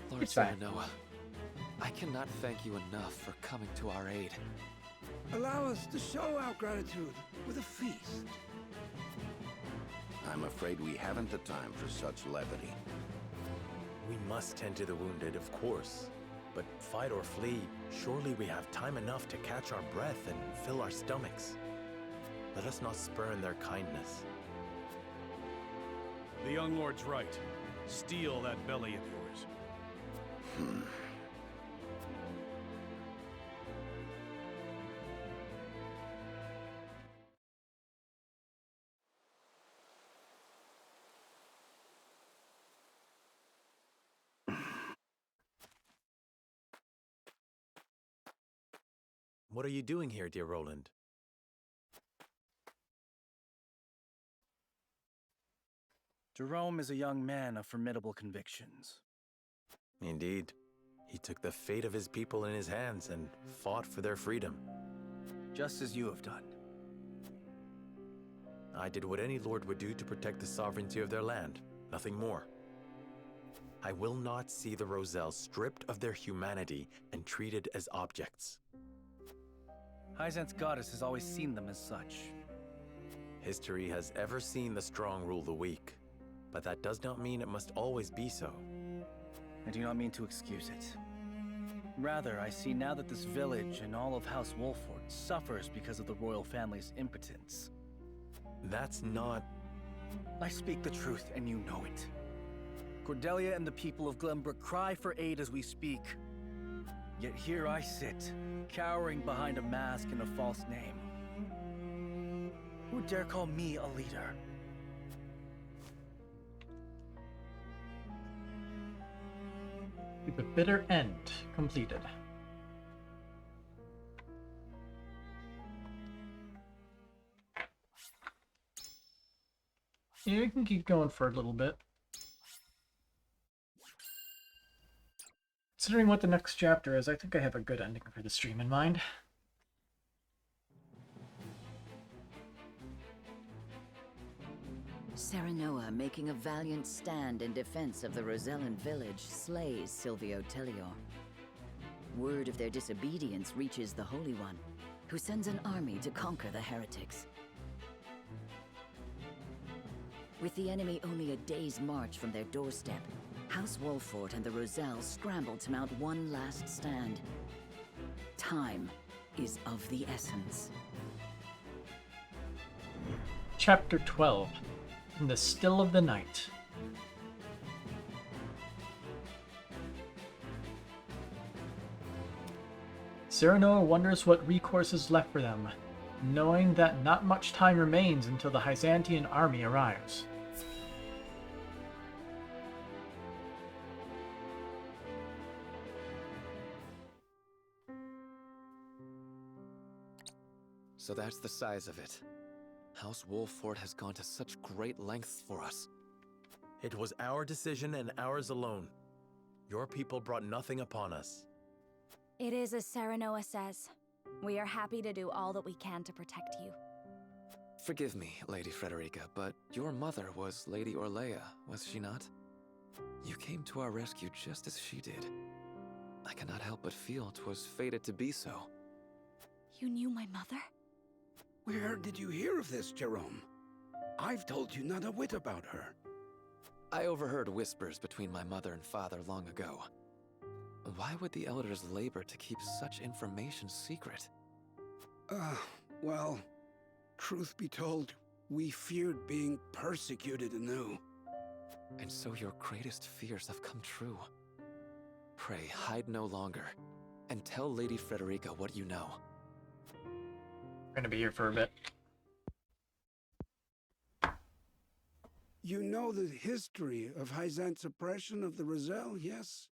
Lord It's fine. Serenoa, I cannot thank you enough for coming to our aid. Allow us to show our gratitude with a feast. I'm afraid we haven't the time for such levity. We must tend to the wounded, of course. But fight or flee, surely we have time enough to catch our breath and fill our stomachs. Let us not spurn their kindness. The young lord's right. Steal that belly of yours. What are you doing here, dear Roland? Jerome is a young man of formidable convictions. Indeed. He took the fate of his people in his hands and fought for their freedom. Just as you have done. I did what any lord would do to protect the sovereignty of their land, nothing more. I will not see the Roselle stripped of their humanity and treated as objects. Hyzant's goddess has always seen them as such. History has ever seen the strong rule the weak, but that does not mean it must always be so. I do not mean to excuse it. Rather, I see now that this village and all of House Wolford suffers because of the royal family's impotence. That's not... I speak the truth, and you know it. Cordelia and the people of Glenbrook cry for aid as we speak. Yet here I sit, cowering behind a mask and a false name. Who dare call me a leader? The bitter end completed. Yeah, we can keep going for a little bit. Considering what the next chapter is, I think I have a good ending for the stream in mind. Serenoa, making a valiant stand in defense of the Rosellan village, slays Silvio Tellior. Word of their disobedience reaches the Holy One, who sends an army to conquer the heretics. With the enemy only a day's march from their doorstep, House Wolford and the Roselle scramble to mount one last stand. Time is of the essence. Chapter 12. In the Still of the Night. Serenoa wonders what recourse is left for them, knowing that not much time remains until the Hyzantian army arrives. So that's the size of it. House Wolford has gone to such great lengths for us. It was our decision and ours alone. Your people brought nothing upon us. It is as Serenoa says. We are happy to do all that we can to protect you. Forgive me, Lady Frederica, but your mother was Lady Orlea, was she not? You came to our rescue just as she did. I cannot help but feel 'twas fated to be so. You knew my mother? Where did you hear of this, Jerome? I've told you not a whit about her. I overheard whispers between my mother and father long ago. Why would the elders labor to keep such information secret? Well, truth be told, we feared being persecuted anew. And so your greatest fears have come true. Pray, hide no longer, and tell Lady Frederica what you know. We're gonna be here for a bit. You know the history of Hyzant's oppression of the Roselle, yes?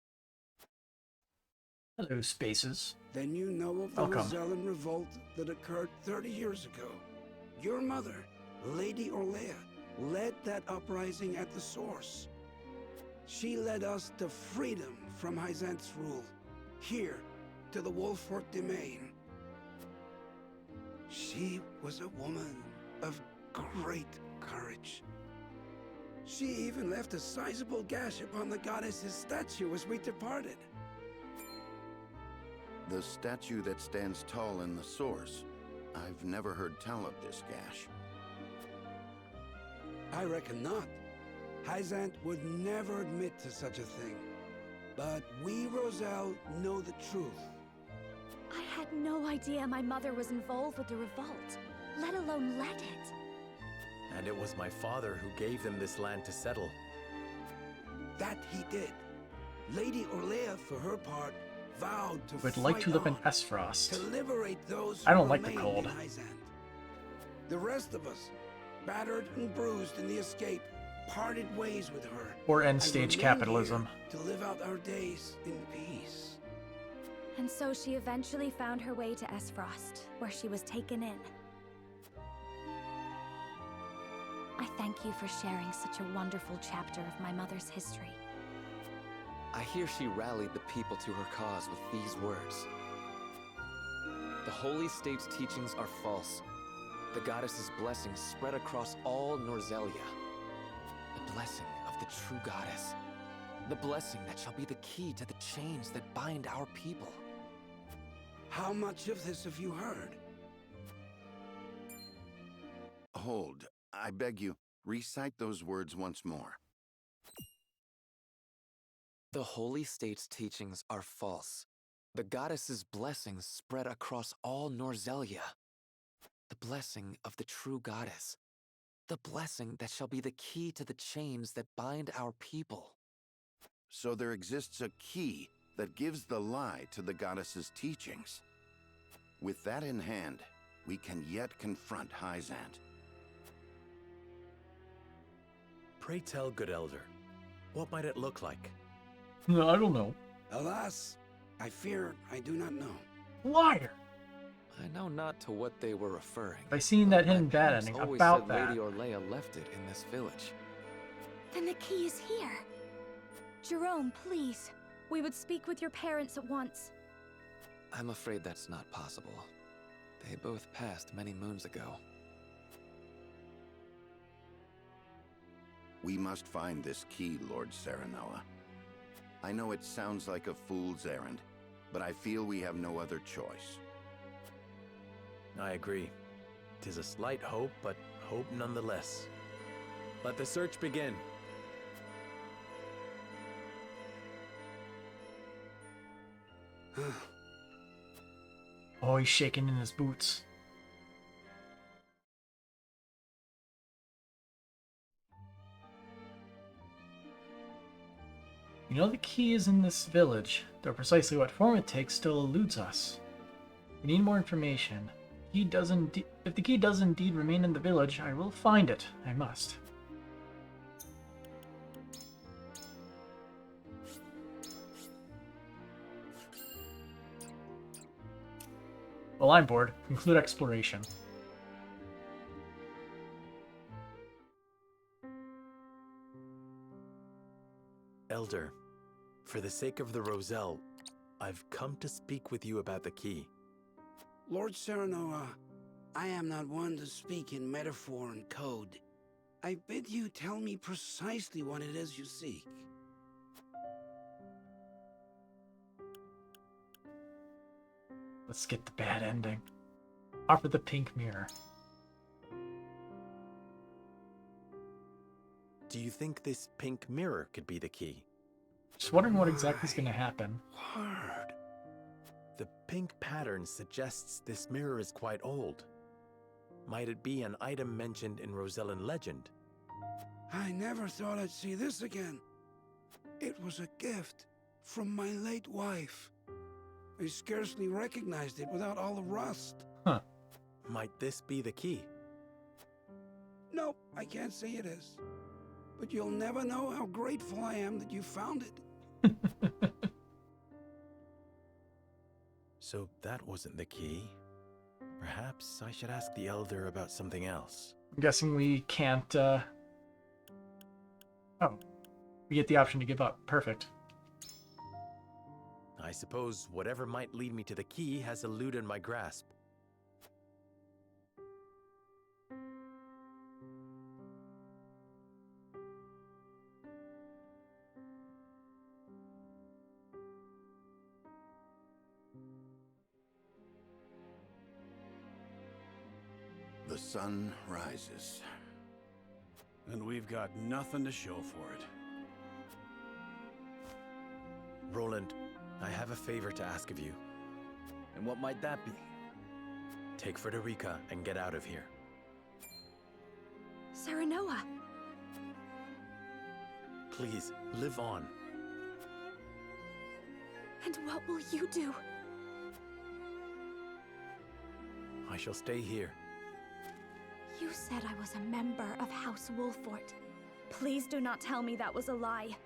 Hello, Spaces. Then you know of the Rosellan revolt that occurred 30 years ago. Your mother, Lady Orlea, led that uprising at the source. She led us to freedom from Hyzant's rule, here, to the Wolford domain. She was a woman of great courage. She even left a sizable gash upon the goddess's statue as we departed. The statue that stands tall in the source. I've never heard tell of this gash. I reckon not. Hyzant would never admit to such a thing. But we, Roselle, know the truth. I had no idea my mother was involved with the revolt, let alone led it. And it was my father who gave them this land to settle. That he did. Lady Orlea, for her part, vowed to Would like to live in to Esfrost. liberate those I don't who like the remained cold. in Hyzant. The rest of us, battered and bruised in the escape, parted ways with her. Or end and stage remained capitalism. here to live out our days in peace. And so she eventually found her way to Esfrost, where she was taken in. I thank you for sharing such a wonderful chapter of my mother's history. I hear she rallied the people to her cause with these words. The Holy State's teachings are false. The goddess's blessing spread across all Norzelia. The blessing of the true goddess. The blessing that shall be the key to the chains that bind our people. How much of this have you heard? Hold. I beg you, recite those words once more. The Holy State's teachings are false. The goddess's blessings spread across all Norzelia. The blessing of the true goddess. The blessing that shall be the key to the chains that bind our people. So there exists a key that gives the lie to the goddess's teachings. With that in hand, we can yet confront Hyzant. Pray tell, good elder, what might it look like? No, I don't know. Alas, I fear I do not know. Liar! I know not to what they were referring. I seen that hidden bad Parents ending always about said that. Lady Orlea left it in this village. Then the key is here. Jerome, please. We would speak with your parents at once. I'm afraid that's not possible. They both passed many moons ago. We must find this key, Lord Serenoa. I know it sounds like a fool's errand, but I feel we have no other choice. I agree. 'Tis a slight hope, but hope nonetheless. Let the search begin. Oh, he's shaking in his boots. You know the key is in this village, though precisely what form it takes still eludes us. We need more information. If the key does indeed remain in the village, I will find it. I must. Well, I'm bored. Conclude exploration. Elder, for the sake of the Roselle, I've come to speak with you about the key. Lord Serenoa, I am not one to speak in metaphor and code. I bid you tell me precisely what it is you seek. Let's get the bad ending. Offer the pink mirror. Do you think this pink mirror could be the key? Just wondering what exactly is going to happen. Word. The pink pattern suggests this mirror is quite old. Might it be an item mentioned in Rosellan legend? I never thought I'd see this again. It was a gift from my late wife. I scarcely recognized it without all the rust. Huh. Might this be the key? Nope, I can't say it is. But you'll never know how grateful I am that you found it. So that wasn't the key. Perhaps I should ask the Elder about something else. I'm guessing we can't, Oh. We get the option to give up. Perfect. I suppose whatever might lead me to the key has eluded my grasp. The sun rises. And we've got nothing to show for it. Roland, I have a favor to ask of you. And what might that be? Take Frederica and get out of here. Serenoa! Please, live on. And what will you do? I shall stay here. You said I was a member of House Wolfort. Please do not tell me that was a lie.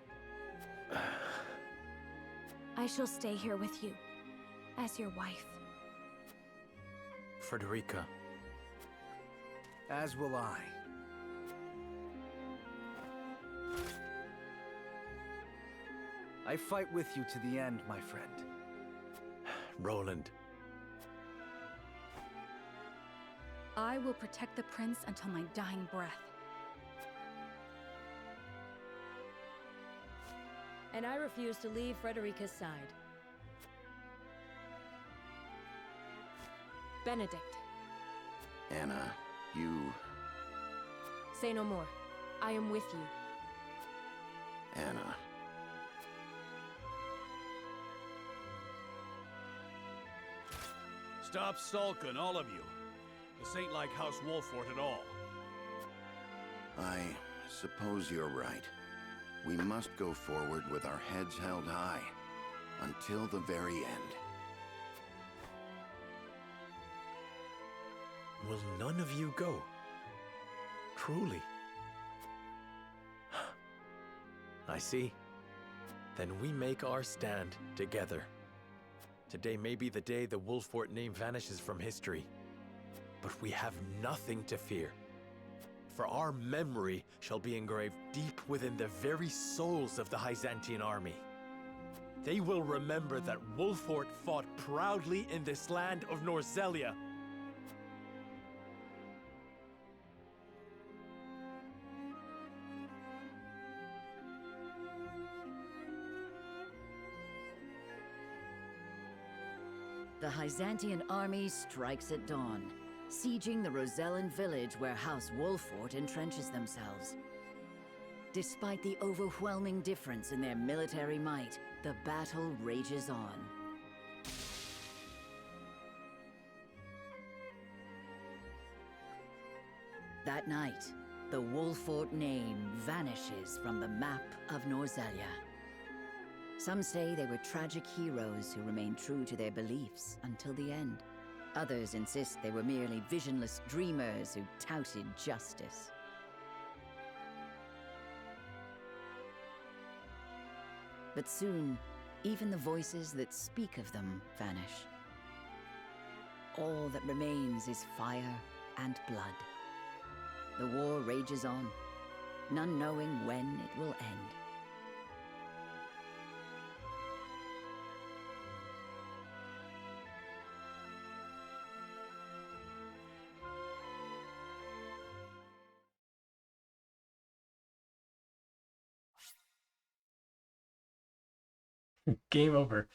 I shall stay here with you. as your wife. Frederica. As will I. I fight with you to the end, my friend. Roland. I will protect the prince until my dying breath. And I refuse to leave Frederica's side. Benedict. Anna, you... Say no more. I am with you. Anna. Stop sulking, all of you. This ain't like House Wolfort at all. I suppose you're right. We must go forward with our heads held high, until the very end. Will none of you go? Truly? I see. Then we make our stand together. Today may be the day the Wolfort name vanishes from history. But we have nothing to fear. For our memory shall be engraved deep within the very souls of the Byzantine army. They will remember that Wolfort fought proudly in this land of Norzelia. The Byzantine army strikes at dawn, sieging the Rosellan village where House Wolfort entrenches themselves. Despite the overwhelming difference in their military might, the battle rages on. That night, the Wolfort name vanishes from the map of Norzelia. Some say they were tragic heroes who remained true to their beliefs until the end. Others insist they were merely visionless dreamers who touted justice. But soon, even the voices that speak of them vanish. All that remains is fire and blood. The war rages on, none knowing when it will end. Game over.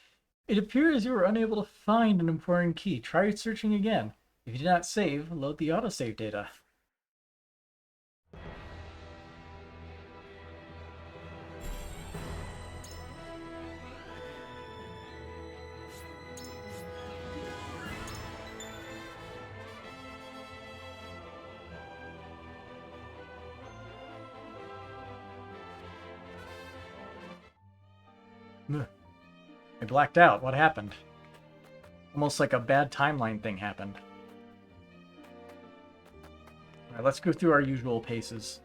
It appears you were unable to find an important key. Try searching again. If you did not save, load the autosave data. I blacked out. What happened? Almost like a bad timeline thing happened. Alright, let's go through our usual paces.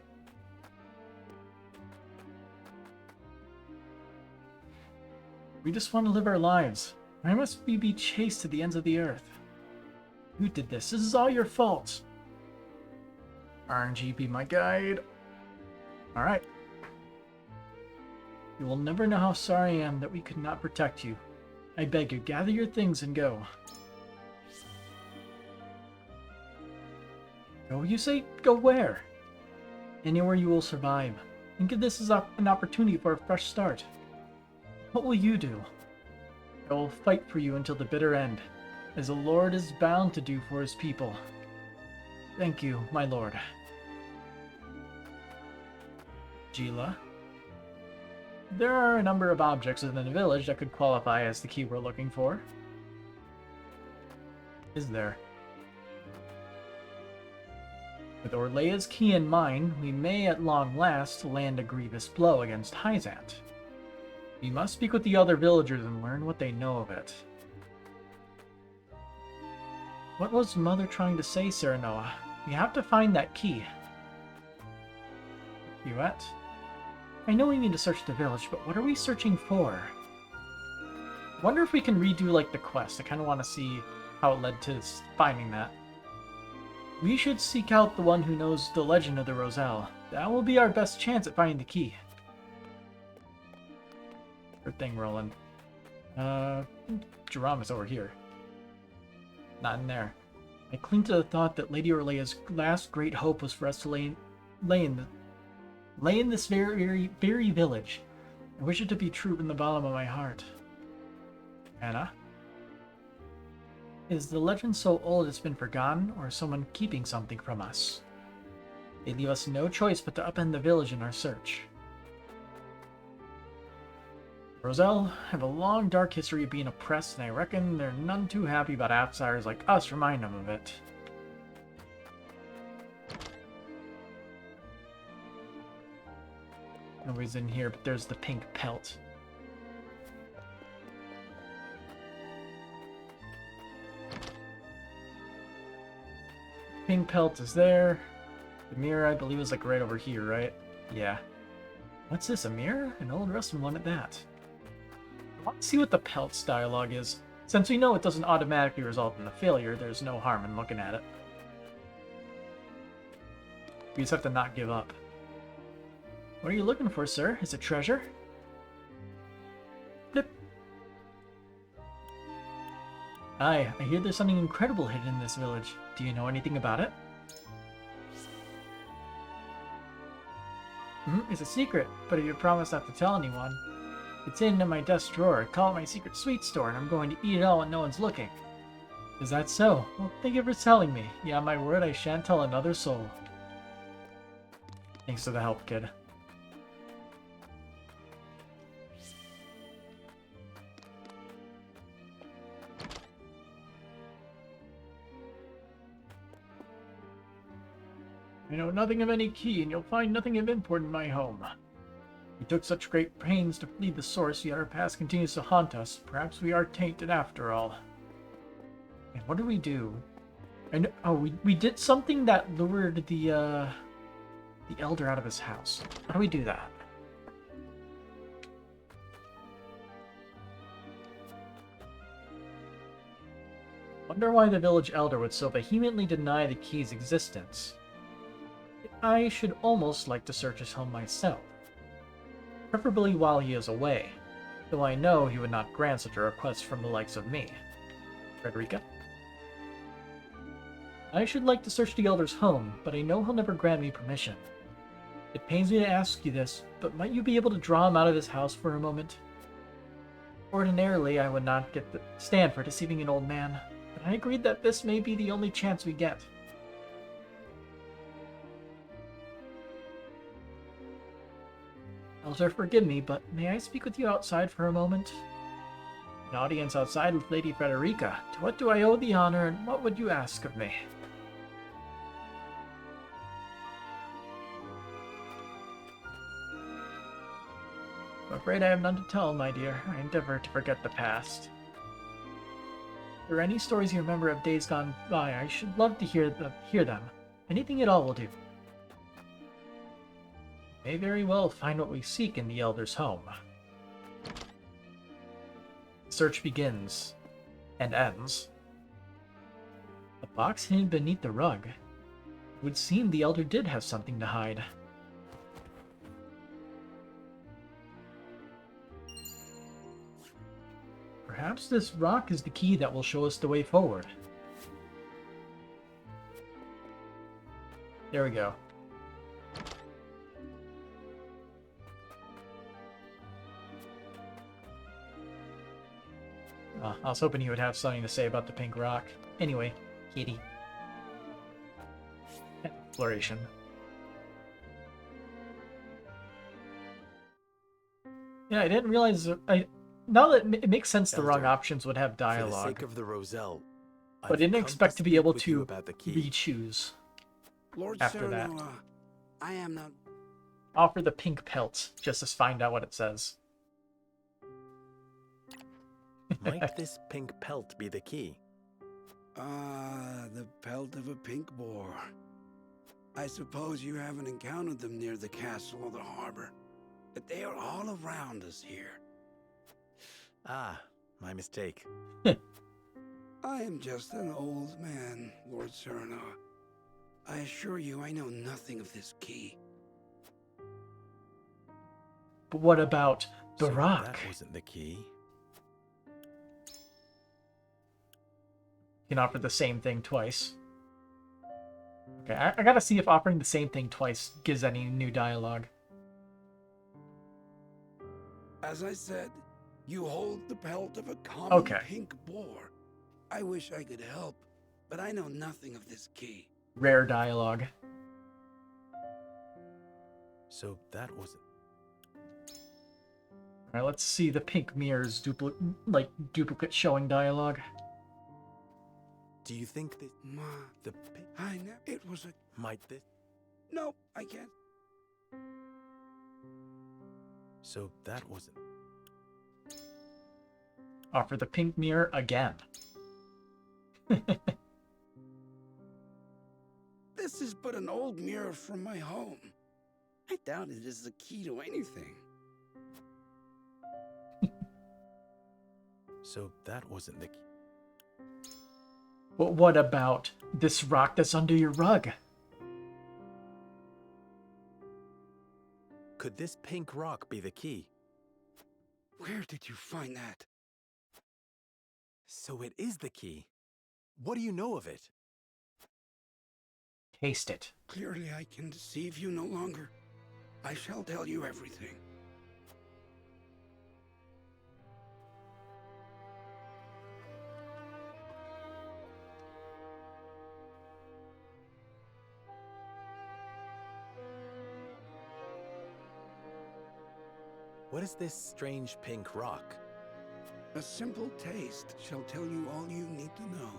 We just want to live our lives. Why must we be chased to the ends of the earth? Who did this? This is all your fault. RNG be my guide. Alright. You will never know how sorry I am that we could not protect you. I beg you, gather your things and go. Go, you say? Go where? Anywhere you will survive. Think of this as an opportunity for a fresh start. What will you do? I will fight for you until the bitter end, as the Lord is bound to do for his people. Thank you, my lord. Gila? There are a number of objects within the village that could qualify as the key we're looking for. Is there? With Orlea's key in mind, we may at long last land a grievous blow against Hyzant. We must speak with the other villagers and learn what they know of it. What was Mother trying to say, Serenoa? We have to find that key. Yuet? I know we need to search the village, but what are we searching for? Wonder if we can redo, like, the quest. I kind of want to see how it led to finding that. We should seek out the one who knows the legend of the Roselle. That will be our best chance at finding the key. Good thing, Roland. Jerome is over here. Not in there. I cling to the thought that Lady Orlea's last great hope was for us to lay in this very village. I wish it to be true from the bottom of my heart. Anna? Is the legend so old it's been forgotten, or is someone keeping something from us? They leave us no choice but to upend the village in our search. Roselle have a long, dark history of being oppressed, and I reckon they're none too happy about outsiders like us remind them of it. Nobody's in here, but there's the pink pelt. Pink pelt is there. The mirror, I believe, is like right over here, right? Yeah. What's this, a mirror? An old rusted one at that. I want to see what the pelt's dialogue is. Since we know it doesn't automatically result in a failure, there's no harm in looking at it. We just have to not give up. What are you looking for, sir? Is it treasure? Blip. Aye, I hear there's something incredible hidden in this village. Do you know anything about it? It's a secret, but if you promise not to tell anyone. It's in my desk drawer. Call it my secret sweet store, and I'm going to eat it all when no one's looking. Is that so? Well, thank you for telling me. Yeah, my word, I shan't tell another soul. Thanks for the help, kid. I know nothing of any key, and you'll find nothing of import in my home. We took such great pains to flee the source, yet our past continues to haunt us. Perhaps we are tainted after all. And what did we do? And we did something that lured the elder out of his house. How do we do that? Wonder why the village elder would so vehemently deny the key's existence. I should almost like to search his home myself. Preferably while he is away, though I know he would not grant such a request from the likes of me. Frederica? I should like to search the elder's home, but I know he'll never grant me permission. It pains me to ask you this, but might you be able to draw him out of his house for a moment? Ordinarily, I would not stand for deceiving an old man, but I agreed that this may be the only chance we get. Elder, forgive me, but may I speak with you outside for a moment? An audience outside with Lady Frederica. To what do I owe the honor, and what would you ask of me? I'm afraid I have none to tell, my dear. I endeavor to forget the past. If there are any stories you remember of days gone by, I should love to hear them. Anything at all will do. May very well find what we seek in the Elder's home. Search begins and ends. A box hidden beneath the rug. It would seem the Elder did have something to hide. Perhaps this rock is the key that will show us the way forward. There we go. I was hoping he would have something to say about the pink rock. Anyway, kitty. Exploration. Yeah, I didn't realize. Now that it makes sense, the wrong options would have dialogue. For the sake of the Roselle, but I didn't expect to be able to re-choose Lord after that. I am not. Offer the pink pelt just to find out what it says. Might this pink pelt be the key? The pelt of a pink boar. I suppose you haven't encountered them near the castle or the harbor, but they are all around us here. Ah, My mistake. I am just an old man, Lord Serenoa. I assure you I know nothing of this key. But what about the So rock? That wasn't the key. You can offer the same thing twice. Okay, I gotta see if offering the same thing twice gives any new dialogue. As I said, you hold the pelt of a common pink boar. I wish I could help, but I know nothing of this key. Rare dialogue. So that wasn't... Alright, let's see the pink mirror's duplicate showing dialogue. Do you think that... the pink... It was a... Might this... No, I can't. So that wasn't... Offer the pink mirror again. This is but an old mirror from my home. I doubt it is the key to anything. So that wasn't the key. But what about this rock that's under your rug? Could this pink rock be the key? Where did you find that? So it is the key. What do you know of it? Taste it. Clearly I can deceive you no longer. I shall tell you everything. What is this strange pink rock? A simple taste shall tell you all you need to know.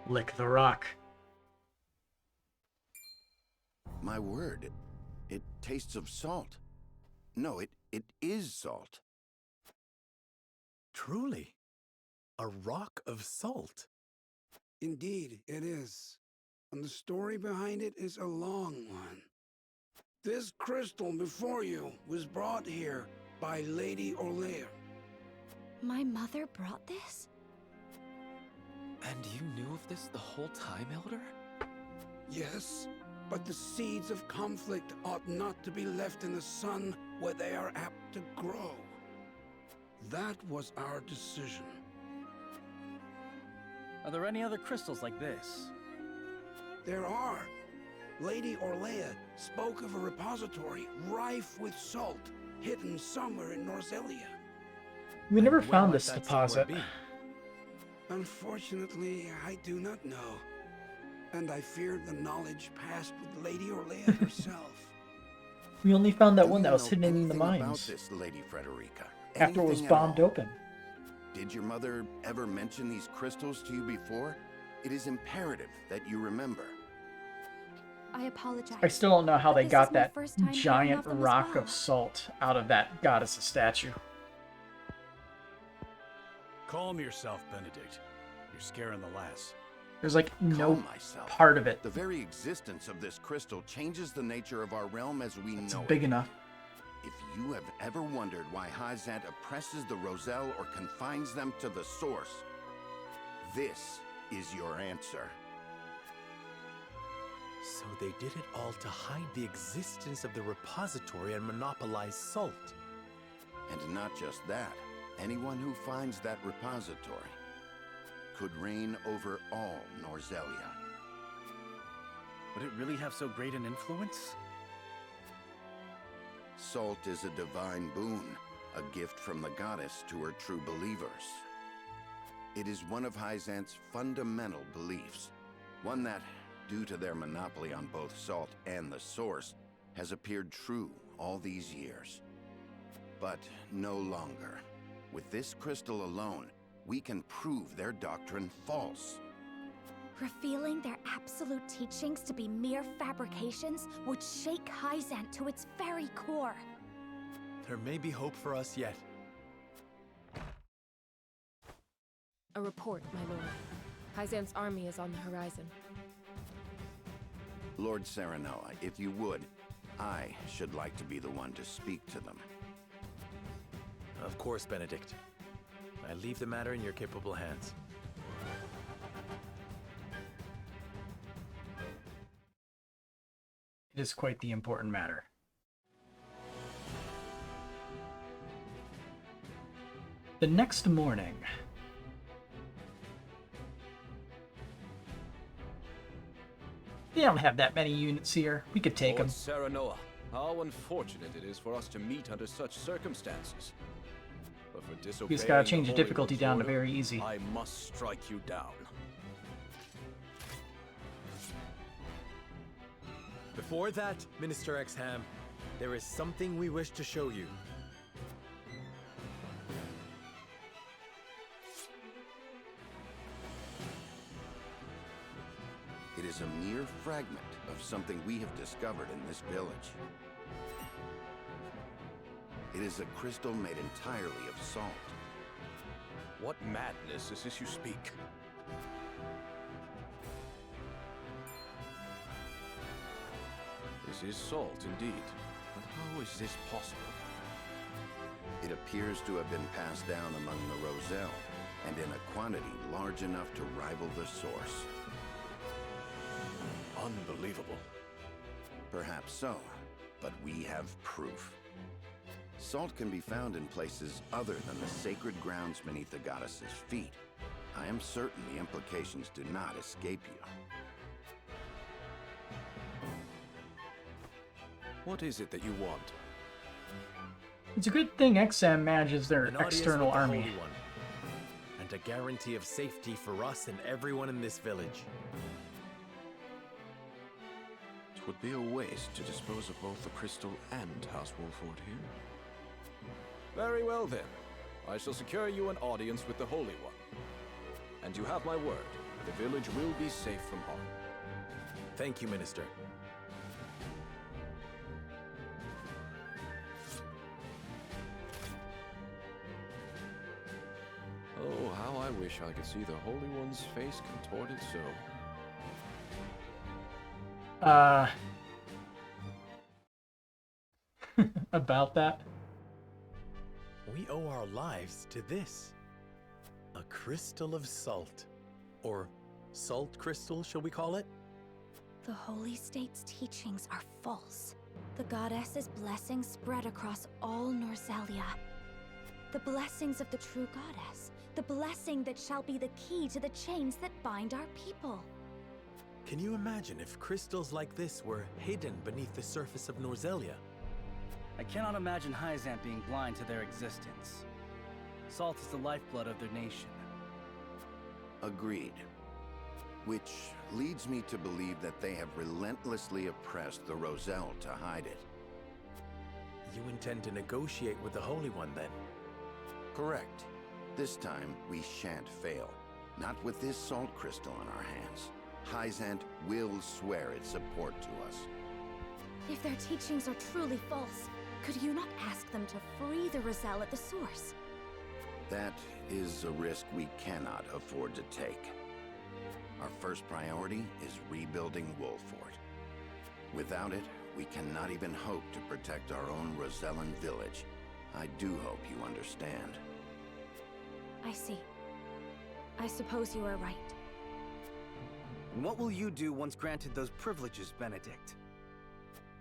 Lick the rock. My word, it tastes of salt. No, it is salt. Truly, a rock of salt. Indeed, it is. And the story behind it is a long one. This crystal before you was brought here by Lady Orlea. My mother brought this? And you knew of this the whole time, Elder? Yes, but the seeds of conflict ought not to be left in the sun where they are apt to grow. That was our decision. Are there any other crystals like this? There are. Lady Orlea spoke of a repository rife with salt, hidden somewhere in Norzelia. We never found this deposit. Unfortunately, I do not know. And I fear the knowledge passed with Lady Orlea herself. We only found that one that Do you was know hidden in the anything about mines. this, Lady Frederica? After it was Anything at bombed all? open. Did your mother ever mention these crystals to you before? It is imperative that you remember. I apologize. I still don't know how but they this got is my that first time hearing giant of them as rock well. of salt out of that goddess's statue. Calm yourself, Benedict. You're scaring the lass. There's like no Calm myself. part of it. The very existence of this crystal changes the nature of our realm as we It's know big it. enough. If you have ever wondered why Hazant oppresses the Roselle or confines them to the source, this is your answer. So they did it all to hide the existence of the repository and monopolize salt. And not just that, anyone who finds that repository could reign over all Norzelia. Would it really have so great an influence? Salt is a divine boon, a gift from the goddess to her true believers. It is one of Hazant's fundamental beliefs, one that, due to their monopoly on both salt and the source, has appeared true all these years. But no longer. With this crystal alone, we can prove their doctrine false. Revealing their absolute teachings to be mere fabrications would shake Hyzant to its very core. There may be hope for us yet. A report, my lord. Hyzant's army is on the horizon. Lord Serenoa, if you would, I should like to be the one to speak to them. Of course, Benedict. I leave the matter in your capable hands. It is quite the important matter. The next morning, they don't have that many units here. We could take them. Serenoa, how unfortunate it is for us to meet under such circumstances. But for disobeying We just gotta change the Holy difficulty One's down to order, very easy. I must strike you down. Before that, Minister Exham, there is something we wish to show you. It is a mere fragment of something we have discovered in this village. It is a crystal made entirely of salt. What madness is this you speak? This is salt indeed, but how is this possible? It appears to have been passed down among the Roselle, and in a quantity large enough to rival the source. Unbelievable. Perhaps so, but we have proof. Salt can be found in places other than the sacred grounds beneath the goddess's feet. I am certain the implications do not escape you. What is it that you want? It's a good thing XM manages their An audience external with the army. Holy One, and a guarantee of safety for us and everyone in this village. It would be a waste to dispose of both the crystal and House Wolford here. Very well then. I shall secure you an audience with the Holy One. And you have my word, the village will be safe from harm. Thank you, Minister. Oh, how I wish I could see the Holy One's face contorted so. About that? We owe our lives to this. A crystal of salt. Or salt crystal, shall we call it? The Holy State's teachings are false. The goddess's blessings spread across all Norzelia. The blessings of the true goddess. The blessing that shall be the key to the chains that bind our people. Can you imagine if crystals like this were hidden beneath the surface of Norzelia? I cannot imagine Hyzant being blind to their existence. Salt is the lifeblood of their nation. Agreed. Which leads me to believe that they have relentlessly oppressed the Roselle to hide it. You intend to negotiate with the Holy One, then? Correct. This time, we shan't fail. Not with this salt crystal in our hands. Hyzant will swear its support to us. If their teachings are truly false, could you not ask them to free the Roselle at the source? That is a risk we cannot afford to take. Our first priority is rebuilding Wolford. Without it, we cannot even hope to protect our own Rosellan village. I do hope you understand. I see. I suppose you are right. And what will you do once granted those privileges, Benedict?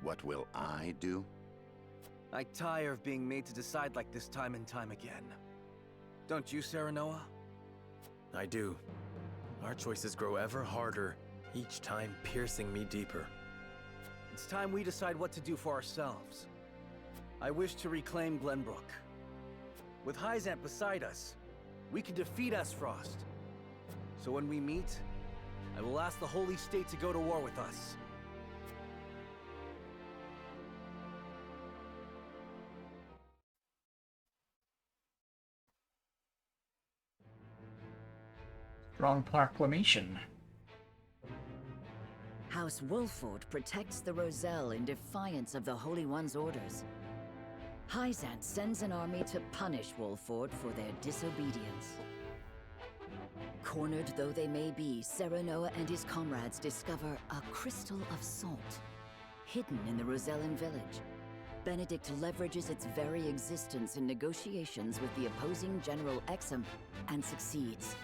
What will I do? I tire of being made to decide like this time and time again. Don't you, Serenoa? I do. Our choices grow ever harder, each time piercing me deeper. It's time we decide what to do for ourselves. I wish to reclaim Glenbrook. With Hyzant beside us, we can defeat Esfrost. So when we meet, I will ask the Holy State to go to war with us. Strong proclamation. House Wolford protects the Roselle in defiance of the Holy One's orders. Hyzant sends an army to punish Wolford for their disobedience. Cornered though they may be, Serenoa and his comrades discover a crystal of salt. hidden in the Rosellen village. Benedict leverages its very existence in negotiations with the opposing General Exum and succeeds.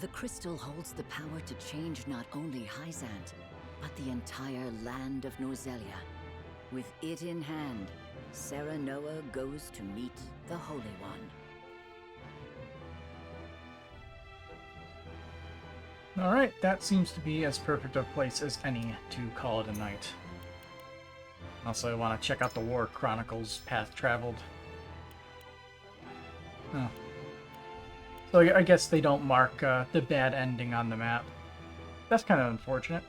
The crystal holds the power to change not only Hyzant, but the entire land of Norzelia. With it in hand, Serenoa goes to meet the Holy One. Alright, that seems to be as perfect a place as any to call it a night. Also, I want to check out the War Chronicles path traveled. Oh. So I guess they don't mark the bad ending on the map. That's kind of unfortunate.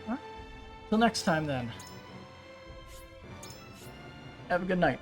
Huh? Till next time then. Have a good night.